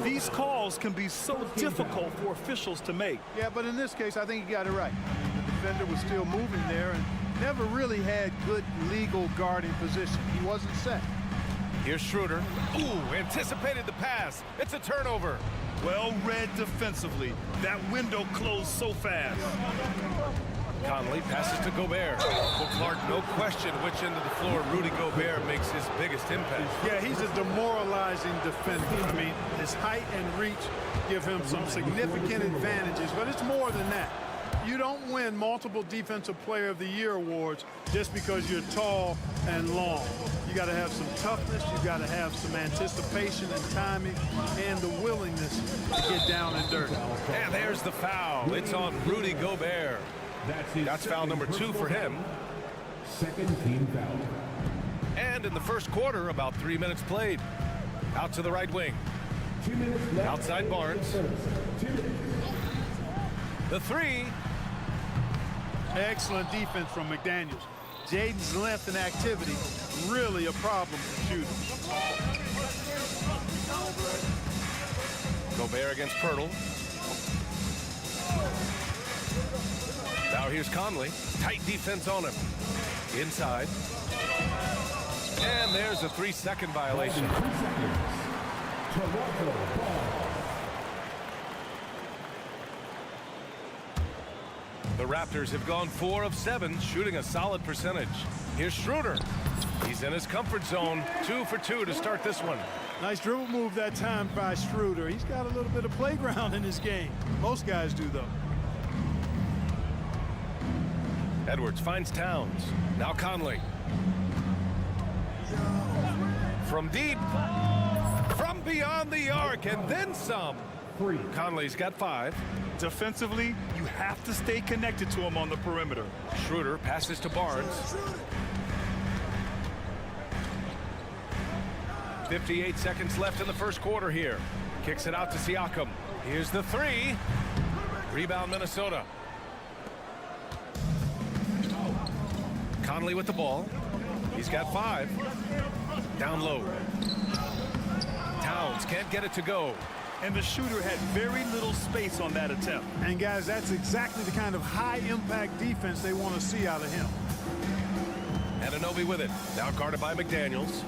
S3: These calls can be so difficult for officials to make.
S2: Yeah, but in this case, I think he got it right. The defender was still moving there and never really had good legal guarding position. He wasn't set.
S1: Here's Schroeder. Ooh, anticipated the pass. It's a turnover.
S3: Well read defensively. That window closed so fast.
S1: Conley passes to Gobert. Well, Clark, no question which end of the floor Rudy Gobert makes his biggest impact.
S2: Yeah, he's a demoralizing defender. I mean, his height and reach give him some significant advantages, but it's more than that. You don't win multiple Defensive Player of the Year awards just because you're tall and long. You got to have some toughness, you got to have some anticipation and timing, and the willingness to get down and dirty.
S1: And there's the foul. It's on Rudy Gobert. That's foul number 2 for him.
S11: Second team foul.
S1: And in the first quarter, about 3 minutes played. Out to the right wing.
S11: 2 minutes left.
S1: Outside Barnes. The 3.
S2: Excellent defense from McDaniels. Jaden's length and activity, really a problem for shooters.
S1: Gobert against Pirtle. Now here's Conley. Tight defense on him. Inside. And there's a 3-second violation.
S11: 3 seconds. Toronto ball.
S1: The Raptors have gone 4 of 7, shooting a solid percentage. Here's Schroeder. He's in his comfort zone. 2 for 2 to start this one.
S2: Nice dribble move that time by Schroeder. He's got a little bit of playground in his game. Most guys do, though.
S1: Edwards finds Towns. Now Conley. From deep. From beyond the arc, and then some. Conley's got 5.
S3: Defensively, you have to stay connected to him on the perimeter.
S1: Schroeder passes to Barnes. 58 seconds left in the first quarter here. Kicks it out to Siakam. Here's the three. Rebound, Minnesota. Conley with the ball. He's got 5. Down low. Towns can't get it to go.
S3: And the shooter had very little space on that attempt.
S2: And guys, that's exactly the kind of high-impact defense they want to see out of him.
S1: Anunoby with it. Now guarded by McDaniels.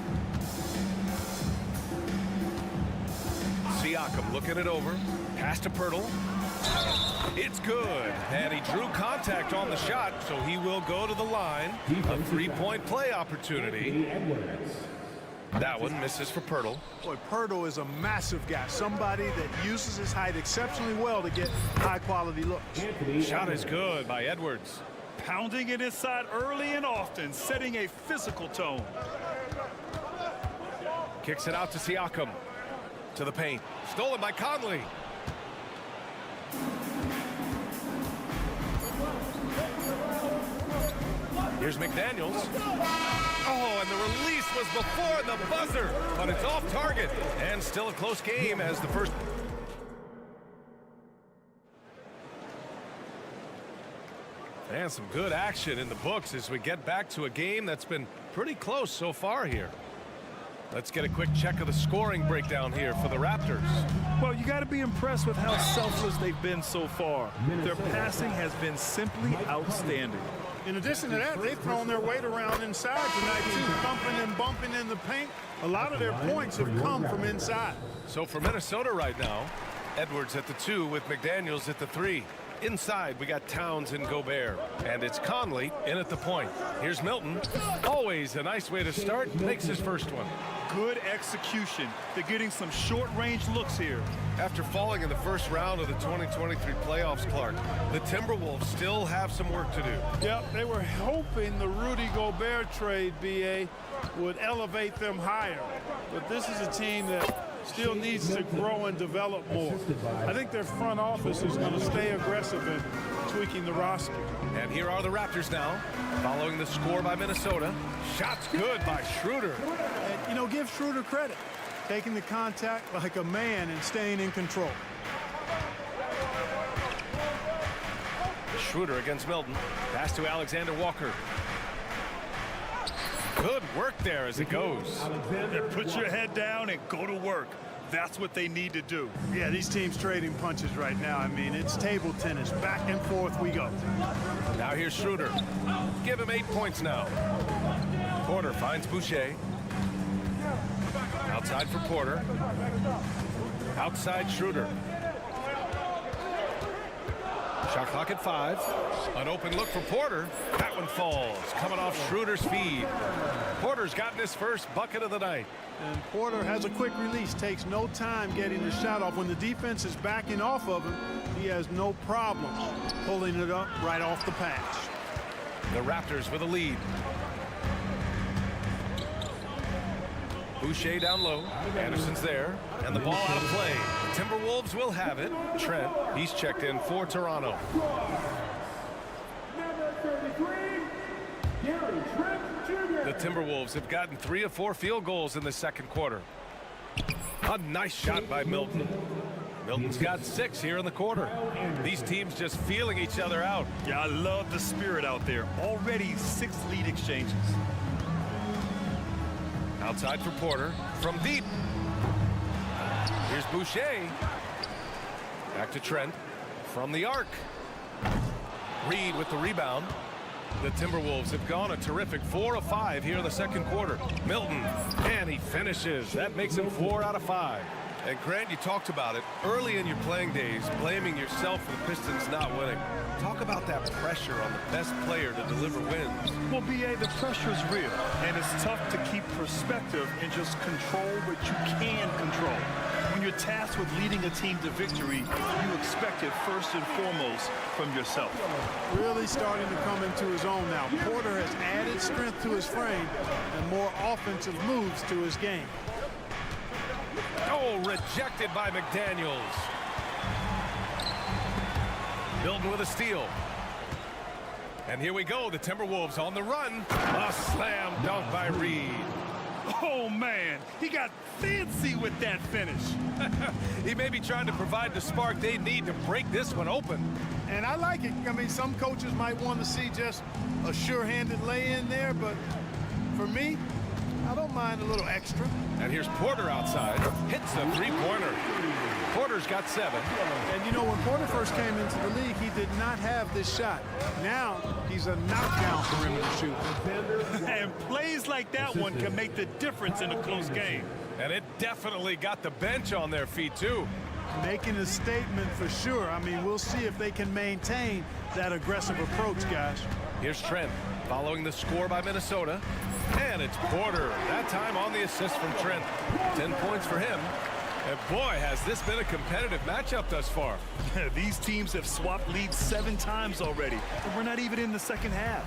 S1: Siakam looking it over. Pass to Pirtle. It's good. And he drew contact on the shot, so he will go to the line. A 3-point play opportunity. That one misses for Pirtle.
S2: Boy, Pirtle is a massive guy. Somebody that uses his height exceptionally well to get high-quality looks.
S1: Shot is good by Edwards.
S3: Pounding it inside early and often, setting a physical tone.
S1: Kicks it out to Siakam. To the paint. Stolen by Conley. Here's McDaniels. Oh, and the release was before the buzzer, but it's off target. And still a close game as the first. And some good action in the books as we get back to a game that's been pretty close so far here. Let's get a quick check of the scoring breakdown here for the Raptors.
S3: Well, you got to be impressed with how selfless they've been so far. Their passing has been simply outstanding.
S2: In addition to that, they've thrown their weight around inside tonight, too, thumping and bumping in the paint. A lot of their points have come from inside.
S1: So for Minnesota right now, Edwards at the 2 with McDaniels at the 3. Inside, we got Towns and Gobert. And it's Conley in at the point. Here's Milton. Always a nice way to start. Makes his first one.
S3: Good execution. They're getting some short-range looks here.
S1: After falling in the first round of the 2023 playoffs, Clark, the Timberwolves still have some work to do.
S2: Yep, they were hoping the Rudy Gobert trade, B.A., would elevate them higher. But this is a team that still needs to grow and develop more. I think their front office is going to stay aggressive in tweaking the roster.
S1: And here are the Raptors now, following the score by Minnesota. Shots good by Schroeder.
S2: And, you know, give Schroeder credit. Taking the contact like a man and staying in control.
S1: Schroeder against Milton. Pass to Alexander Walker. Good work there as it goes.
S3: Put your head down and go to work. That's what they need to do.
S2: Yeah, these teams trading punches right now. I mean, it's table tennis. Back and forth we go.
S1: Now here's Schroeder. Give him 8 points now. Porter finds Boucher. Outside for Porter. Outside Schroeder. Shot clock at 5. An open look for Porter. That one falls. Coming off Schroeder's feed. Porter's gotten his first bucket of the night.
S2: And Porter has a quick release. Takes no time getting the shot off. When the defense is backing off of him, he has no problem pulling it up right off the pass.
S1: The Raptors with a lead. Boucher down low. Anderson's there. And the ball out of play. The Timberwolves will have it. Trent, he's checked in for Toronto. The Timberwolves have gotten 3 of 4 field goals in the second quarter. A nice shot by Milton. Milton's got 6 here in the quarter. These teams just feeling each other out.
S3: Yeah, I love the spirit out there. Already 6 lead exchanges.
S1: Outside for Porter from deep. Here's Boucher. Back to Trent from the arc. Reed with the rebound. The Timberwolves have gone a terrific 4 of 5 here in the second quarter. Milton, and he finishes. That makes him 4 out of 5. And Grant, you talked about it early in your playing days, blaming yourself for the Pistons not winning. Talk about that pressure on the best player to deliver wins.
S3: Well, B.A., the pressure is real, and it's tough to keep perspective and just control what you can control. When you're tasked with leading a team to victory, you expect it first and foremost from yourself.
S2: Really starting to come into his own now. Porter has added strength to his frame and more offensive moves to his game.
S1: Oh, rejected by McDaniels. Milton with a steal. And here we go, the Timberwolves on the run. A slam dunk by Reed.
S3: Oh, man, he got fancy with that finish.
S1: He may be trying to provide the spark they need to break this one open.
S2: And I like it. I mean, some coaches might want to see just a sure-handed lay-in there, but for me, I don't mind a little extra.
S1: And here's Porter outside. Hits the three-pointer. Porter's got 7.
S2: And you know, when Porter first came into the league, he did not have this shot. Now he's a knockdown perimeter shooter.
S3: And plays like that one can make the difference in a close game.
S1: And it definitely got the bench on their feet, too.
S2: Making a statement for sure. I mean, we'll see if they can maintain that aggressive approach, guys.
S1: Here's Trent following the score by Minnesota. And it's Porter, that time on the assist from Trent. 10 points for him. And boy, has this been a competitive matchup thus far.
S3: These teams have swapped leads 7 times already, and we're not even in the second half.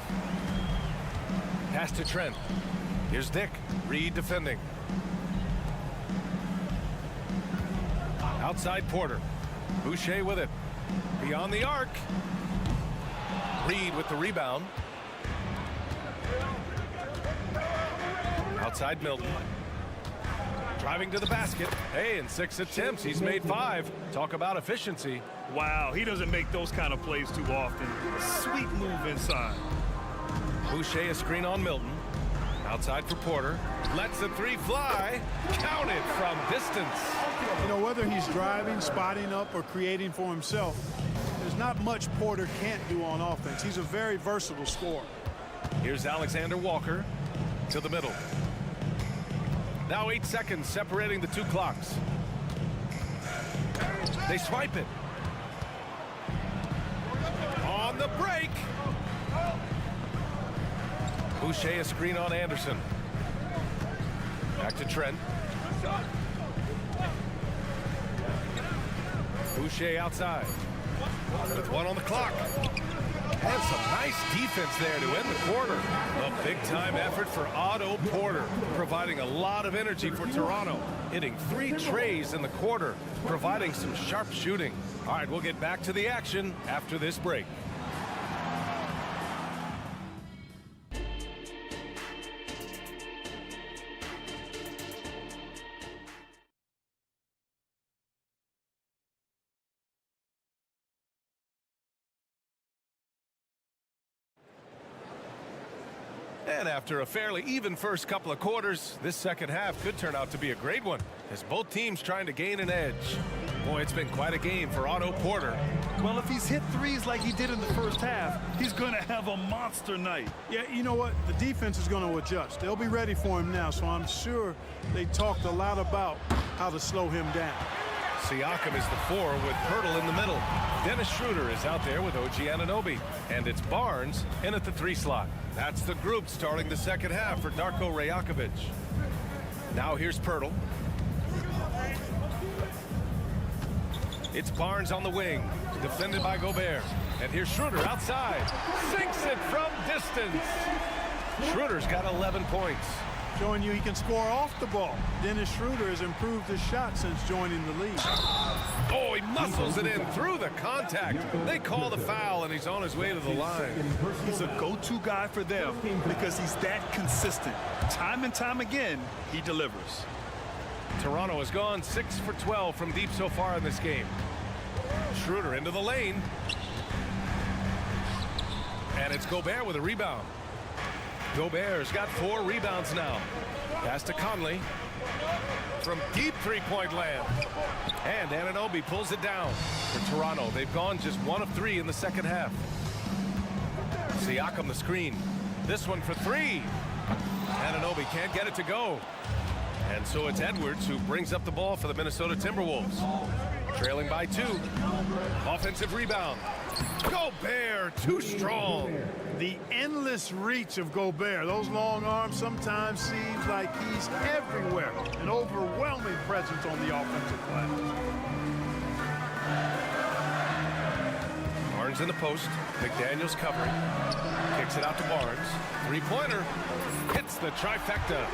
S1: Pass to Trent. Here's Dick. Reed defending. Outside Porter. Boucher with it. Beyond the arc. Reed with the rebound. Outside Milton. Driving to the basket. Hey, in 6 attempts, he's made 5. Talk about efficiency.
S3: Wow, he doesn't make those kind of plays too often. Sweet move inside.
S1: Boucher a screen on Milton. Outside for Porter. Lets the 3 fly. Counted from distance.
S2: You know, whether he's driving, spotting up, or creating for himself, there's not much Porter can't do on offense. He's a very versatile scorer.
S1: Here's Alexander Walker to the middle. Now 8 seconds separating the 2 clocks. They swipe it. On the break. Boucher a screen on Anderson. Back to Trent. Boucher outside. With 1 on the clock. And some nice defense there to end the quarter. A big-time effort for Otto Porter, providing a lot of energy for Toronto, hitting 3 trays in the quarter, providing some sharp shooting. All right, we'll get back to the action after this break. And after a fairly even first couple of quarters, this second half could turn out to be a great one, as both teams trying to gain an edge. Boy, it's been quite a game for Otto Porter.
S3: Well, if he's hit 3s like he did in the first half, he's going to have a monster night.
S2: Yeah, you know what? The defense is going to adjust. They'll be ready for him now, so I'm sure they talked a lot about how to slow him down.
S1: Siakam is the 4 with Pirtle in the middle. Dennis Schroeder is out there with OG Anunoby. And it's Barnes in at the 3 slot. That's the group starting the second half for Darko Rajakovic. Now here's Pirtle. It's Barnes on the wing, defended by Gobert. And here's Schroeder outside. Sinks it from distance. Schroeder's got 11 points.
S2: Showing you he can score off the ball. Dennis Schroeder has improved his shot since joining the league.
S1: Oh, he muscles it in through the contact. They call the foul, and he's on his way to the line.
S3: He's a go-to guy for them because he's that consistent. Time and time again, he delivers.
S1: Toronto has gone 6 for 12 from deep so far in this game. Schroeder into the lane. And it's Gobert with a rebound. Gobert's got 4 rebounds now. Pass to Conley. From deep three-point land. And Anunoby pulls it down for Toronto. They've gone just 1 of 3 in the second half. Siakam the screen. This one for 3. Anunoby can't get it to go. And so it's Edwards who brings up the ball for the Minnesota Timberwolves. Trailing by 2. Offensive rebound. Gobert, too strong.
S2: The endless reach of Gobert. Those long arms sometimes seems like he's everywhere. An overwhelming presence on the offensive glass.
S1: Barnes in the post. McDaniels covering. Kicks it out to Barnes. 3-pointer. Hits the trifecta.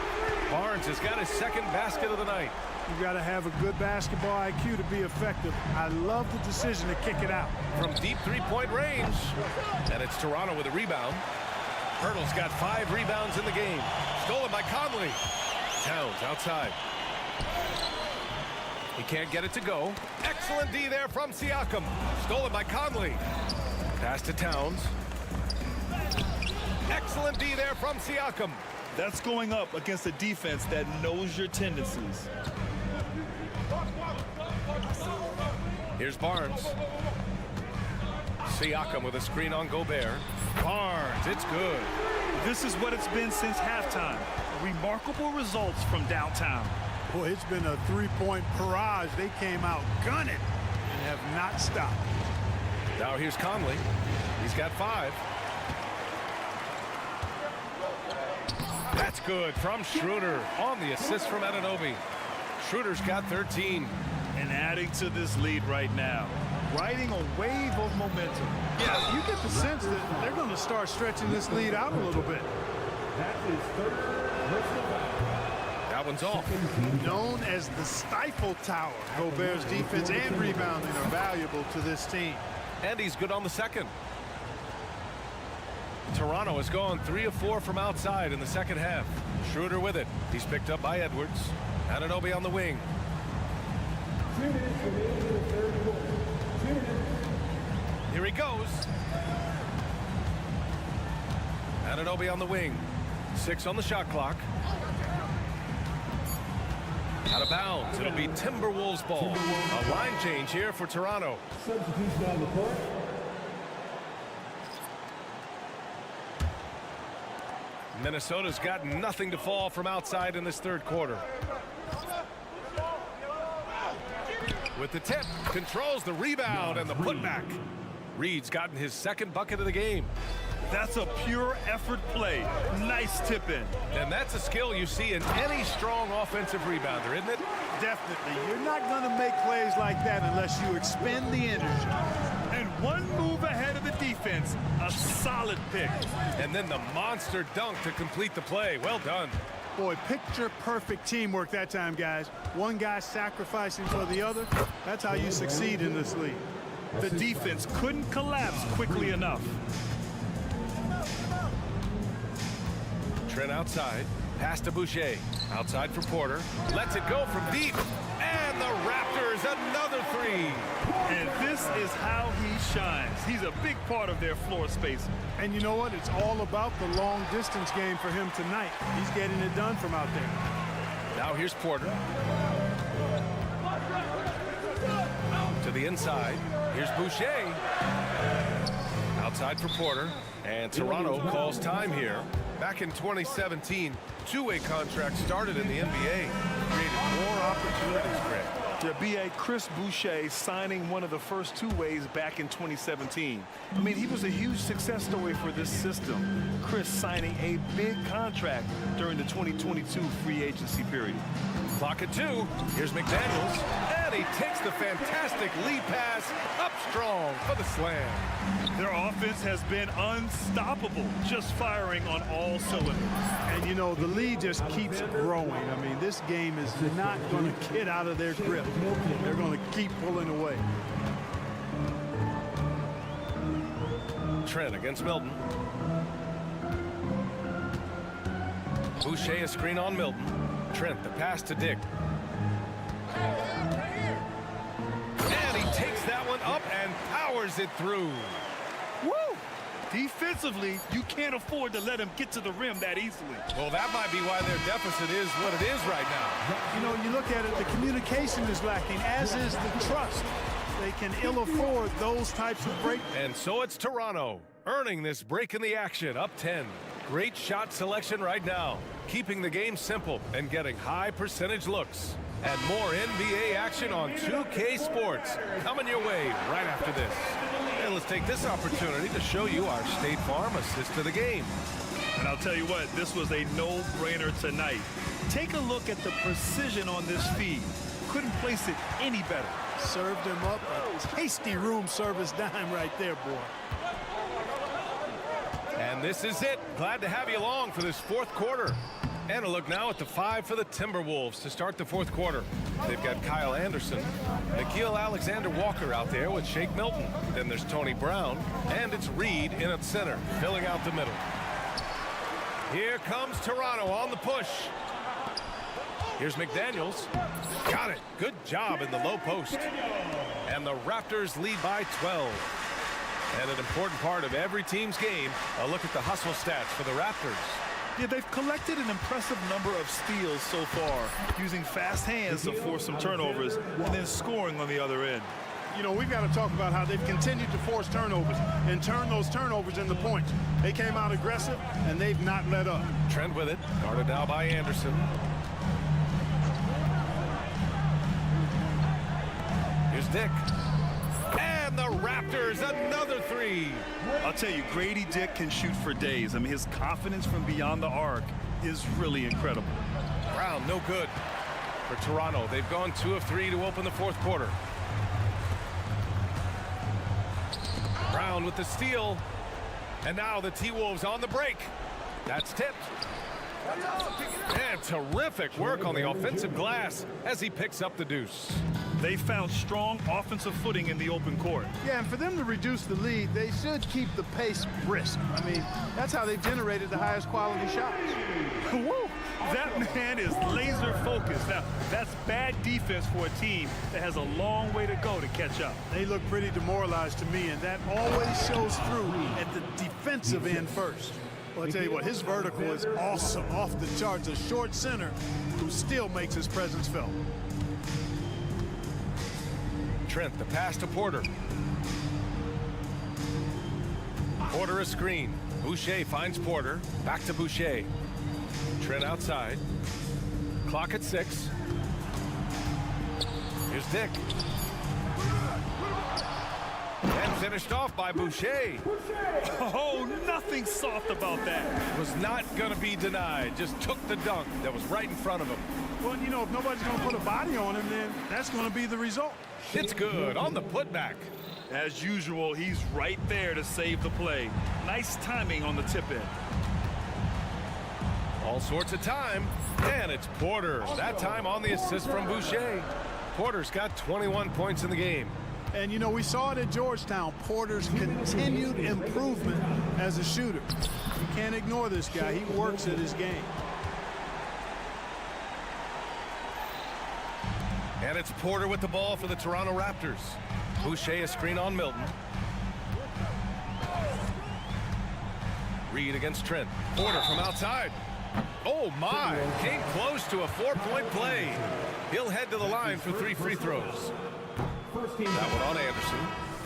S1: Barnes has got his 2nd basket of the night.
S2: You got to have a good basketball IQ to be effective. I love the decision to kick it out.
S1: From deep 3-point range. And it's Toronto with a rebound. Pirtle's got 5 rebounds in the game. Stolen by Conley. Towns outside. He can't get it to go. Excellent D there from Siakam. Stolen by Conley. Pass to Towns. Excellent D there from Siakam.
S3: That's going up against a defense that knows your tendencies.
S1: Here's Barnes. Siakam with a screen on Gobert. Barnes, it's good.
S3: This is what it's been since halftime. Remarkable results from downtown.
S2: Boy, it's been a three-point barrage. They came out gunning and have not stopped.
S1: Now here's Conley. He's got 5. That's good from Schroeder on the assist from Anunoby. Schroeder's got 13.
S3: And adding to this lead right now. Riding a wave of momentum.
S2: Yeah, you get the sense that they're going to start stretching this lead out a little bit.
S11: That is third personal foul.
S1: That one's off.
S2: Known as the Stifle Tower, Gobert's defense and rebounding are valuable to this team.
S1: And he's good on the second. Toronto has gone 3 of 4 from outside in the second half. Schroeder with it. He's picked up by Edwards. Anunoby on the wing. Here he goes. Anunoby on the wing. 6 on the shot clock. Out of bounds. It'll be Timberwolves ball. A line change here for Toronto.
S11: Substitution on the court.
S1: Minnesota's got nothing to fall from outside in this third quarter. With the tip, controls the rebound and the putback. Reed's gotten his second bucket of the game.
S3: That's a pure effort play. Nice tip in.
S1: And that's a skill you see in any strong offensive rebounder, isn't it?
S2: Definitely. You're not going to make plays like that unless you expend the energy.
S3: And one move ahead of the defense. A solid pick.
S1: And then the monster dunk to complete the play. Well done.
S2: Boy, picture-perfect teamwork that time, guys. One guy sacrificing for the other. That's how you succeed in this league.
S3: The defense couldn't collapse quickly enough.
S1: Trent outside. Pass to Boucher. Outside for Porter. Lets it go from deep. And the Raptors, another 3.
S3: And this is how he shines. He's a big part of their floor space.
S2: And you know what? It's all about the long-distance game for him tonight. He's getting it done from out there.
S1: Now here's Porter. To the inside. Here's Boucher. Outside for Porter. And Toronto calls time here. Back in 2017, two-way contract started in the NBA. Created more opportunities, Greg.
S3: To be a Chris Boucher signing one of the first two-ways back in 2017. I mean, he was a huge success story for this system. Chris signing a big contract during the 2022 free agency period.
S1: Clock at 2. Here's McDaniels. And he takes the fantastic lead pass up strong for the slam.
S3: Their offense has been unstoppable, just firing on all cylinders.
S2: And, you know, the lead just keeps growing. I mean, this game is not going to get out of their grip. They're going to keep pulling away.
S1: Trent against Milton. Boucher a screen on Milton. Trent, the pass to Dick. And he takes that one up and powers it through.
S3: Woo! Defensively, you can't afford to let him get to the rim that easily.
S1: Well, that might be why their deficit is what it is right now.
S2: You know, you look at it, the communication is lacking, as is the trust. They can ill afford those types of breaks.
S1: And so it's Toronto earning this break in the action, up 10. Great shot selection right now, keeping the game simple and getting high percentage looks. And more NBA action on 2K Sports coming your way right after this. And let's take this opportunity to show you our State Farm assist to the game.
S3: And I'll tell you what, this was a no-brainer tonight. Take a look at the precision on this feed. Couldn't place it any better.
S2: Served him up a tasty room service dime right there, boy.
S1: And this is it. Glad to have you along for this fourth quarter. And a look now at the 5 for the Timberwolves to start the fourth quarter. They've got Kyle Anderson, Nickeil Alexander-Walker out there with Shake Milton. Then there's Tony Brown, and it's Reed in at center, filling out the middle. Here comes Toronto on the push. Here's McDaniels. Got it. Good job in the low post. And the Raptors lead by 12. And an important part of every team's game, a look at the hustle stats for the Raptors.
S3: Yeah, they've collected an impressive number of steals so far, using fast hands to force some turnovers and then scoring on the other end.
S2: You know, we've got to talk about how they've continued to force turnovers and turn those turnovers into points. They came out aggressive, and they've not let up.
S1: Trent with it, guarded now by Anderson. Here's Dick. And the Raptors, another three.
S3: I'll tell you, Grady Dick can shoot for days. I mean, his confidence from beyond the arc is really incredible.
S1: Brown, no good for Toronto. They've gone 2 of 3 to open the fourth quarter. Brown with the steal. And now the T-Wolves on the break. That's tipped. And terrific work on the offensive glass as he picks up the deuce.
S3: They found strong offensive footing in the open court.
S2: Yeah, and for them to reduce the lead, they should keep the pace brisk. I mean, that's how they've generated the highest quality shots.
S3: Woo! That man is laser focused. Now, that's bad defense for a team that has a long way to go to catch up.
S2: They look pretty demoralized to me, and that always shows through at the defensive end first. Well, I'll tell you what, his vertical is awesome, off the charts. A short center who still makes his presence felt.
S1: Trent, the pass to Porter. Porter a screen. Boucher finds Porter. Back to Boucher. Trent outside. Clock at 6. Here's Dick. And finished off by Boucher.
S3: Oh, nothing soft about that.
S1: Was not going to be denied. Just took the dunk that was right in front of him.
S2: Well, you know, if nobody's going to put a body on him, then that's going to be the result.
S1: It's good on the putback.
S3: As usual, he's right there to save the play. Nice timing on the tip in.
S1: All sorts of time. And it's Porter. That time on the assist from Boucher. Porter's got 21 points in the game.
S2: And, you know, we saw it at Georgetown. Porter's continued improvement as a shooter. You can't ignore this guy. He works at his game.
S1: And it's Porter with the ball for the Toronto Raptors. Boucher a screen on Milton. Reed against Trent. Porter from outside. Oh my, came close to a 4-point play. He'll head to the line for 3 free throws. That one on Anderson.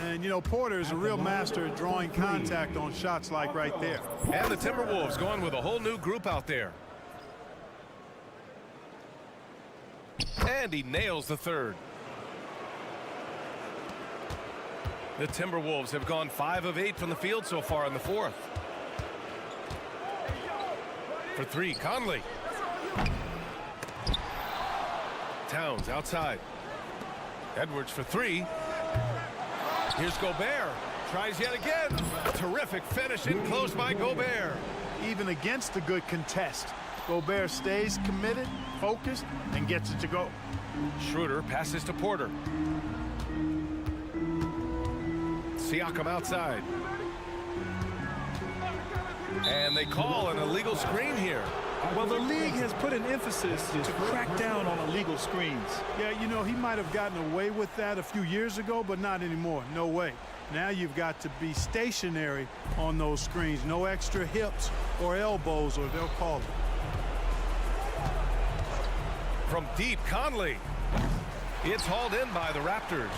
S2: And, you know, Porter is a real master at drawing contact on shots like right there.
S1: And the Timberwolves going with a whole new group out there. And he nails the third. The Timberwolves have gone 5 of 8 from the field so far in the fourth. For 3, Conley. Towns outside. Edwards for 3. Here's Gobert. Tries yet again. Terrific finish in close by Gobert.
S2: Even against a good contest, Gobert stays committed, focused, and gets it to go.
S1: Schroeder passes to Porter. Siakam outside. And they call an illegal screen here.
S3: Well, the league has put an emphasis to crack down on illegal screens.
S2: Yeah, you know, he might have gotten away with that a few years ago, but not anymore. No way. Now you've got to be stationary on those screens. No extra hips or elbows, or they'll call it.
S1: From deep, Conley. It's hauled in by the Raptors.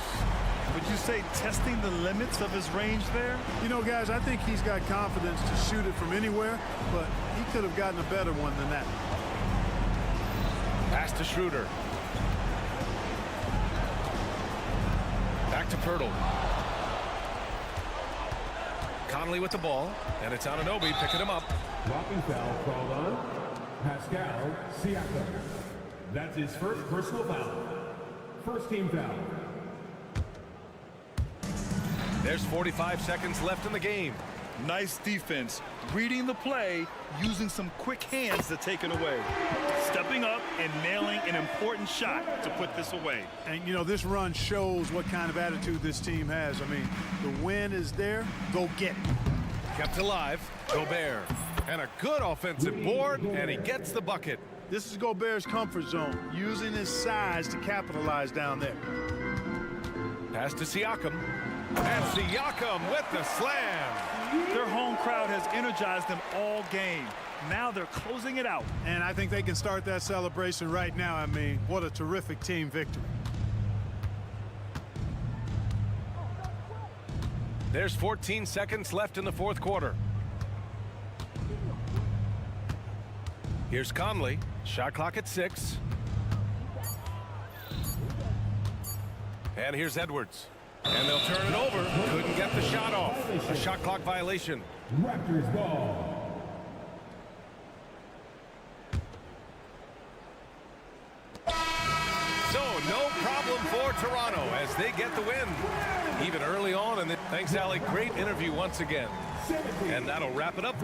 S3: Would you say testing the limits of his range there?
S2: You know, guys, I think he's got confidence to shoot it from anywhere, but he could have gotten a better one than that.
S1: Pass to Schroeder. Back to Pirtle. Conley with the ball, and it's Anunoby picking him up.
S11: Blocking foul called on Pascal Siakam. That's his first personal foul. First team foul.
S1: There's 45 seconds left in the game.
S3: Nice defense, reading the play, using some quick hands to take it away. Stepping up and nailing an important shot to put this away.
S2: And, you know, this run shows what kind of attitude this team has. I mean, the win is there. Go get it.
S1: Kept alive, Gobert. And a good offensive board, and he gets the bucket.
S2: This is Gobert's comfort zone, using his size to capitalize down there.
S1: Pass to Siakam. And Siakam with the slam.
S3: Their home crowd has energized them all game. Now they're closing it out.
S2: And I think they can start that celebration right now. I mean, what a terrific team victory.
S1: There's 14 seconds left in the fourth quarter. Here's Conley. Shot clock at 6. And here's Edwards. And they'll turn it over. Couldn't get the shot off. A shot clock violation.
S11: Raptors ball.
S1: So no problem for Toronto as they get the win. Even early on. And thanks, Allie. Great interview once again. And that'll wrap it up.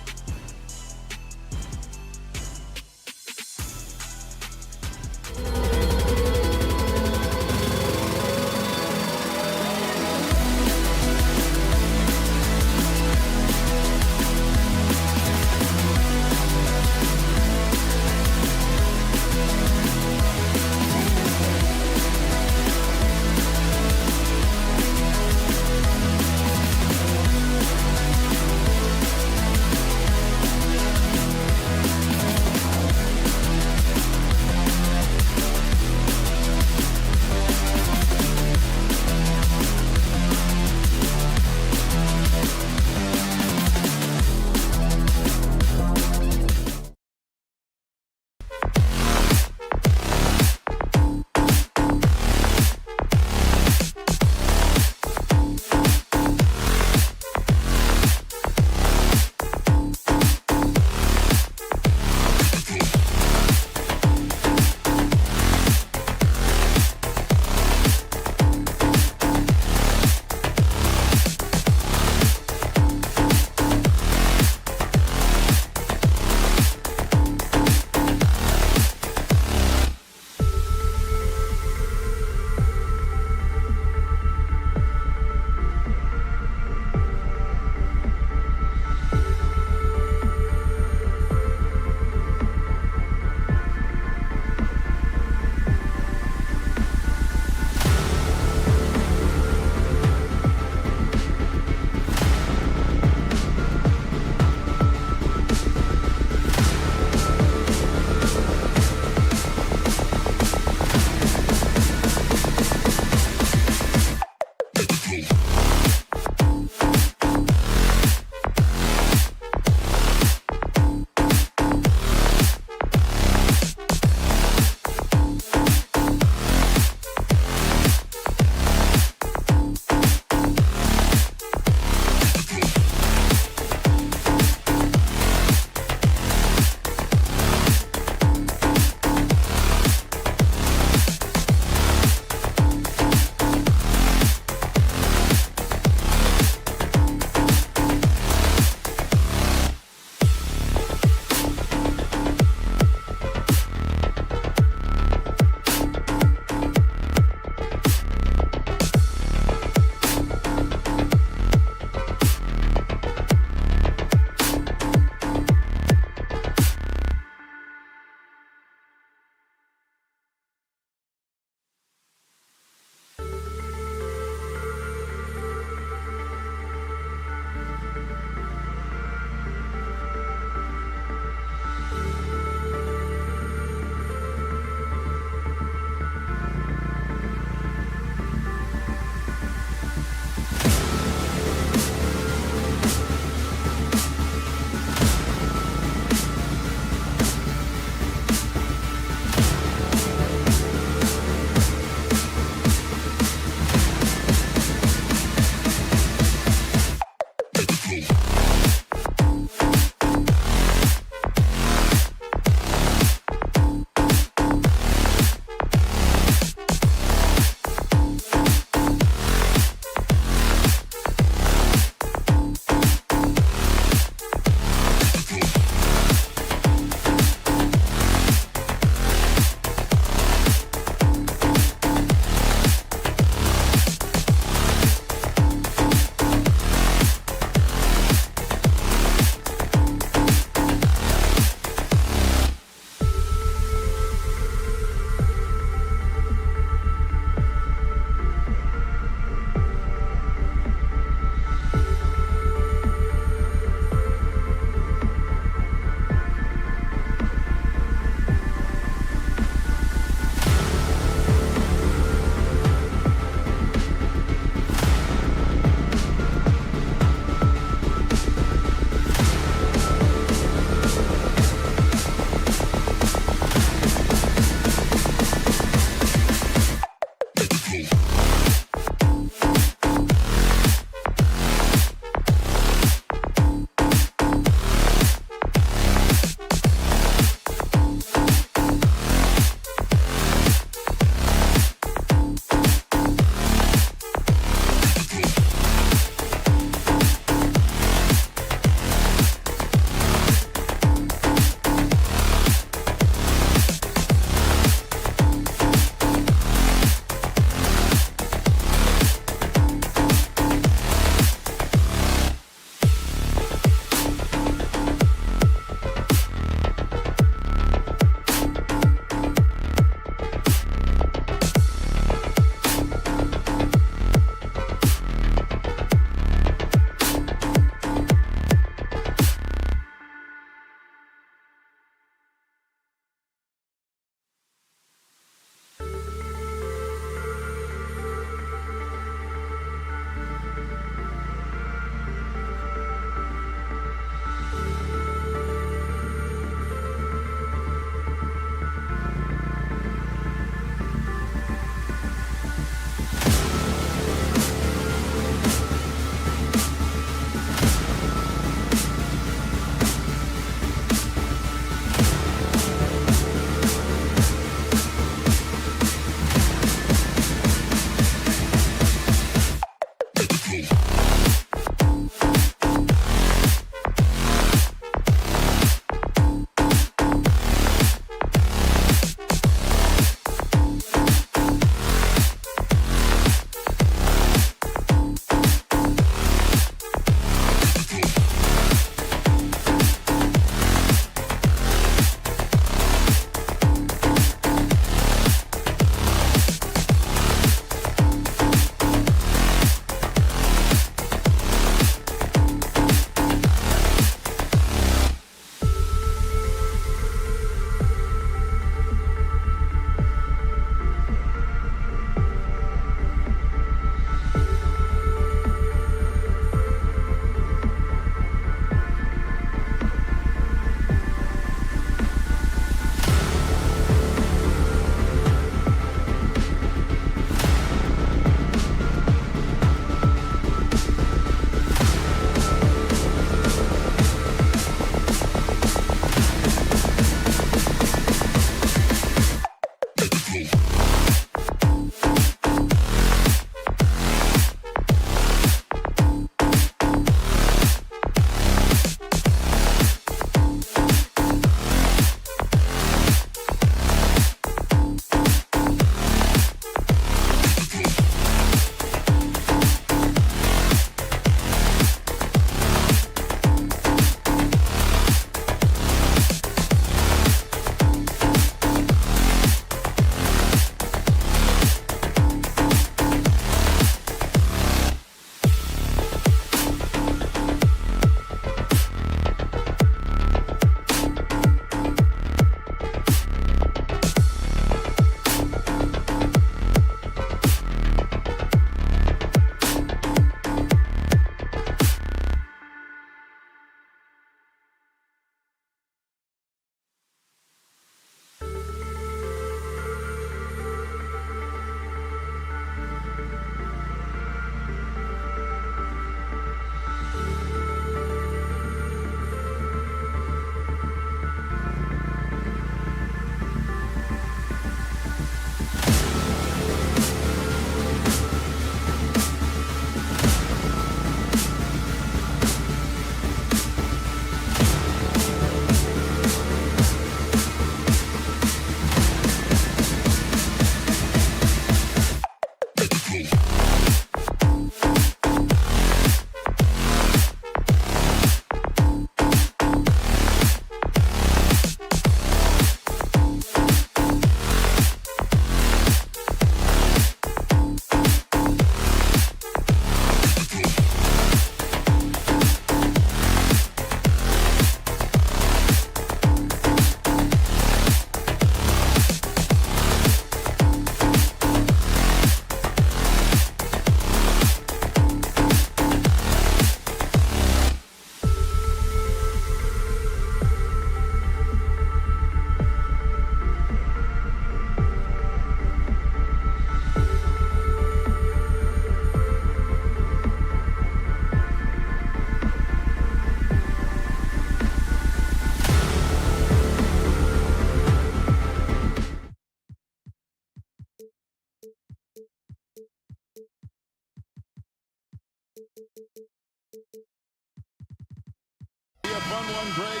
S5: A fun one, Greg.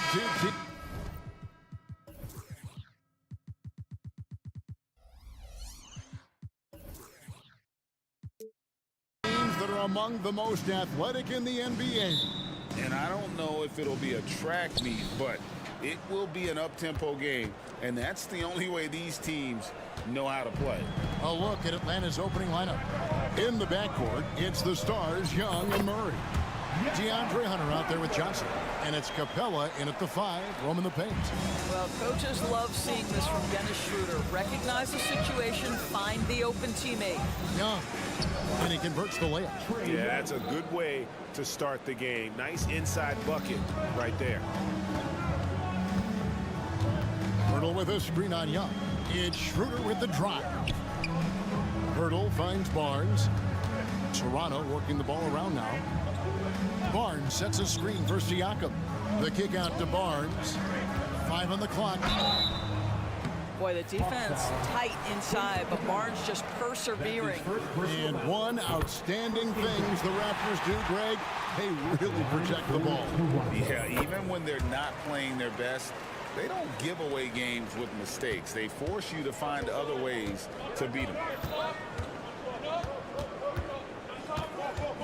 S5: Teams that are among the most athletic in the NBA.
S6: And I don't know if it'll be a track meet, but it will be an up-tempo game. And that's the only way these teams know how to play.
S5: A look at Atlanta's opening lineup. In the backcourt, it's the stars, Young and Murray. DeAndre Hunter out there with Johnson. And it's Capella in at the 5, roaming the paint.
S8: Well, coaches love seeing this from Dennis Schroeder. Recognize the situation, find the open teammate.
S5: Young. And he converts the layup.
S7: Yeah, that's a good way to start the game. Nice inside bucket right there.
S5: Hurdle with a screen on Young. It's Schroeder with the drive. Hurdle finds Barnes. Toronto working the ball around now. Barnes sets a screen for Siakam. The kick out to Barnes. 5 on the clock.
S8: Boy, the defense tight inside, but Barnes just persevering.
S5: And one outstanding things the Raptors do, Greg, they really protect the ball.
S6: Yeah, even when they're not playing their best, they don't give away games with mistakes. They force you to find other ways to beat them.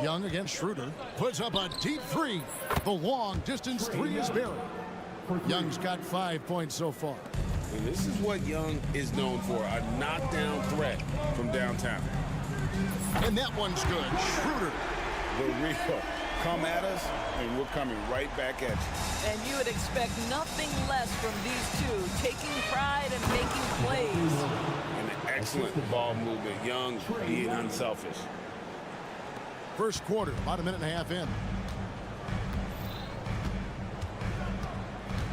S5: Young against Schroeder. Puts up a deep three. The long distance three is buried. Young's got 5 points so far.
S6: And this is what Young is known for, a knockdown threat from downtown.
S5: And that one's good. Schroeder.
S6: The real. Come at us, and we're coming right back at you.
S8: And you would expect nothing less from these two, taking pride and making plays.
S6: An excellent ball movement. Young being unselfish.
S5: First quarter, about a minute and a half in.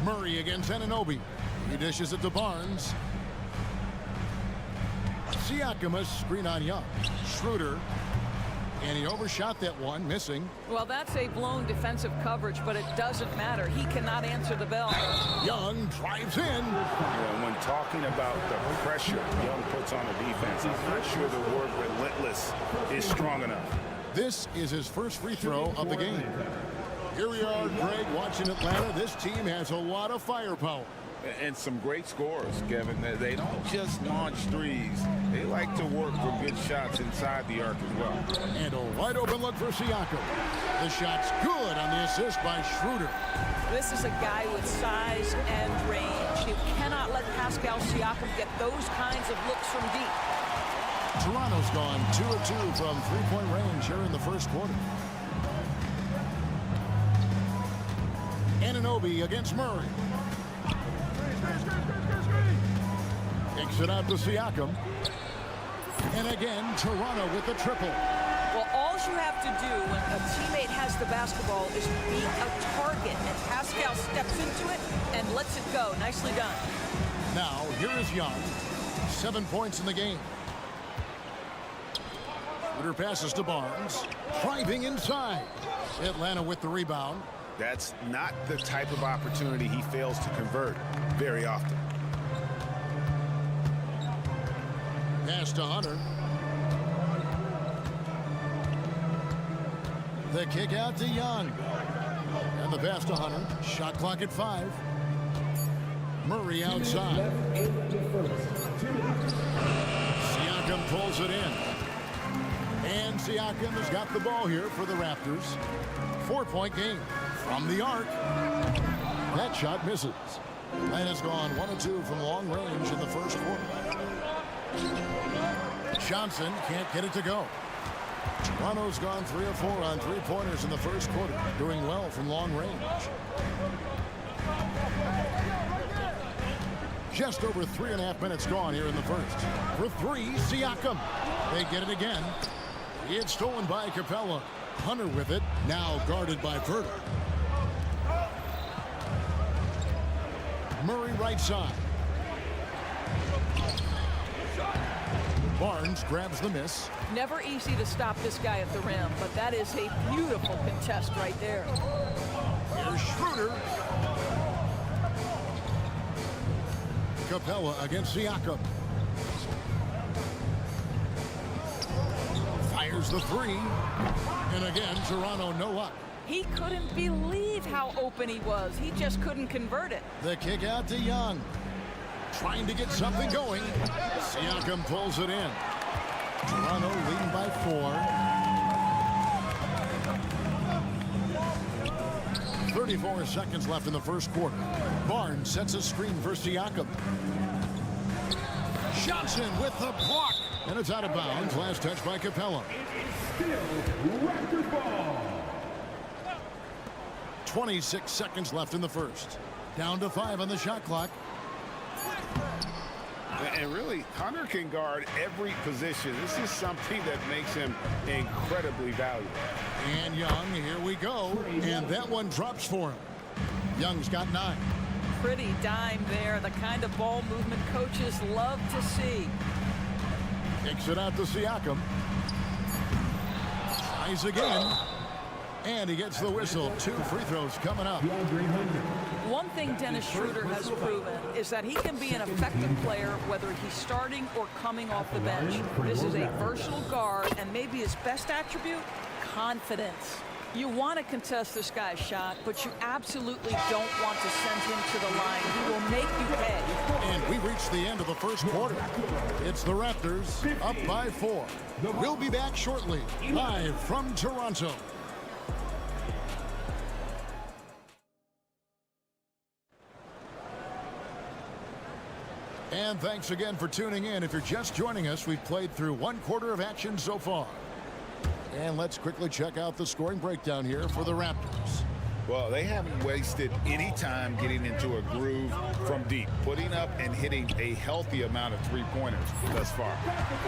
S5: Murray against Anunoby. He dishes it to Barnes. Siakam, a screen on Young. Schroeder. And he overshot that one, missing.
S8: Well, that's a blown defensive coverage, but it doesn't matter. He cannot answer the bell.
S5: Young drives in.
S6: Yeah, when talking about the pressure Young puts on the defense, I'm not sure the word relentless is strong enough.
S5: This is his first free throw of the game. Here we are, Greg, watching Atlanta. This team has a lot of firepower.
S6: And some great scores, Kevin. They don't just launch threes. They like to work for good shots inside the arc as well.
S5: And a wide open look for Siakam. The shot's good on the assist by Schroeder.
S8: This is a guy with size and range. You cannot let Pascal Siakam get those kinds of looks from deep.
S5: Toronto's gone 2 of 2 from three-point range here in the first quarter. Anunoby against Murray. Kicks it out to Siakam. And again, Toronto with the triple.
S8: Well, all you have to do when a teammate has the basketball is be a target, and Pascal steps into it and lets it go. Nicely done.
S5: Now, here is Young. 7 points in the game. Schroeder passes to Barnes. Driving inside. Atlanta with the rebound.
S7: That's not the type of opportunity he fails to convert very often.
S5: Pass to Hunter. The kick out to Young. And the pass to Hunter. Shot clock at 5. Murray outside. Siakam pulls it in. And Siakam has got the ball here for the Raptors. 4-point game. From the arc. That shot misses. And has gone 1 of 2 from long range in the first quarter. Johnson can't get it to go. Toronto's gone 3 of 4 on three-pointers in the first quarter. Doing well from long range. Just over 3.5 minutes gone here in the first. For 3, Siakam. They get it again. It's stolen by Capella. Hunter with it. Now guarded by Verta. Murray right side. Barnes grabs the miss.
S8: Never easy to stop this guy at the rim, but that is a beautiful contest right there.
S5: Here's Schroeder. Capella against Siakam. Fires the 3. And again, Toronto no luck.
S8: He couldn't believe how open he was. He just couldn't convert it.
S5: The kick out to Young. Trying to get something going. Siakam pulls it in. Toronto leading by 4. 34 seconds left in the first quarter. Barnes sets a screen for Siakam. Johnson with the block. And it's out of bounds. Last touch by Capella. 26 seconds left in the first. Down to 5 on the shot clock.
S7: And really, Hunter can guard every position. This is something that makes him incredibly valuable.
S5: And Young, here we go. And that one drops for him. Young's got 9.
S8: Pretty dime there. The kind of ball movement coaches love to see.
S5: Kicks it out to Siakam. Tries again. And he gets the whistle. 2 free throws coming up.
S8: One thing Dennis Schroeder has proven is that he can be an effective player whether he's starting or coming off the bench. This is a versatile guard, and maybe his best attribute, confidence. You want to contest this guy's shot, but you absolutely don't want to send him to the line. He will make you pay.
S5: And we reached the end of the first quarter. It's the Raptors up by 4. We'll be back shortly, live from Toronto. And thanks again for tuning in. If you're just joining us, we've played through 1 quarter of action so far. And let's quickly check out the scoring breakdown here for the Raptors.
S7: Well, they haven't wasted any time getting into a groove from deep, putting up and hitting a healthy amount of three-pointers thus far.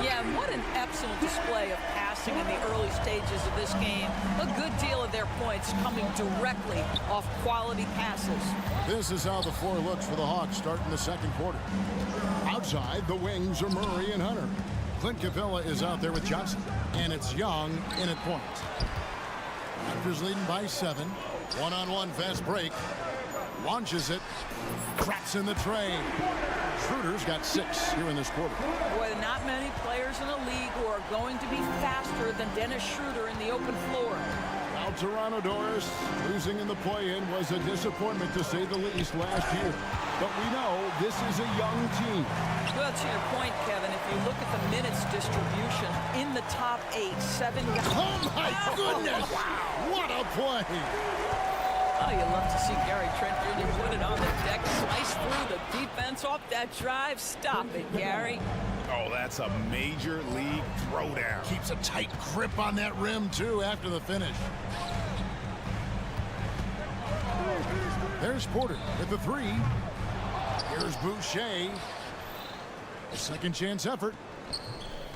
S8: Yeah, and what an excellent display of passing in the early stages of this game. A good deal of their points coming directly off quality passes.
S5: This is how the floor looks for the Hawks starting the second quarter. Outside, the wings are Murray and Hunter. Clint Capella is out there with Johnson, and it's Young in at point. Raptors leading by 7. One-on-one fast break. Launches it. Traps in the tray. Schroeder's got 6 here in this quarter.
S8: Boy, not many players in the league who are going to be faster than Dennis Schroeder in the open floor.
S5: Now Toronto, Doris, losing in the play-in was a disappointment to say the least last year. But we know this is a young team.
S8: Well, to your point, Kevin, if you look at the minutes distribution in the top 8, 7 guys.
S5: Oh, my goodness! Wow. What a play!
S8: Oh, you love to see Gary Trent Jr. put it on the deck, slice through the defense off that drive. Stop it, Gary.
S7: Oh, that's a major league throwdown.
S5: Keeps a tight grip on that rim, too, after the finish. There's Porter with the 3. Here's Boucher. A second chance effort.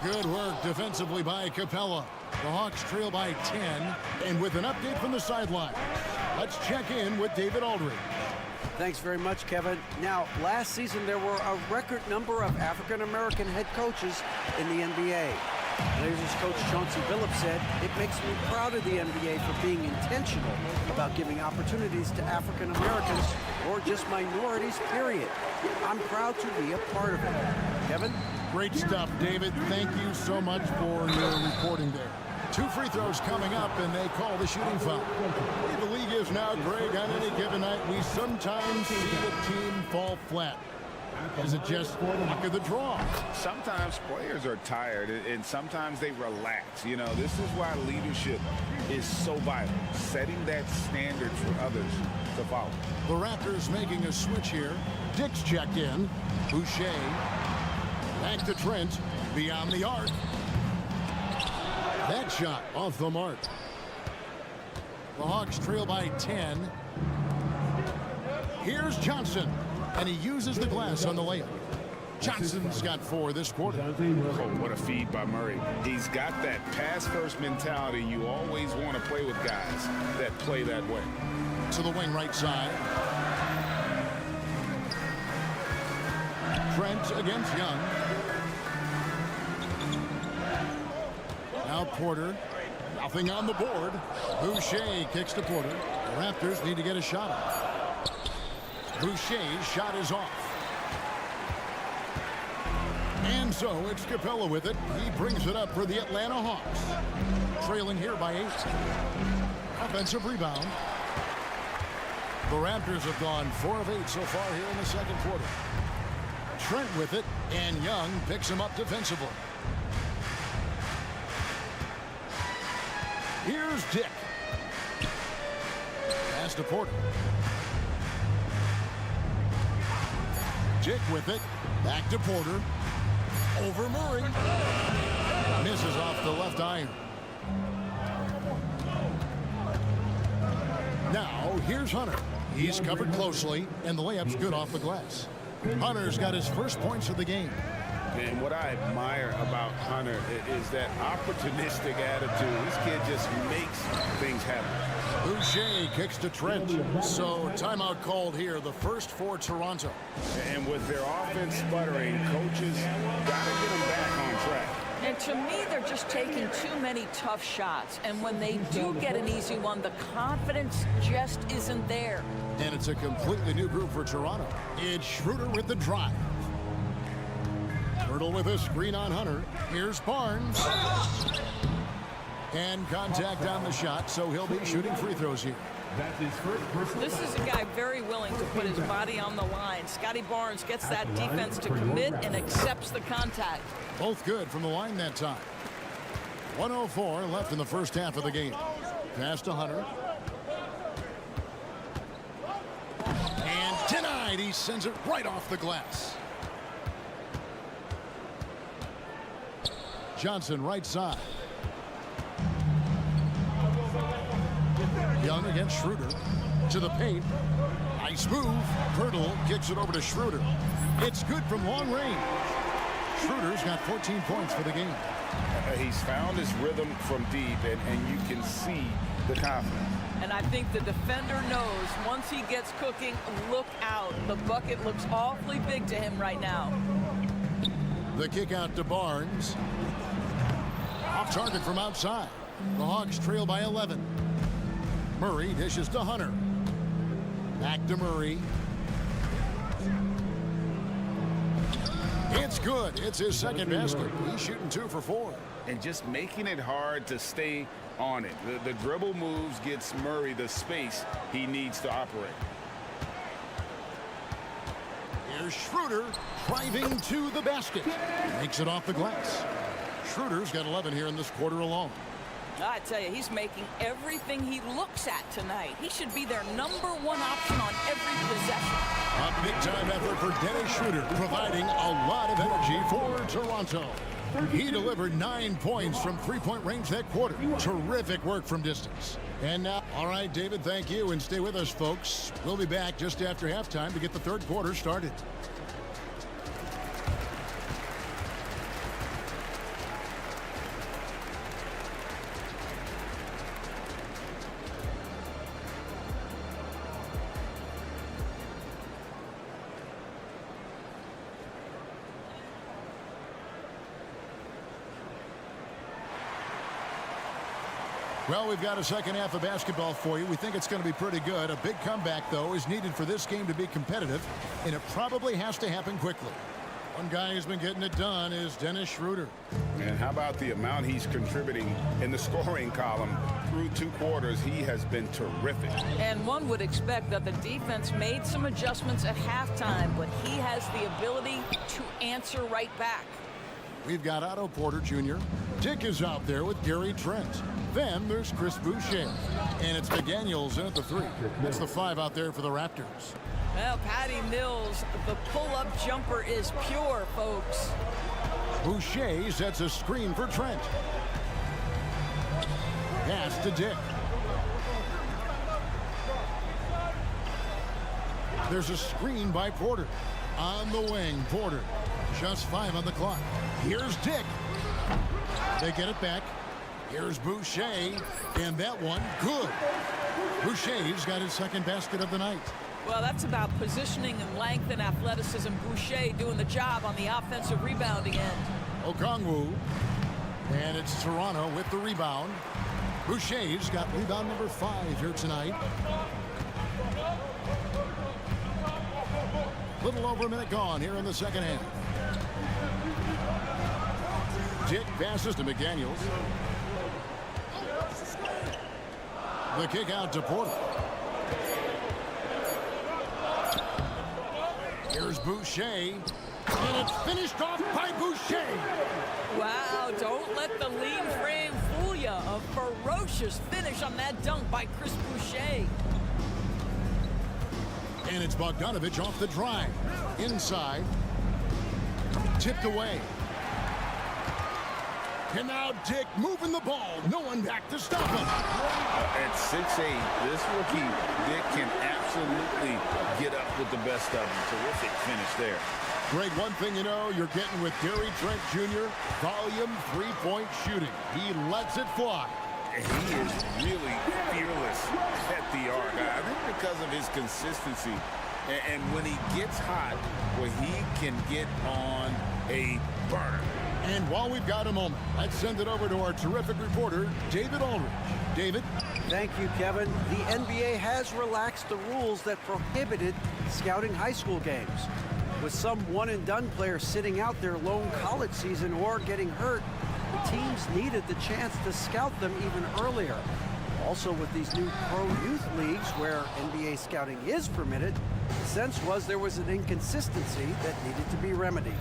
S5: Good work defensively by Capella. The Hawks trail by 10. And with an update from the sideline, let's check in with David Aldridge.
S9: Thanks very much, Kevin. Now, last season there were a record number of African-American head coaches in the NBA. Blazers coach Chauncey Billups said, "It makes me proud of the NBA for being intentional about giving opportunities to African Americans or just minorities, period. I'm proud to be a part of it." Kevin?
S5: Great stuff, David. Thank you so much for your reporting there. 2 free throws coming up, and they call the shooting foul. The league is now, Greg, on any given night, we sometimes see the team fall flat. Is it just luck of the draw?
S7: Sometimes players are tired, and sometimes they relax. You know, this is why leadership is so vital, setting that standard for others to follow.
S5: The Raptors making a switch here. Dick's checked in. Boucher. Back to Trent. Beyond the arc. That shot off the mark. The Hawks trail by 10. Here's Johnson. And he uses the glass on the layup. Johnson's got 4 this quarter.
S7: Oh, what a feed by Murray. He's got that pass-first mentality. You always want to play with guys that play that way.
S5: To the wing right side. Trent against Young. Now Porter. Nothing on the board. Boucher kicks to Porter. The Raptors need to get a shot off. Boucher's shot is off. And so it's Capella with it. He brings it up for the Atlanta Hawks. Trailing here by 8. Offensive rebound. The Raptors have gone 4 of 8 so far here in the second quarter. Trent with it, and Young picks him up defensively. Here's Dick. Pass to Porter. Dick with it. Back to Porter. Over Murray. Misses off the left iron. Now, here's Hunter. He's covered closely, and the layup's good off the glass. Hunter's got his first points of the game.
S7: And what I admire about Hunter is that opportunistic attitude. This kid just makes things happen.
S5: Boucher kicks to Trent. So timeout called here, the first for Toronto.
S7: And with their offense sputtering, coaches got to get them back on track.
S8: And to me, they're just taking too many tough shots. And when they do get an easy one, the confidence just isn't there.
S5: And it's a completely new group for Toronto. It's Schroeder with the drive. Hurdle with a screen on Hunter. Here's Barnes. And contact on the shot, so he'll be shooting free throws here.
S11: That's his first
S8: This is a guy very willing to put his body on the line. Scotty Barnes gets that defense to commit and accepts the contact.
S5: Both good from the line that time. 1:04 left in the first half of the game. Pass to Hunter. And denied. He sends it right off the glass. Johnson right side. Young against Schroeder. To the paint. Nice move. Pirtle kicks it over to Schroeder. It's good from long range. Schroeder's got 14 points for the game.
S7: He's found his rhythm from deep, and you can see the confidence.
S8: And I think the defender knows once he gets cooking, look out. The bucket looks awfully big to him right now.
S5: The kick out to Barnes. Off target from outside. The Hawks trail by 11. Murray dishes to Hunter. Back to Murray. It's good. It's his second basket. He's shooting 2 for 4.
S7: And just making it hard to stay on it. The dribble moves gets Murray the space he needs to operate.
S5: Here's Schroeder driving to the basket. Makes it off the glass. Schroeder's got 11 here in this quarter alone.
S8: I tell you, he's making everything he looks at tonight. He should be their #1 option on every possession.
S5: A big-time effort for Dennis Schroeder, providing a lot of energy for Toronto. He delivered 9 points from three-point range that quarter. Terrific work from distance. And now, all right, David, thank you, and stay with us, folks. We'll be back just after halftime to get the third quarter started. Well, we've got a second half of basketball for you. We think it's going to be pretty good. A big comeback, though, is needed for this game to be competitive, and it probably has to happen quickly. One guy who's been getting it done is Dennis Schroeder.
S7: And how about the amount he's contributing in the scoring column through 2 quarters? He has been terrific.
S8: And one would expect that the defense made some adjustments at halftime, but he has the ability to answer right back.
S5: We've got Otto Porter Jr. Dick is out there with Gary Trent. Then there's Chris Boucher. And it's McDaniels in at the 3. That's the 5 out there for the Raptors.
S8: Well, Patty Mills, the pull-up jumper is pure, folks.
S5: Boucher sets a screen for Trent. Pass to Dick. There's a screen by Porter. On the wing, Porter. Just 5 on the clock. Here's Dick. They get it back. Here's Boucher. And that one, good. Boucher's got his second basket of the night.
S8: Well, that's about positioning and length and athleticism. Boucher doing the job on the offensive rebounding end.
S5: Okongwu. And it's Toronto with the rebound. Boucher's got rebound number 5 here tonight. Little over a minute gone here in the second half. Dick passes to McDaniels. The kick out to Porter. Here's Boucher. And it's finished off by Boucher.
S8: Wow, don't let the lean frame fool you. A ferocious finish on that dunk by Chris Boucher.
S5: And it's Bogdanovich off the drive. Inside. Tipped away. And now Dick moving the ball. No one back to stop him.
S7: At 6'8", this rookie, Dick, can absolutely get up with the best of them. Terrific finish there.
S5: Greg, one thing you know, you're getting with Gary Trent Jr., volume three-point shooting. He lets it fly.
S7: He is really fearless at the arc. I think because of his consistency. And when he gets hot, well, he can get on a burner.
S5: And while we've got a moment, let's send it over to our terrific reporter, David Aldridge. David?
S9: Thank you, Kevin. The NBA has relaxed the rules that prohibited scouting high school games. With some one-and-done players sitting out their lone college season or getting hurt, the teams needed the chance to scout them even earlier. Also, with these new pro youth leagues where NBA scouting is permitted, the sense was there was an inconsistency that needed to be remedied.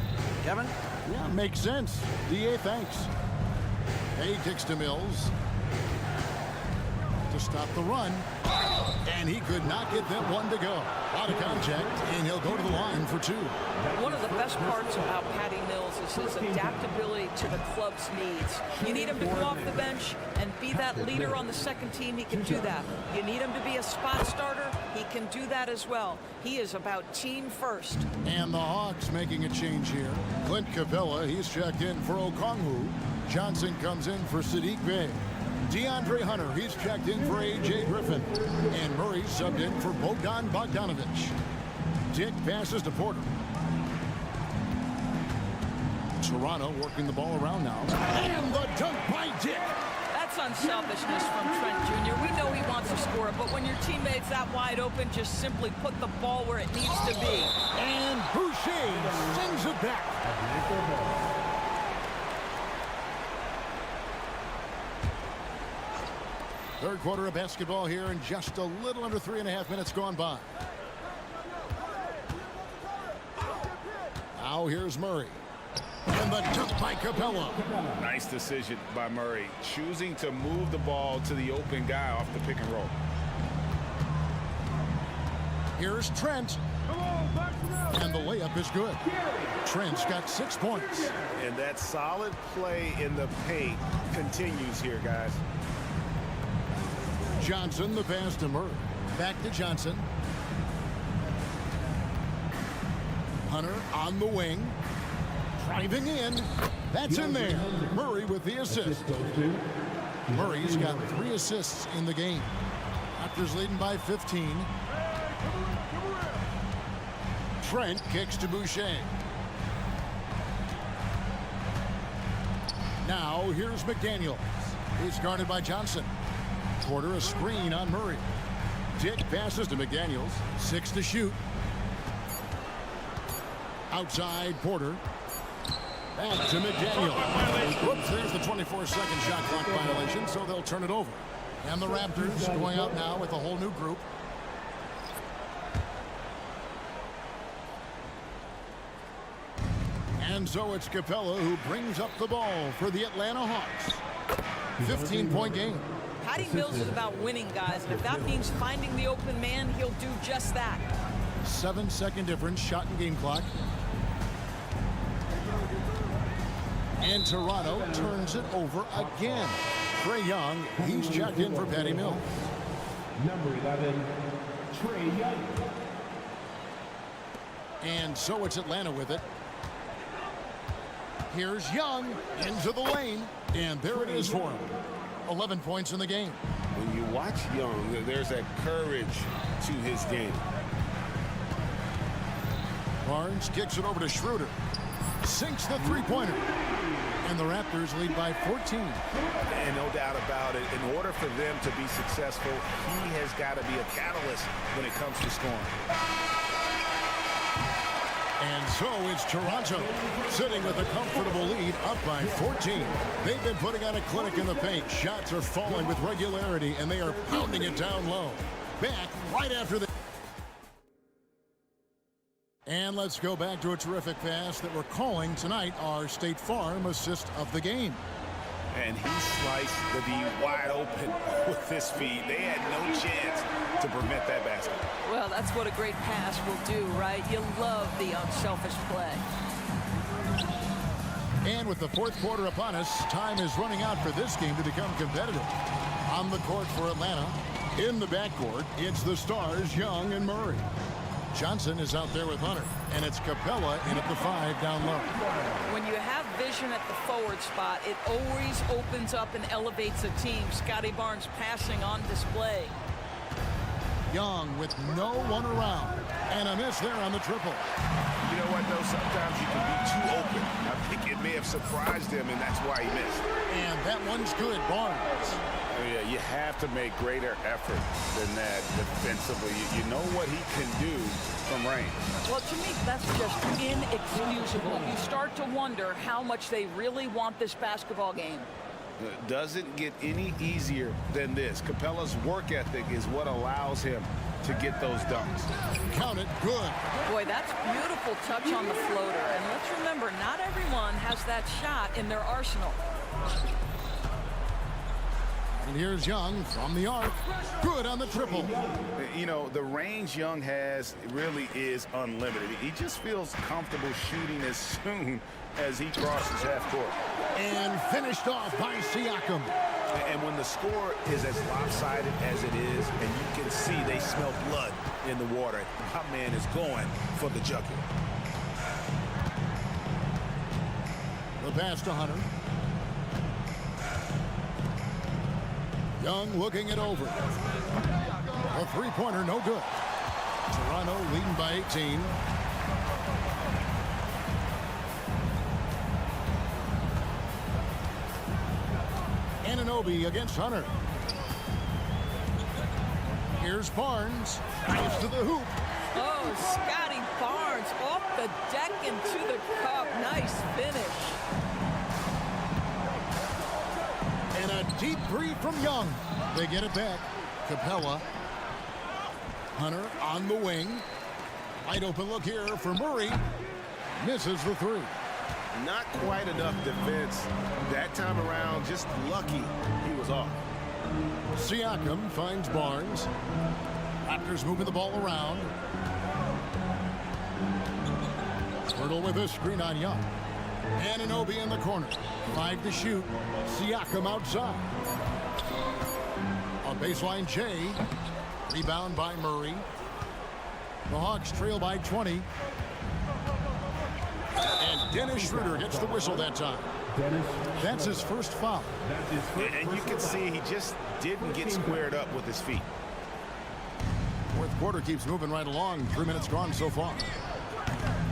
S9: Kevin?
S5: Yeah, makes sense. DA, thanks. Hay kicks to Mills to stop the run. And he could not get that one to go. Out of contact, and he'll go to the line for two.
S8: One of the best parts about Patty Mills is his adaptability to the club's needs. You need him to come off the bench and be that leader on the second team, he can do that. You need him to be a spot starter, he can do that as well. He is about team first.
S5: And the Hawks making a change here. Clint Capella, he's checked in for Okongwu. Johnson comes in for Sadiq Bey. DeAndre Hunter, he's checked in for A.J. Griffin. And Murray subbed in for Bogdan Bogdanovic. Dick passes to Porter. Toronto working the ball around now. And the dunk by Dick.
S8: That's unselfishness from Trent Jr. We know he wants to score, but when your teammate's that wide open, just simply put the ball where it needs to be.
S5: And Boucher sends it back. Third quarter of basketball here, and just a little under 3.5 minutes gone by. Now here's Murray. And the dunk by Capella.
S7: Nice decision by Murray, choosing to move the ball to the open guy off the pick and roll.
S5: Here's Trent. And the layup is good. Trent's got 6 points.
S14: And that solid play in the paint continues here, guys.
S5: Johnson, the pass to Murray. Back to Johnson. Hunter on the wing. Driving in. That's in there. Murray with the assist. Murray's got 3 assists in the game. Raptors leading by 15. Trent kicks to Boucher. Now here's McDaniels. He's guarded by Johnson. Porter a screen on Murray. Dick passes to McDaniels. 6 to shoot. Outside Porter. Back to McDaniels. Whoops, there's the 24-second shot clock violation, so they'll turn it over. And the Raptors going out now with a whole new group. And so it's Capella who brings up the ball for the Atlanta Hawks. 15-point game.
S8: Patty Mills is about winning, guys, and if that means finding the open man, he'll do just that.
S5: 7-second difference, shot and game clock. And Toronto turns it over again. Trae Young, he's checked in for Patty Mills.
S11: Number 11, Trae Young.
S5: And so it's Atlanta with it. Here's Young into the lane, and there it is for him. 11 points in the game.
S14: When you watch Young, there's that courage to his game.
S5: Barnes kicks it over to Schroeder. Sinks the three-pointer. And the Raptors lead by 14.
S14: And no doubt about it, in order for them to be successful, he has got to be a catalyst when it comes to scoring.
S5: And so it's Toronto sitting with a comfortable lead, up by 14. They've been putting on a clinic in the paint. Shots are falling with regularity, and they are pounding it down low. Back right after the... And let's go back to a terrific pass that we're calling tonight our State Farm assist of the game.
S7: And he sliced the D wide open with his feet. They had no chance to prevent that basket.
S8: Well, that's what a great pass will do, right? You love the unselfish play.
S5: And with the fourth quarter upon us, time is running out for this game to become competitive. On the court for Atlanta, in the backcourt, it's the stars, Young and Murray. Johnson is out there with Hunter, and it's Capella in at the 5 down low.
S8: When you have vision at the forward spot, it always opens up and elevates a team. Scotty Barnes passing on display.
S5: Young with no one around. And a miss there on the triple.
S7: You know what, though? Sometimes you can be too open. I think it may have surprised him, and that's why he missed.
S5: And that one's good, Barnes.
S7: Oh, yeah, you have to make greater effort than that defensively. You know what he can do from range.
S8: Well, to me, that's just inexcusable. You start to wonder how much they really want this basketball game.
S7: It doesn't get any easier than this. Capella's work ethic is what allows him to get those dunks.
S5: Count it, good.
S8: Boy, that's beautiful touch on the floater. And let's remember, not everyone has that shot in their arsenal.
S5: And here's Young from the arc. Good on the triple.
S7: You know, the range Young has really is unlimited. He just feels comfortable shooting as soon as he crosses half court.
S5: And finished off by Siakam.
S7: And when the score is as lopsided as it is, and you can see they smell blood in the water, my man is going for the jugular.
S5: The pass to Hunter. Young looking it over. A three-pointer, no good. Toronto leading by 18. Anunoby against Hunter. Here's Barnes. Dives to the hoop.
S8: Oh, Scotty Barnes off the deck into the cup. Nice finish.
S5: And a deep three from Young. They get it back. Capella. Hunter on the wing. Wide open look here for Murray. Misses the three.
S7: Not quite enough defense that time around. Just lucky he was off.
S5: Siakam finds Barnes. Raptors moving the ball around. Pirtle with a screen on Young. Anunoby in the corner. 5 to shoot. Siakam outside. On baseline, Jay. Rebound by Murray. The Hawks trail by 20. And Dennis Schroeder gets the whistle that time. That's his first foul.
S7: And you can see he just didn't get squared up with his feet.
S5: Fourth quarter keeps moving right along. 3 minutes gone so far.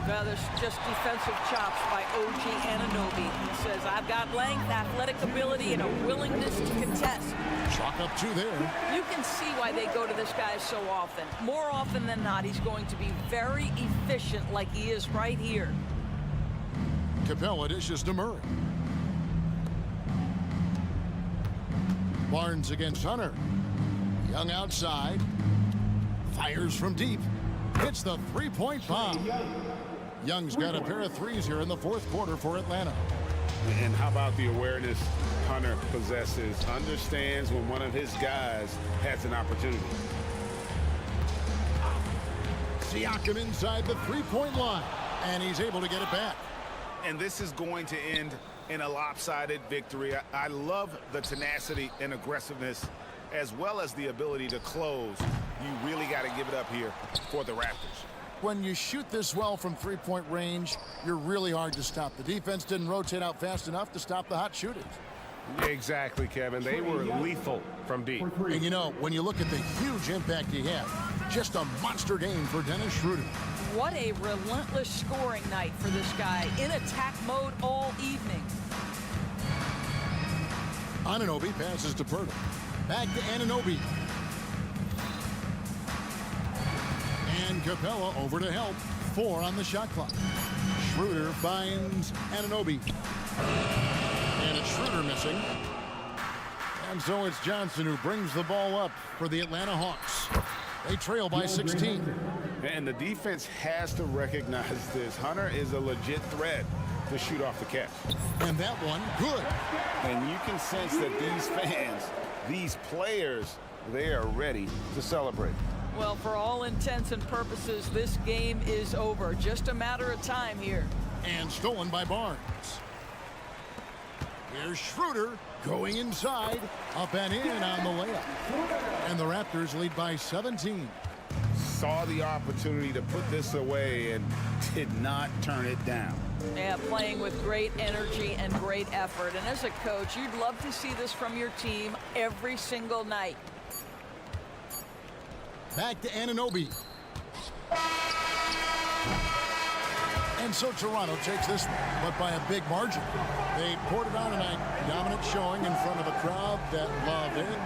S8: Well, there's just defensive chops by OG Anunoby. He says, I've got length, athletic ability, and a willingness to contest.
S5: Chalk up 2 there.
S8: You can see why they go to this guy so often. More often than not, he's going to be very efficient like he is right here.
S5: Capella dishes to Murray. Barnes against Hunter. Young outside. Fires from deep. Hits the three-point bomb. Young's got a pair of threes here in the fourth quarter for Atlanta.
S7: And how about the awareness Hunter possesses? Understands when one of his guys has an opportunity.
S5: Siakam inside the three-point line. And he's able to get it back.
S7: And this is going to end in a lopsided victory. I love the tenacity and aggressiveness, as well as the ability to close. You really got to give it up here for the Raptors.
S5: When you shoot this well from three-point range, you're really hard to stop. The defense didn't rotate out fast enough to stop the hot shooters.
S1: Exactly, Kevin. They were lethal from deep.
S5: And you know, when you look at the huge impact he had, just a monster game for Dennis Schroeder.
S8: What a relentless scoring night for this guy. In attack mode all evening.
S5: Anunoby passes to Pirtle. Back to Anunoby. And Capella over to help. 4 on the shot clock. Schroeder finds Anunoby. And it's Schroeder missing. And so it's Johnson who brings the ball up for the Atlanta Hawks. They trail by 16.
S7: And the defense has to recognize this. Hunter is a legit threat to shoot off the catch.
S5: And that one, good.
S7: And you can sense that these fans, these players, they are ready to celebrate.
S8: Well, for all intents and purposes, this game is over. Just a matter of time here.
S5: And stolen by Barnes. Here's Schroeder going inside. Up and in on the layup. And the Raptors lead by 17.
S7: Saw the opportunity to put this away and did not turn it down.
S8: Yeah, playing with great energy and great effort. And as a coach, you'd love to see this from your team every single night.
S5: Back to Anunoby. And so Toronto takes this one, but by a big margin. They poured it on tonight. Dominant showing in front of a crowd that loved it.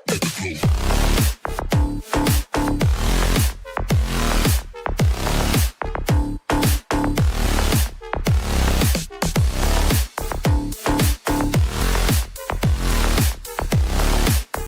S15: TheKingofK.